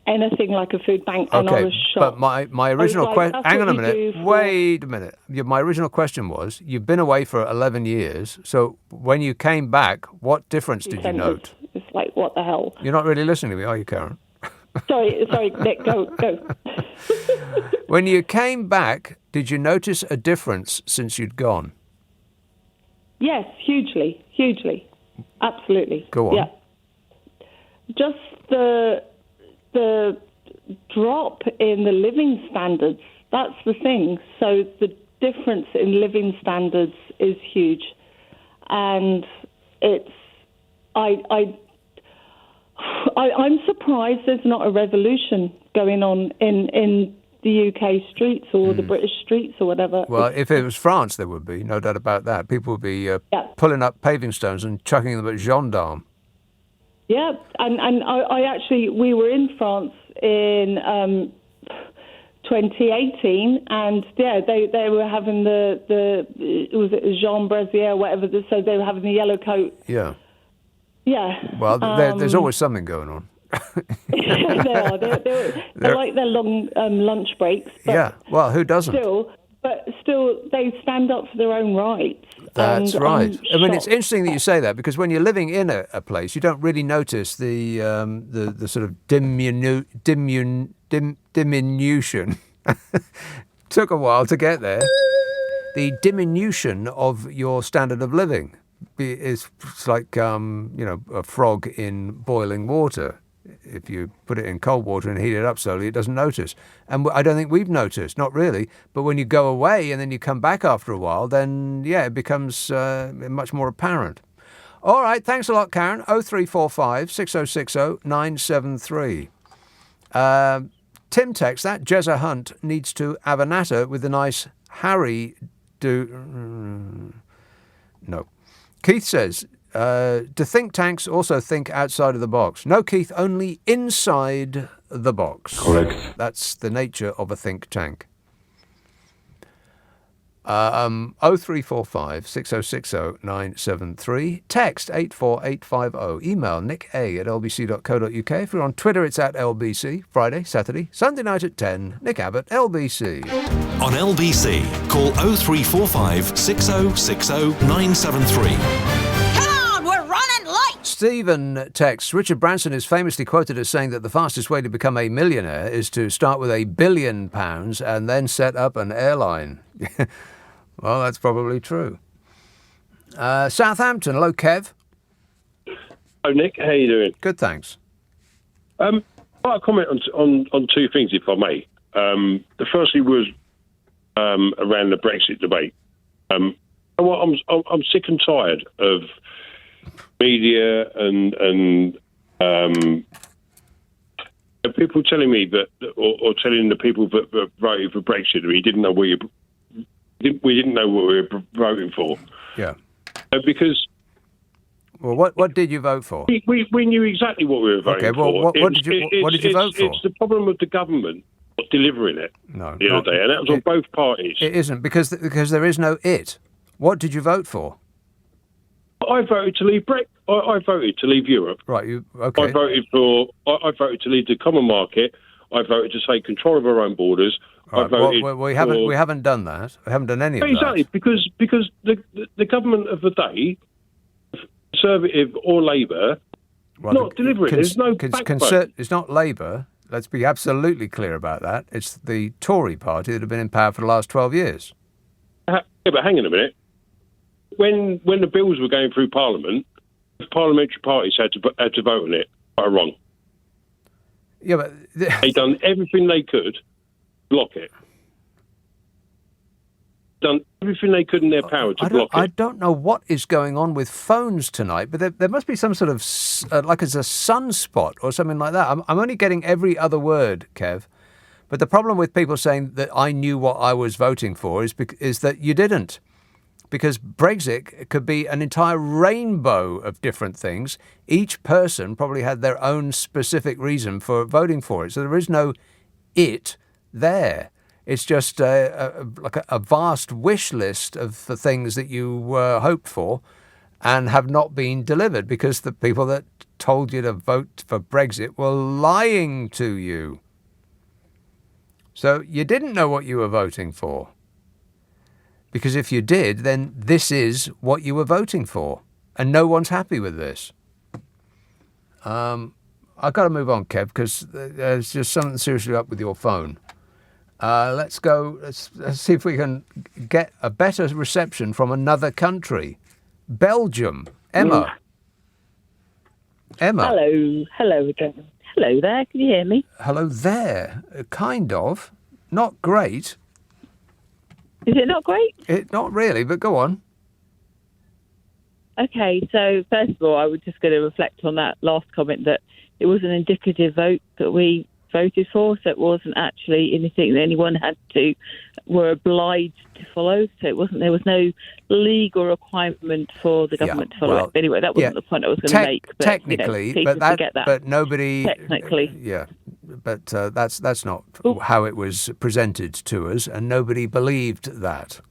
anything like a food bank, and I was shocked. But my original question... Hang on a minute. Wait a minute. My original question was, you've been away for 11 years, so when you came back, what difference did you note? It's like, what the hell? You're not really listening to me, are you, Karen? Sorry, Nick, go. When you came back, did you notice a difference since you'd gone? Yes, hugely. Absolutely. Go on. Yeah. Just the drop in the living standards, that's the thing. So the difference in living standards is huge. And I'm surprised there's not a revolution going on in the UK streets or the British streets or whatever. Well, if it was France, there would be, no doubt about that. People would be pulling up paving stones and chucking them at gendarmes. Yeah, and we were in France in 2018, and they were having was it Jean Brazier, whatever, so they were having the yellow coat. Yeah. Yeah. Well, there's always something going on. They are. They're like their long lunch breaks. But yeah. Well, who doesn't? Still, they stand up for their own rights. That's right. I mean, it's interesting that you say that, because when you're living in a place, you don't really notice the sort of diminution. Took a while to get there. The diminution of your standard of living is like a frog in boiling water. If you put it in cold water and heat it up slowly, it doesn't notice. And I don't think we've noticed, not really. But when you go away and then you come back after a while, then, it becomes much more apparent. All right, thanks a lot, Karen. 0345 6060 973. Tim texts, that Jezza Hunt needs to have a natter with the nice Harry No. Keith says, do think tanks also think outside of the box? No, Keith, only inside the box. Correct. That's the nature of a think tank. 0345 6060 973. Text 84850. Email nick@lbc.co.uk. If you're on Twitter, it's at LBC. Friday, Saturday, Sunday night at 10. Nick Abbott, LBC. On LBC, call 0345 6060 973. Stephen texts, Richard Branson is famously quoted as saying that the fastest way to become a millionaire is to start with £1 billion and then set up an airline. Well, that's probably true. Southampton, hello, Kev. Hello, Nick. How are you doing? Good, thanks. I'd like to comment on two things, if I may. The firstly was around the Brexit debate. I'm sick and tired of media and people telling me that, or telling the people that voted for Brexit that we didn't know what we were voting for. Yeah. Because. Well, what did you vote for? We knew exactly what we were voting for. What did you vote for? It's the problem with the government not delivering it. No, the other day, and that was on both parties. It isn't because there is no it. What did you vote for? I voted to leave I voted to leave Europe. Right. Okay. I voted to leave the common market. I voted to take control of our own borders. Right. We haven't done that. We haven't done any of that. Exactly, because the government of the day, Conservative or Labour, not delivering. There's no backbone. It's not Labour. Let's be absolutely clear about that. It's the Tory party that have been in power for the last 12 years. Yeah, but hang on a minute. When the bills were going through Parliament, the parliamentary parties had to vote on it. Right or wrong? Yeah, but they done everything they could to block it. Done everything they could in their power to block it. I don't know what is going on with phones tonight, but there must be some sort of like it's a sunspot or something like that. I'm only getting every other word, Kev. But the problem with people saying that I knew what I was voting for is that you didn't. Because Brexit could be an entire rainbow of different things. Each person probably had their own specific reason for voting for it. So there is no it there. It's just like a vast wish list of the things that you hoped for and have not been delivered because the people that told you to vote for Brexit were lying to you. So you didn't know what you were voting for. Because if you did, then this is what you were voting for. And no one's happy with this. I've got to move on, Kev, because there's just something seriously up with your phone. Let's go. Let's see if we can get a better reception from another country. Belgium. Emma. Emma. Hello again. Hello there, can you hear me? Hello there. Kind of. Not great. Is it not great? Not really, but go on. Okay, so first of all, I was just going to reflect on that last comment that it was an indicative vote that we voted for, so it wasn't actually anything that anyone were obliged to follow. So there was no legal requirement for the government to follow it. But anyway, that wasn't the point I was going to make. But, technically, but nobody. Technically, yeah, but that's not how it was presented to us, and nobody believed that.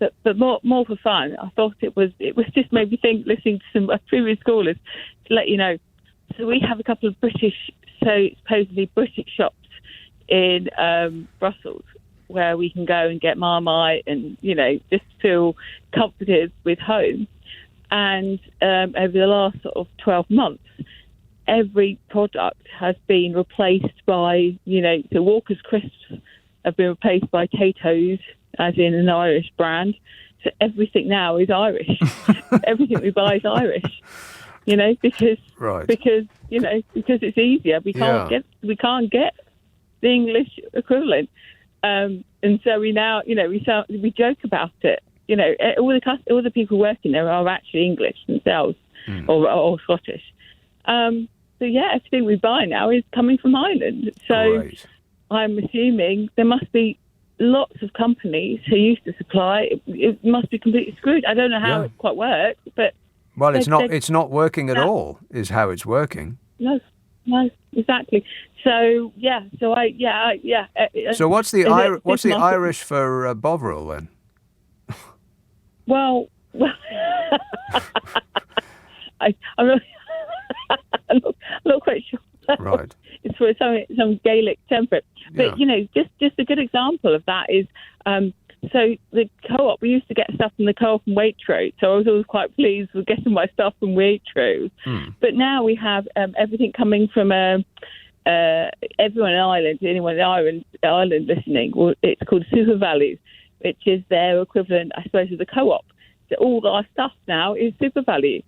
But more for fun, I thought it was just made me think, listening to some previous callers, to let you know. So we have a couple of supposedly British shops in Brussels where we can go and get Marmite and, just feel comforted with home. And over the last sort of 12 months, every product has been replaced by, so Walker's Crisps have been replaced by Tato's, as in an Irish brand. So everything now is Irish. Everything we buy is Irish. Because it's easier. We can't get the English equivalent, and so we now we joke about it. All the people working there are actually English themselves or Scottish. So everything we buy now is coming from Ireland. So Great. I'm assuming there must be lots of companies who used to supply. It must be completely screwed. I don't know how it quite works, but. Well, it's not working at all, is how it's working. No, exactly. So So what's the Irish for Bovril then? Well, I'm not quite sure. Right. It's for some Gaelic temperate, but just a good example of that is. So the co-op, we used to get stuff from the co-op in Waitrose, so I was always quite pleased with getting my stuff from Waitrose. But now we have everything coming from everyone in Ireland, anyone in Ireland listening. Well, it's called Super Value, which is their equivalent, I suppose, of the co-op. So all our stuff now is Super Value,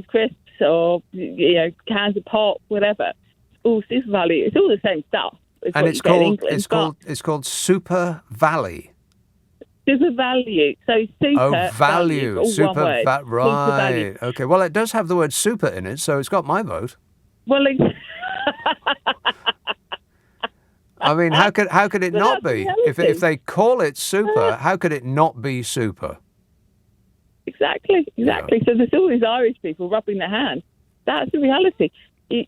crisps or cans of pop, whatever. It's all Super Value. It's all the same stuff. And it's called Super Valley. Super Value. So super value. All super one word. Right. Okay. Well, it does have the word super in it, so it's got my vote. Well, I mean, how could it not be? If they call it super, how could it not be super? Exactly. Yeah. So there's all these Irish people rubbing their hands. That's the reality.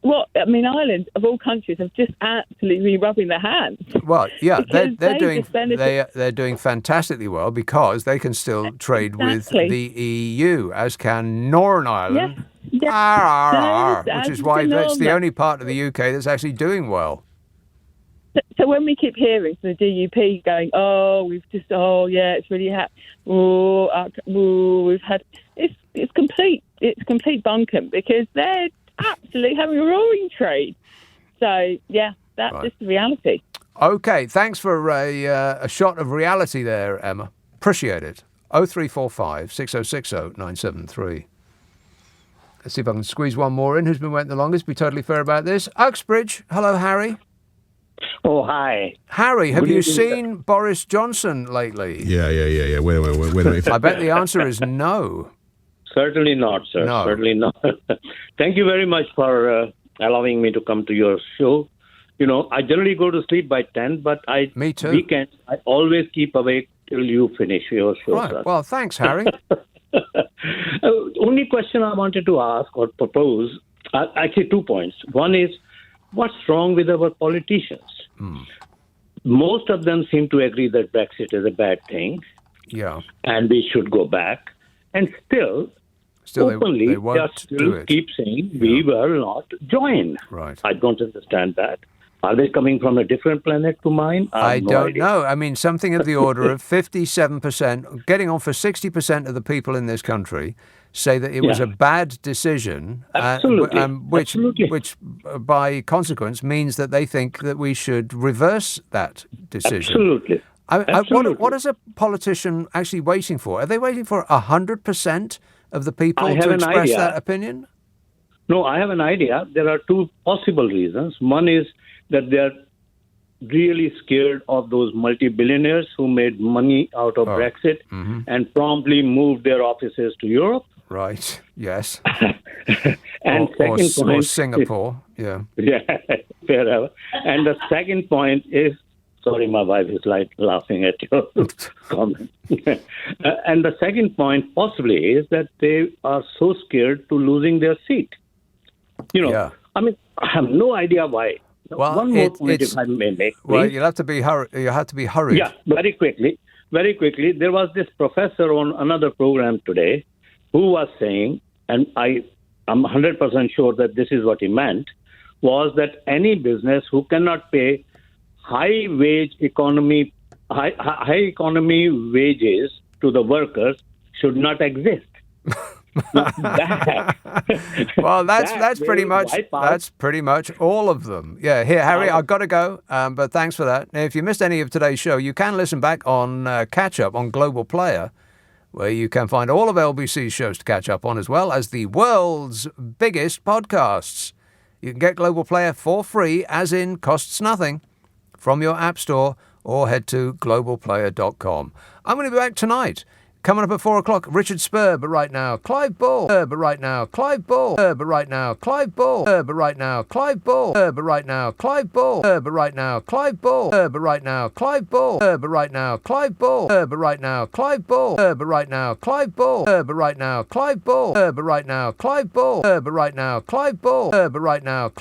Ireland, of all countries, have just absolutely rubbing their hands. Well, yeah, they're doing fantastically well because they can still trade with the EU, as can Northern Ireland, which is why that's the only part of the UK that's actually doing well. So when we keep hearing from the DUP going, it's really we've had it's complete bunkum because they're absolutely having a roaring trade. So, that's just the reality. OK, thanks for a shot of reality there, Emma. Appreciate it. 0345 6060 973. Let's see if I can squeeze one more in. Who's been waiting the longest? Be totally fair about this. Uxbridge. Hello, Harry. Oh, hi. Harry, have you seen Boris Johnson lately? Yeah. Wait a minute. I bet the answer is no. Certainly not, sir. No. Certainly not. Thank you very much for allowing me to come to your show. I generally go to sleep by 10, but Me too. Weekends, I always keep awake till you finish your show, Right. sir. Well, thanks, Harry. Only question I wanted to ask or propose, actually 2 points. One is, what's wrong with our politicians? Most of them seem to agree that Brexit is a bad thing. Yeah. And we should go back. And still openly, they won't do it. Keep saying we will not join. Right. I don't understand that. Are they coming from a different planet to mine? I don't know. I mean, something of the order of 57%, getting on for 60% of the people in this country say that it was a bad decision, which by consequence means that they think that we should reverse that decision. Absolutely. What is a politician actually waiting for? Are they waiting for 100% of the people to express that opinion? No, I have an idea. There are two possible reasons. One is that they are really scared of those multi-billionaires who made money out of Brexit and promptly moved their offices to Europe. Right, yes. And second point... Or Singapore, yeah. Yeah, fair enough. And the second point is... Sorry, my wife is laughing at your comment. And the second point possibly is that they are so scared to losing their seat. I mean, I have no idea why. Well, one more point, if I may make. Well, you'll have to be hurried. Yeah, very quickly. Very quickly. There was this professor on another program today who was saying, and I'm 100% sure that this is what he meant, was that any business who cannot pay high economy wages to the workers should not exist. Well, that's pretty much all of them. Yeah, here, Harry, I've got to go, but thanks for that. Now, if you missed any of today's show, you can listen back on Catch Up on Global Player, where you can find all of LBC's shows to catch up on, as well as the world's biggest podcasts. You can get Global Player for free, as in costs nothing, from your app store, or head to globalplayer.com. I'm going to be back tonight. Coming up at 4 o'clock, Richard Spur, but right now, Clive Ball. But right now, Clive Ball. But right now, Clive Ball. But right now, Clive Ball. But right now, Clive Ball. But right now, Clive Ball. But right now, Clive Ball. But right now, Clive Ball. But right now, Clive Ball. But right now, Clive Ball. But right now, Clive Ball. But right now, Clive Ball. But right now, Clive Ball. But right now.